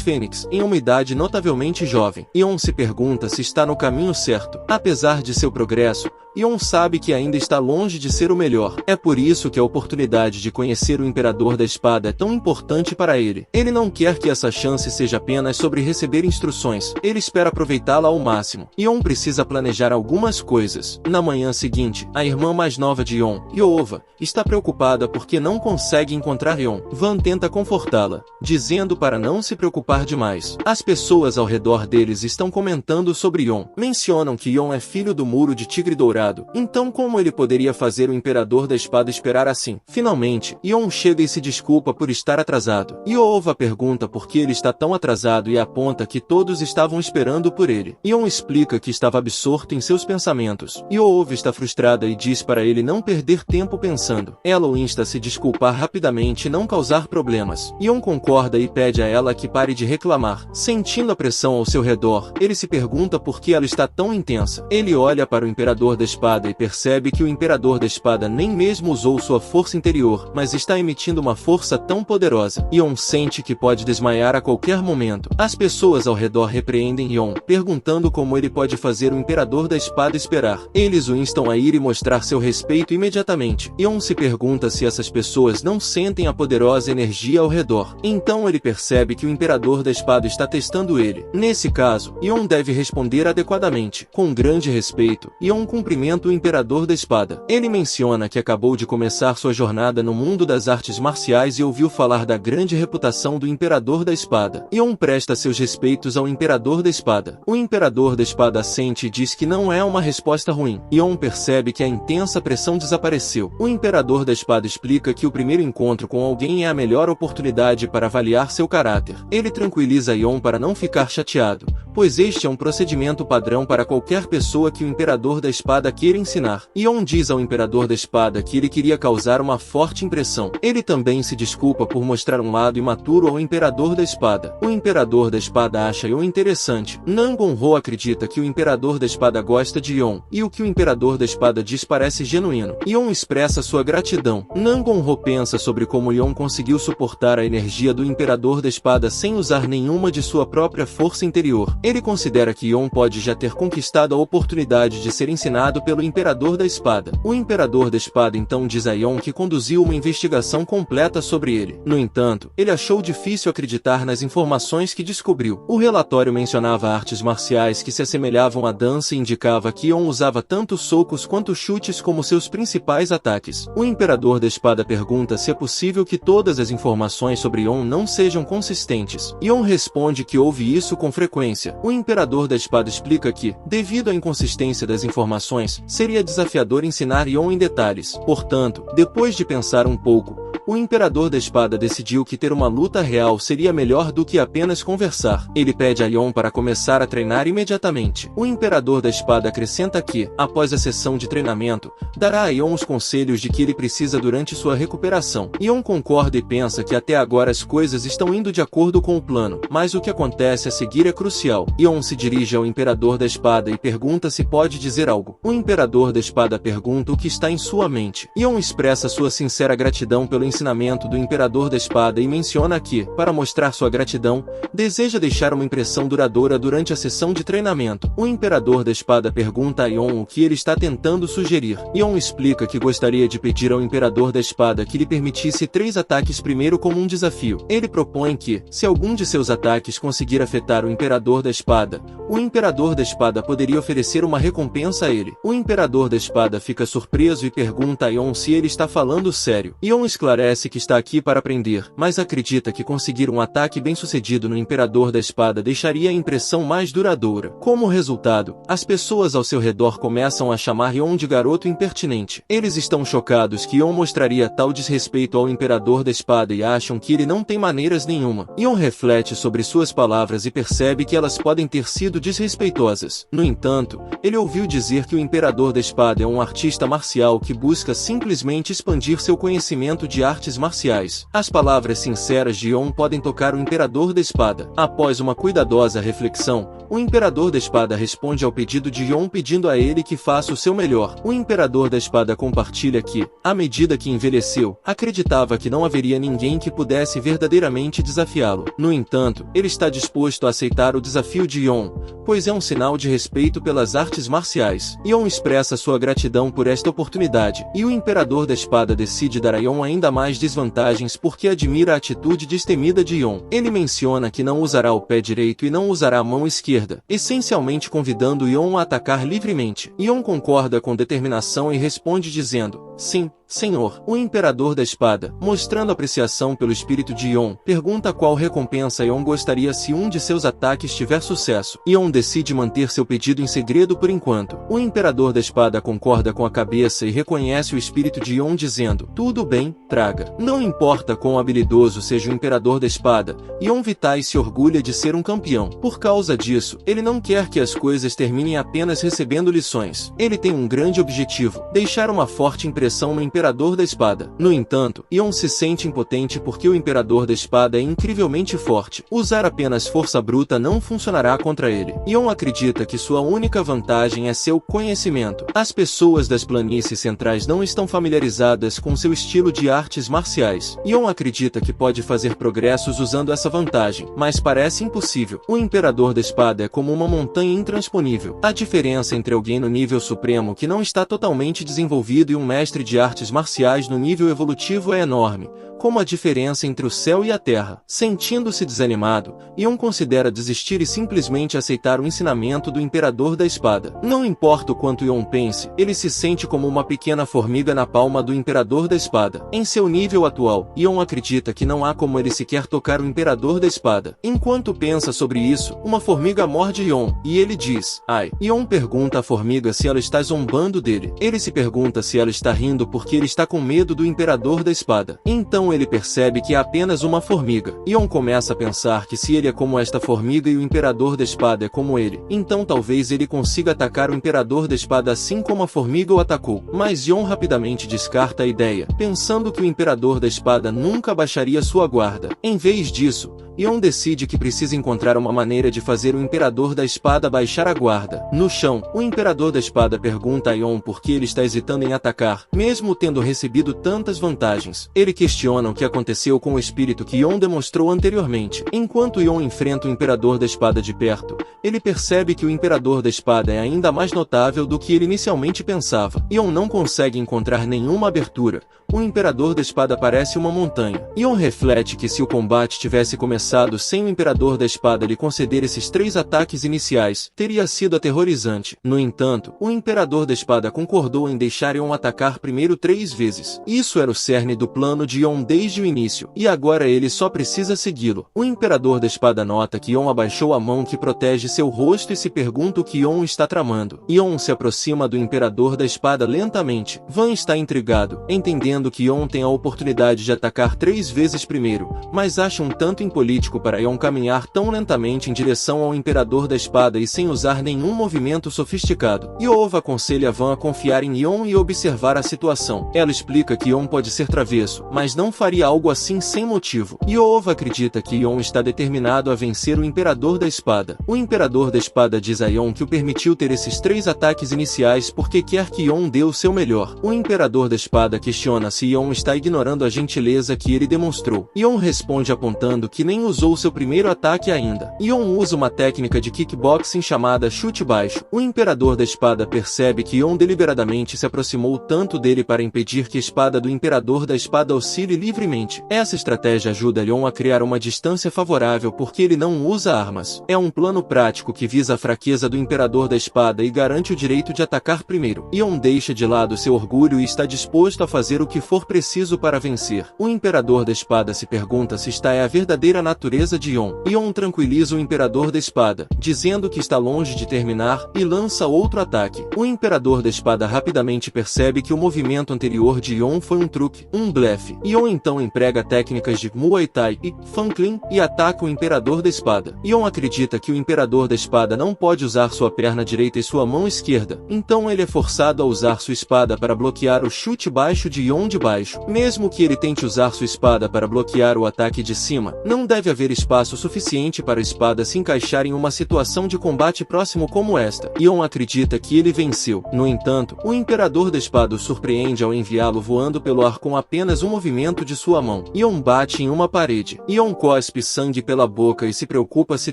fênix, em uma idade notavelmente jovem. Yeon se pergunta se está no caminho certo. Apesar de seu progresso, Yeon sabe que ainda está longe de ser o melhor. É por isso que a oportunidade de conhecer o Imperador da Espada é tão importante para ele. Ele não quer que essa chance seja apenas sobre receber instruções. Ele espera aproveitá-la ao máximo. Yeon precisa planejar algumas coisas. Na manhã seguinte, a irmã mais nova de Yeon, Yeova, está preocupada porque não consegue encontrar Yeon. Van tenta confortá-la, dizendo para não se preocupar demais. As pessoas ao redor deles estão comentando sobre Yeon. Mencionam que Yeon é filho do Muro de Tigre Dourado. Então como ele poderia fazer o Imperador da Espada esperar assim? Finalmente, Yeon chega e se desculpa por estar atrasado. Yeova pergunta por que ele está tão atrasado e aponta que todos estavam esperando por ele. Yeon explica que estava absorto em seus pensamentos. Yeova está frustrada e diz para ele não perder tempo pensando. Ela o insta a se desculpar rapidamente e não causar problemas. Yeon concorda e pede a ela que pare de reclamar. Sentindo a pressão ao seu redor, ele se pergunta por que ela está tão intensa. Ele olha para o Imperador da Espada e percebe que o Imperador da Espada nem mesmo usou sua força interior, mas está emitindo uma força tão poderosa. Yeon sente que pode desmaiar a qualquer momento. As pessoas ao redor repreendem Yeon, perguntando como ele pode fazer o Imperador da Espada esperar. Eles o instam a ir e mostrar seu respeito imediatamente. Yeon se pergunta se essas pessoas não sentem a poderosa energia ao redor. Então ele percebe que o Imperador da Espada está testando ele. Nesse caso, Yeon deve responder adequadamente. Com grande respeito, Yeon cumprimenta o Imperador da Espada. Ele menciona que acabou de começar sua jornada no mundo das artes marciais e ouviu falar da grande reputação do Imperador da Espada. Yeon presta seus respeitos ao Imperador da Espada. O Imperador da Espada assente e diz que não é uma resposta ruim. Yeon percebe que a intensa pressão desapareceu. O Imperador da Espada explica que o primeiro encontro com alguém é a melhor oportunidade para avaliar seu caráter. Ele tranquiliza Yeon para não ficar chateado, pois este é um procedimento padrão para qualquer pessoa que o Imperador da Espada espada queira ensinar. Yon diz ao Imperador da Espada que ele queria causar uma forte impressão. Ele também se desculpa por mostrar um lado imaturo ao Imperador da Espada. O Imperador da Espada acha Yon interessante. Nangon-Ho acredita que o Imperador da Espada gosta de Yon, e o que o Imperador da Espada diz parece genuíno. Yon expressa sua gratidão. Nangon-Ho pensa sobre como Yon conseguiu suportar a energia do Imperador da Espada sem usar nenhuma de sua própria força interior. Ele considera que Yon pode já ter conquistado a oportunidade de ser ensinado pelo Imperador da Espada. O Imperador da Espada então diz a Yon que conduziu uma investigação completa sobre ele. No entanto, ele achou difícil acreditar nas informações que descobriu. O relatório mencionava artes marciais que se assemelhavam à dança e indicava que Yon usava tanto socos quanto chutes como seus principais ataques. O Imperador da Espada pergunta se é possível que todas as informações sobre Yon não sejam consistentes. Yon responde que ouve isso com frequência. O Imperador da Espada explica que, devido à inconsistência das informações, seria desafiador ensinar Yon em detalhes. Portanto, depois de pensar um pouco, o Imperador da Espada decidiu que ter uma luta real seria melhor do que apenas conversar. Ele pede a Yon para começar a treinar imediatamente. O Imperador da Espada acrescenta que, após a sessão de treinamento, dará a Yon os conselhos de que ele precisa durante sua recuperação. Yon concorda e pensa que até agora as coisas estão indo de acordo com o plano, mas o que acontece a seguir é crucial. Yon se dirige ao Imperador da Espada e pergunta se pode dizer algo. O Imperador da Espada pergunta o que está em sua mente. Yon expressa sua sincera gratidão pelo ensinamento do Imperador da Espada e menciona que, para mostrar sua gratidão, deseja deixar uma impressão duradoura durante a sessão de treinamento. O Imperador da Espada pergunta a Yon o que ele está tentando sugerir. Yon explica que gostaria de pedir ao Imperador da Espada que lhe permitisse 3 ataques primeiro como um desafio. Ele propõe que, se algum de seus ataques conseguir afetar o Imperador da Espada, o Imperador da Espada poderia oferecer uma recompensa a ele. O Imperador da Espada fica surpreso e pergunta a Yon se ele está falando sério. Yon esclarece que está aqui para aprender, mas acredita que conseguir um ataque bem-sucedido no Imperador da Espada deixaria a impressão mais duradoura. Como resultado, as pessoas ao seu redor começam a chamar Yon de garoto impertinente. Eles estão chocados que Yon mostraria tal desrespeito ao Imperador da Espada e acham que ele não tem maneiras nenhuma. Yon reflete sobre suas palavras e percebe que elas podem ter sido desrespeitosas. No entanto, ele ouviu dizer que o Imperador da Espada é um artista marcial que busca simplesmente expandir seu conhecimento de artes marciais. As palavras sinceras de Yon podem tocar o Imperador da Espada. Após uma cuidadosa reflexão, o Imperador da Espada responde ao pedido de Yon pedindo a ele que faça o seu melhor. O Imperador da Espada compartilha que, à medida que envelheceu, acreditava que não haveria ninguém que pudesse verdadeiramente desafiá-lo. No entanto, ele está disposto a aceitar o desafio de Yon, pois é um sinal de respeito pelas artes marciais. Yon expressa sua gratidão por esta oportunidade, e o Imperador da Espada decide dar a Yon ainda mais desvantagens porque admira a atitude destemida de Yon. Ele menciona que não usará o pé direito e não usará a mão esquerda, essencialmente convidando Yon a atacar livremente. Yon concorda com determinação e responde dizendo, sim, senhor. O Imperador da Espada, mostrando apreciação pelo espírito de Yon, pergunta qual recompensa Yon gostaria se um de seus ataques tiver sucesso. Yon decide manter seu pedido em segredo por enquanto. O Imperador da Espada concorda com a cabeça e reconhece o espírito de Yon dizendo, tudo bem, traga. Não importa quão habilidoso seja o Imperador da Espada, Yon Vitae se orgulha de ser um campeão. Por causa disso, ele não quer que as coisas terminem apenas recebendo lições. Ele tem um grande objetivo, deixar uma forte impressão no Imperador da Espada. No entanto, Yon se sente impotente porque o Imperador da Espada é incrivelmente forte. Usar apenas força bruta não funcionará contra ele. Yon acredita que sua única vantagem é seu conhecimento. As pessoas das planícies centrais não estão familiarizadas com seu estilo de artes marciais. Yon acredita que pode fazer progressos usando essa vantagem, mas parece impossível. O Imperador da Espada é como uma montanha intransponível. A diferença entre alguém no nível supremo que não está totalmente desenvolvido e um mestre de artes marciais no nível evolutivo é enorme, como a diferença entre o céu e a terra. Sentindo-se desanimado, Yon considera desistir e simplesmente aceitar o ensinamento do Imperador da Espada. Não importa o quanto Yon pense, ele se sente como uma pequena formiga na palma do Imperador da Espada. Em seu nível atual, Yon acredita que não há como ele sequer tocar o Imperador da Espada. Enquanto pensa sobre isso, uma formiga morde Yon, e ele diz, ai. Yon pergunta à formiga se ela está zombando dele. Ele se pergunta se ela está rindo porque ele está com medo do Imperador da Espada. Então Então ele percebe que é apenas uma formiga. Yeon começa a pensar que se ele é como esta formiga e o Imperador da Espada é como ele, então talvez ele consiga atacar o Imperador da Espada assim como a formiga o atacou. Mas Yeon rapidamente descarta a ideia, pensando que o Imperador da Espada nunca baixaria sua guarda. Em vez disso, Yeon decide que precisa encontrar uma maneira de fazer o Imperador da Espada baixar a guarda. No chão, o Imperador da Espada pergunta a Yeon por que ele está hesitando em atacar, mesmo tendo recebido tantas vantagens. Ele questiona o que aconteceu com o espírito que Yeon demonstrou anteriormente. Enquanto Yeon enfrenta o Imperador da Espada de perto, ele percebe que o Imperador da Espada é ainda mais notável do que ele inicialmente pensava. Yeon não consegue encontrar nenhuma abertura. O Imperador da Espada parece uma montanha. Yeon reflete que se o combate tivesse começado sem o Imperador da Espada lhe conceder esses 3 ataques iniciais, teria sido aterrorizante. No entanto, o Imperador da Espada concordou em deixar Yeon atacar primeiro 3 vezes. Isso era o cerne do plano de Yeon desde o início, e agora ele só precisa segui-lo. O Imperador da Espada nota que Yeon abaixou a mão que protege seu rosto e se pergunta o que Yeon está tramando. Yeon se aproxima do Imperador da Espada lentamente. Van está intrigado, entendendo que Yeon tem a oportunidade de atacar 3 vezes primeiro, mas acha um tanto impolítico para Yeon caminhar tão lentamente em direção ao Imperador da Espada e sem usar nenhum movimento sofisticado. Yeon aconselha Van a confiar em Yeon e observar a situação. Ela explica que Yeon pode ser travesso, mas não faria algo assim sem motivo. Yeon acredita que Yeon está determinado a vencer o Imperador da Espada. O Imperador da Espada diz a Yeon que o permitiu ter esses 3 ataques iniciais porque quer que Yeon dê o seu melhor. O Imperador da Espada questiona se Yeon está ignorando a gentileza que ele demonstrou. Yeon responde apontando que nem usou seu primeiro ataque ainda. Yeon usa uma técnica de kickboxing chamada chute baixo. O Imperador da Espada percebe que Yeon deliberadamente se aproximou tanto dele para impedir que a espada do Imperador da Espada oscile livremente. Essa estratégia ajuda Yeon a criar uma distância favorável porque ele não usa armas. É um plano prático que visa a fraqueza do Imperador da Espada e garante o direito de atacar primeiro. Yeon deixa de lado seu orgulho e está disposto a fazer o que for preciso para vencer. O Imperador da Espada se pergunta se esta é a verdadeira natureza de Yeon. Yeon tranquiliza o Imperador da Espada, dizendo que está longe de terminar, e lança outro ataque. O Imperador da Espada rapidamente percebe que o movimento anterior de Yeon foi um truque, um blefe. Yeon então emprega técnicas de Muay Thai e Fan Clean e ataca o Imperador da Espada. Yeon acredita que o Imperador da Espada não pode usar sua perna direita e sua mão esquerda, então ele é forçado a usar sua espada para bloquear o chute baixo de Yeon de baixo. Mesmo que ele tente usar sua espada para bloquear o ataque de cima, não deve haver espaço suficiente para a espada se encaixar em uma situação de combate próximo como esta. Yeon acredita que ele venceu. No entanto, o Imperador da Espada o surpreende ao enviá-lo voando pelo ar com apenas um movimento de sua mão. Yeon bate em uma parede. Yeon cospe sangue pela boca e se preocupa se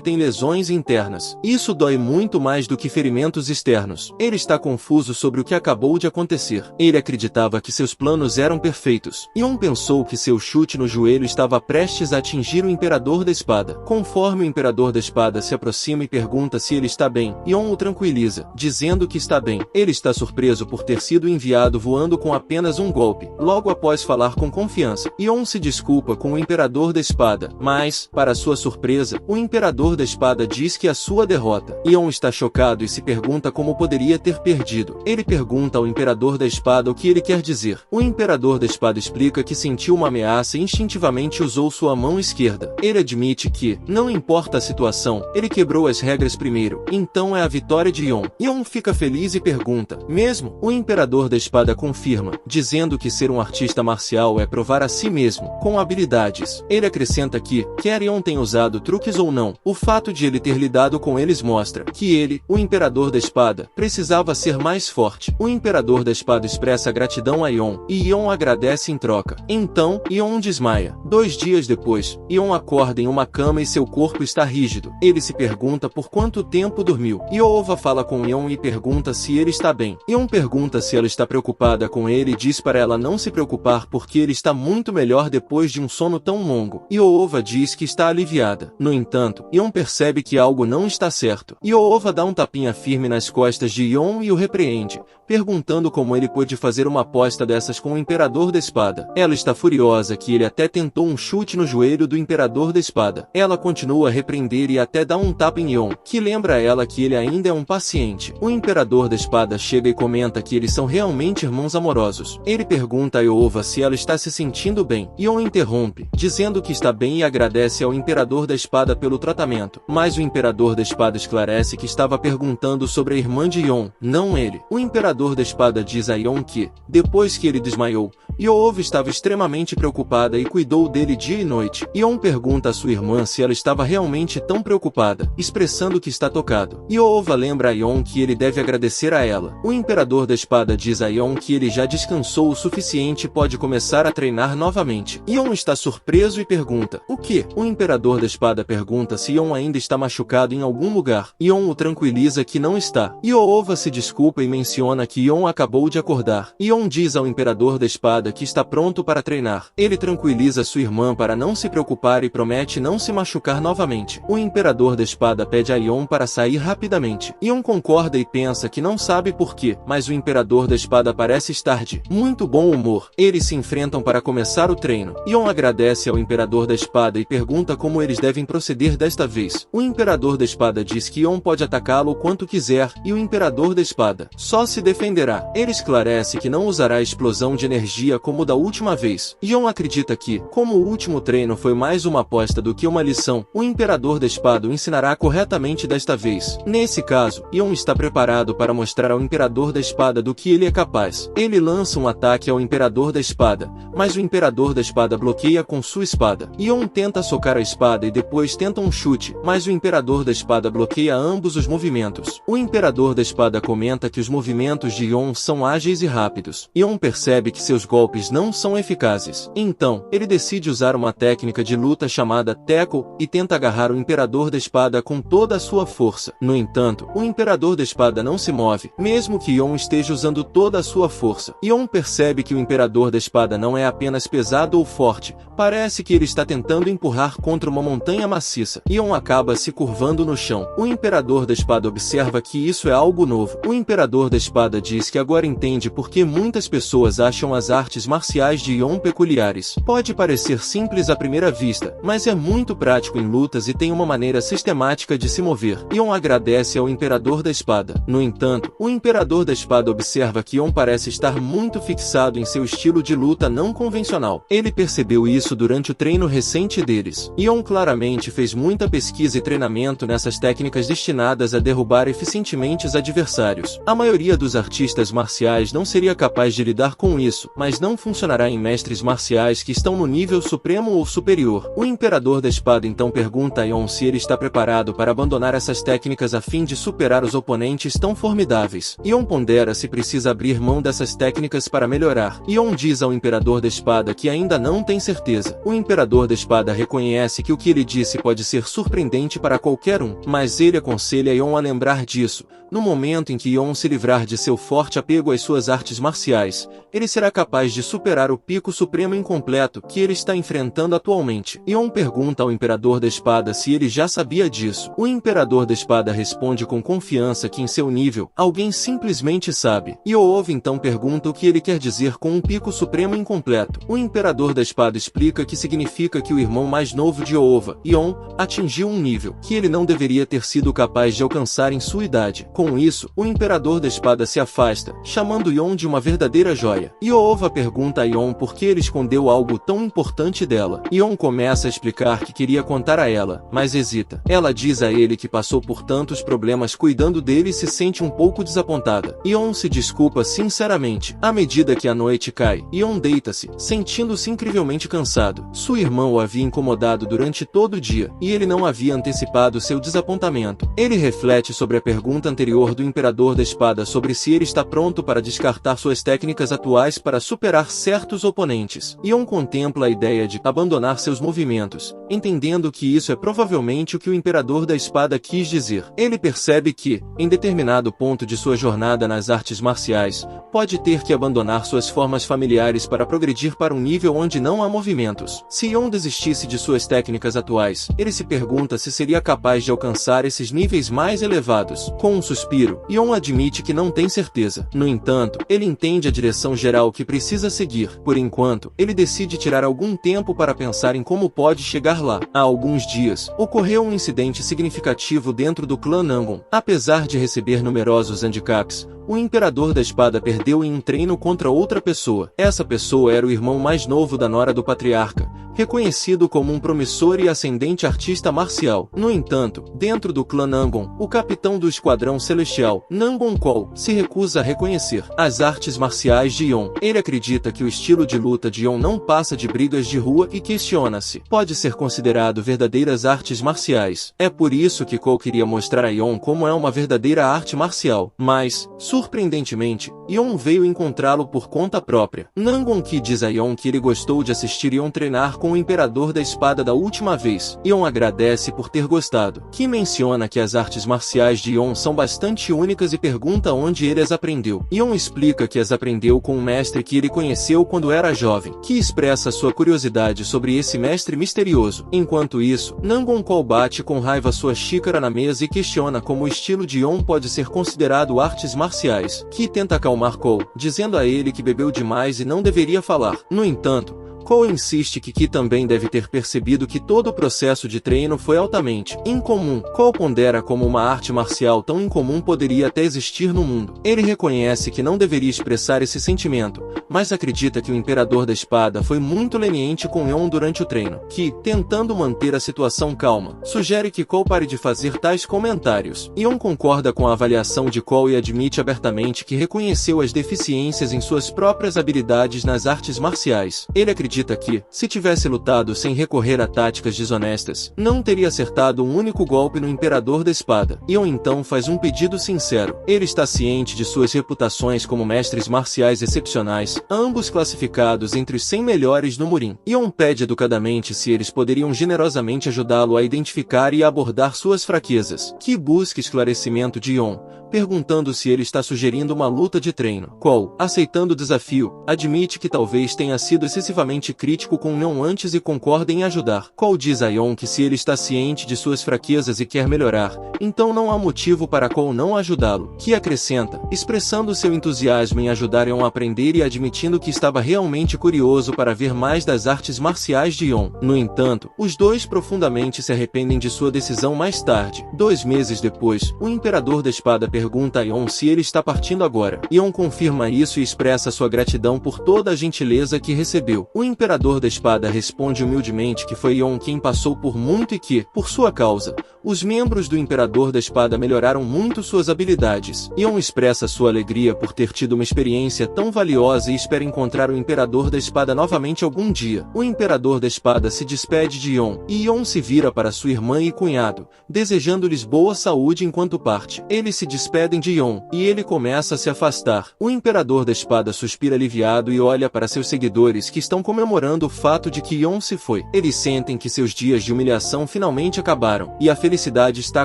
tem lesões internas. Isso dói muito mais do que ferimentos externos. Ele está confuso sobre o que acabou de acontecer. Ele acreditava que seus planos eram perfeitos. Yeon pensou que seu chute no joelho estava prestes a atingir o Imperador da Espada. Conforme o Imperador da Espada se aproxima e pergunta se ele está bem, Yeon o tranquiliza, dizendo que está bem. Ele está surpreso por ter sido enviado voando com apenas um golpe. Logo após falar com confiança, Yeon se desculpa com o Imperador da Espada, mas, para sua surpresa, o Imperador da Espada diz que é a sua derrota. Yeon está chocado e se pergunta como poderia ter perdido. Ele pergunta ao Imperador da Espada o que ele quer dizer. O Imperador da Espada explica que sentiu uma ameaça e instintivamente usou sua mão esquerda. Ele admite que, não importa a situação, ele quebrou as regras primeiro, então é a vitória de Yeon. Yeon fica feliz e pergunta, mesmo? O Imperador da Espada confirma, dizendo que ser um artista marcial é provar a si mesmo, com habilidades. Ele acrescenta que, quer Yeon tenha usado truques ou não, o fato de ele ter lidado com eles mostra que ele, o Imperador da Espada, precisava ser mais forte. O Imperador da Espada expressa gratidão a Yeon, e Yeon agradece em troca. Então, Yeon desmaia. 2 dias depois, Yeon acorda em uma cama e seu corpo está rígido. Ele se pergunta por quanto tempo dormiu. Yeova fala com Yeon e pergunta se ele está bem. Yeon pergunta se ela está preocupada com ele e diz para ela não se preocupar porque ele está muito melhor depois de um sono tão longo. Yeova diz que está aliviada. No entanto, Yeon percebe que algo não está certo. Yeova dá um tapinha firme nas costas de Yeon e o repreende, perguntando como ele pôde fazer uma aposta dessas com o Imperador da Espada. Ela está furiosa que ele até tentou um chute no joelho do Imperador da Espada. Ela continua a repreender e até dá um tapa em Yon, que lembra a ela que ele ainda é um paciente. O Imperador da Espada chega e comenta que eles são realmente irmãos amorosos. Ele pergunta a Yoova se ela está se sentindo bem. Yon interrompe, dizendo que está bem e agradece ao Imperador da Espada pelo tratamento. Mas o Imperador da Espada esclarece que estava perguntando sobre a irmã de Yon, não ele. O Imperador da Espada diz a Yon que, depois que ele desmaiou, Yoova estava extremamente preocupada e cuidou dele dia e noite. Yon pergunta a sua irmã se ela estava realmente tão preocupada, expressando que está tocado. Yoova lembra a Yon que ele deve agradecer a ela. O Imperador da Espada diz a Yon que ele já descansou o suficiente e pode começar a treinar novamente. Yon está surpreso e pergunta, o que? O Imperador da Espada pergunta se Yon ainda está machucado em algum lugar. Yon o tranquiliza que não está. Yoova se desculpa e menciona que Yon acabou de acordar. Yon diz ao Imperador da Espada que está pronto para treinar. Ele tranquiliza sua irmã para não se preocupar e promete não se machucar novamente. O Imperador da Espada pede a Yon para sair rapidamente. Yon concorda e pensa que não sabe por quê, mas o Imperador da Espada parece estar de muito bom humor. Eles se enfrentam para começar o treino. Yon agradece ao Imperador da Espada e pergunta como eles devem proceder desta vez. O Imperador da Espada diz que Yon pode atacá-lo o quanto quiser e o Imperador da Espada só se defenderá. Ele esclarece que não usará a explosão de energia como da última vez. Yon acredita que, como o último treino foi mais uma aposta do que uma lição, o Imperador da Espada o ensinará corretamente desta vez. Nesse caso, Yon está preparado para mostrar ao Imperador da Espada do que ele é capaz. Ele lança um ataque ao Imperador da Espada, mas o Imperador da Espada bloqueia com sua espada. Yon tenta socar a espada e depois tenta um chute, mas o Imperador da Espada bloqueia ambos os movimentos. O Imperador da Espada comenta que os movimentos de Yon são ágeis e rápidos. Yon percebe que seus golpes não são eficazes. Então, ele decide usar uma técnica de luta chamada Tackle e tenta agarrar o Imperador da Espada com toda a sua força. No entanto, o Imperador da Espada não se move, mesmo que Yon esteja usando toda a sua força. Yon percebe que o Imperador da Espada não é apenas pesado ou forte, parece que ele está tentando empurrar contra uma montanha maciça. Yon acaba se curvando no chão. O Imperador da Espada observa que isso é algo novo. O Imperador da Espada diz que agora entende por que muitas pessoas acham as artes marciais de Yon peculiares. Pode parecer simples à primeira vista, mas é muito prático em lutas e tem uma maneira sistemática de se mover. Yon agradece ao Imperador da Espada. No entanto, o Imperador da Espada observa que Yon parece estar muito fixado em seu estilo de luta não convencional. Ele percebeu isso durante o treino recente deles. Yon claramente fez muita pesquisa e treinamento nessas técnicas destinadas a derrubar eficientemente os adversários. A maioria dos artistas marciais não seria capaz de lidar com isso, mas não funcionará em mestres marciais que estão no nível supremo ou superior. O Imperador da Espada então pergunta a Yon se ele está preparado para abandonar essas técnicas a fim de superar os oponentes tão formidáveis. Yon pondera se precisa abrir mão dessas técnicas para melhorar. Yon diz ao Imperador da Espada que ainda não tem certeza. O Imperador da Espada reconhece que o que ele disse pode ser surpreendente para qualquer um, mas ele aconselha Yon a lembrar disso. No momento em que Yon se livrar de seu forte apego às suas artes marciais, ele será capaz de superar o pico supremo incompleto que ele está enfrentando atualmente. Yon pergunta ao Imperador da Espada se ele já sabia disso. O Imperador da Espada responde com confiança que em seu nível, alguém simplesmente sabe. Yoova então pergunta o que ele quer dizer com um pico supremo incompleto. O Imperador da Espada explica que significa que o irmão mais novo de Yoova, Yon, atingiu um nível que ele não deveria ter sido capaz de alcançar em sua idade. Com isso, o Imperador da Espada se afasta, chamando Yon de uma verdadeira joia. Yoova pergunta a Yon por que ele escondeu algo tão importante dela. Yon começa a explicar que queria contar a ela, mas hesita. Ela diz a ele que passou por tantos problemas cuidando dele e se sente um pouco desapontada. Yon se desculpa sinceramente. À medida que a noite cai, Yon deita-se, sentindo-se incrivelmente cansado. Sua irmã o havia incomodado durante todo o dia, e ele não havia antecipado seu desapontamento. Ele reflete sobre a pergunta anterior do Imperador da Espada sobre se ele está pronto para descartar suas técnicas atuais para superar certos oponentes. Yon contempla a ideia de abandonar seus movimentos, entendendo que isso é provavelmente o que o Imperador da Espada quis dizer. Ele percebe que, em determinado ponto de sua jornada nas artes marciais, pode ter que abandonar suas formas familiares para progredir para um nível onde não há movimentos. Se Yon desistisse de suas técnicas atuais, ele se pergunta se seria capaz de alcançar esses níveis mais elevados. Com um suspiro, Yon admite que não tem certeza. No entanto, ele entende a direção geral que precisa precisa seguir. Por enquanto, ele decide tirar algum tempo para pensar em como pode chegar lá. Há alguns dias, ocorreu um incidente significativo dentro do clã Nangon. Apesar de receber numerosos handicaps, o Imperador da Espada perdeu em um treino contra outra pessoa. Essa pessoa era o irmão mais novo da nora do Patriarca, reconhecido como um promissor e ascendente artista marcial. No entanto, dentro do clã Nangon, o capitão do Esquadrão Celestial, Nangon Cole, se recusa a reconhecer as artes marciais de Yon. Ele acredita que o estilo de luta de Yon não passa de brigas de rua e questiona-se: pode ser considerado verdadeiras artes marciais. É por isso que Cole queria mostrar a Yon como é uma verdadeira arte marcial. Mas, surpreendentemente, Yon veio encontrá-lo por conta própria. Nangon Ki diz a Yon que ele gostou de assistir Yon treinar com o Imperador da Espada da última vez. Yon agradece por ter gostado. Ki menciona que as artes marciais de Yon são bastante únicas e pergunta onde ele as aprendeu. Yon explica que as aprendeu com um mestre que ele conheceu quando era jovem. Ki expressa sua curiosidade sobre esse mestre misterioso. Enquanto isso, Nangon Cole bate com raiva sua xícara na mesa e questiona como o estilo de Yon pode ser considerado artes marciais. Ki tenta acalmar Cole, dizendo a ele que bebeu demais e não deveria falar. No entanto, Cole insiste que Ki também deve ter percebido que todo o processo de treino foi altamente incomum. Cole pondera como uma arte marcial tão incomum poderia até existir no mundo. Ele reconhece que não deveria expressar esse sentimento, mas acredita que o Imperador da Espada foi muito leniente com Yon durante o treino. Ki, tentando manter a situação calma, sugere que Cole pare de fazer tais comentários. Yon concorda com a avaliação de Cole e admite abertamente que reconheceu as deficiências em suas próprias habilidades nas artes marciais. Ele acredita que, se tivesse lutado sem recorrer a táticas desonestas, não teria acertado um único golpe no Imperador da Espada. Yon então faz um pedido sincero. Ele está ciente de suas reputações como mestres marciais excepcionais, ambos classificados entre os 100 melhores no Murim. Yon pede educadamente se eles poderiam generosamente ajudá-lo a identificar e abordar suas fraquezas. Ki busca esclarecimento de Yon, perguntando se ele está sugerindo uma luta de treino. Cole, aceitando o desafio, admite que talvez tenha sido excessivamente crítico com Yon antes e concorda em ajudar. Cole diz a Yon que se ele está ciente de suas fraquezas e quer melhorar, então não há motivo para Cole não ajudá-lo. Ki acrescenta, expressando seu entusiasmo em ajudar Yon a aprender e admitindo que estava realmente curioso para ver mais das artes marciais de Yon. No entanto, os dois profundamente se arrependem de sua decisão mais tarde. 2 meses depois, o Imperador da Espada pergunta a Yon se ele está partindo agora. Yon confirma isso e expressa sua gratidão por toda a gentileza que recebeu. O Imperador da Espada responde humildemente que foi Yon quem passou por muito e que, por sua causa, os membros do Imperador da Espada melhoraram muito suas habilidades. Yon expressa sua alegria por ter tido uma experiência tão valiosa e espera encontrar o Imperador da Espada novamente algum dia. O Imperador da Espada se despede de Yon, e Yon se vira para sua irmã e cunhado, desejando-lhes boa saúde enquanto parte. Eles se despedem de Yon, e ele começa a se afastar. O Imperador da Espada suspira aliviado e olha para seus seguidores que estão comemorando o fato de que Yon se foi. Eles sentem que seus dias de humilhação finalmente acabaram, e a felicidade está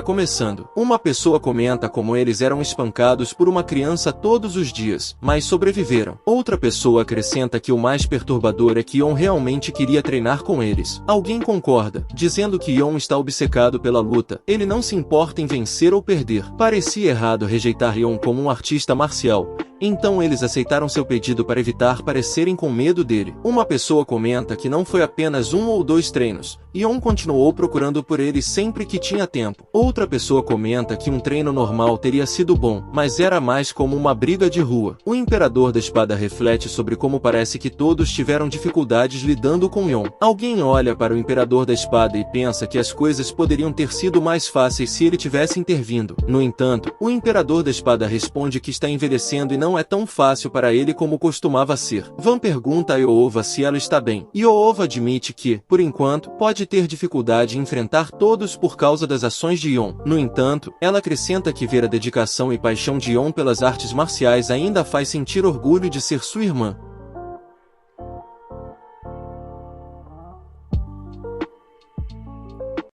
começando. Uma pessoa comenta como eles eram espancados por uma criança todos os dias, mas sobreviveram. Outra pessoa acrescenta que o mais perturbador é que Yon realmente queria treinar com eles. Alguém concorda, dizendo que Yon está obcecado pela luta. Ele não se importa em vencer ou perder. Parecia errado rejeitar Yon como um artista marcial. Então eles aceitaram seu pedido para evitar parecerem com medo dele. Uma pessoa comenta que não foi apenas 1 ou 2 treinos. Yon continuou procurando por ele sempre que tinha tempo. Outra pessoa comenta que um treino normal teria sido bom, mas era mais como uma briga de rua. O Imperador da Espada reflete sobre como parece que todos tiveram dificuldades lidando com Yon. Alguém olha para o Imperador da Espada e pensa que as coisas poderiam ter sido mais fáceis se ele tivesse intervindo. No entanto, o Imperador da Espada responde que está envelhecendo e não é tão fácil para ele como costumava ser. Van pergunta a Yoova se ela está bem. Yoova admite que, por enquanto, pode ter dificuldade em enfrentar todos por causa das ações de Yon. No entanto, ela acrescenta que ver a dedicação e paixão de Yon pelas artes marciais ainda faz sentir orgulho de ser sua irmã.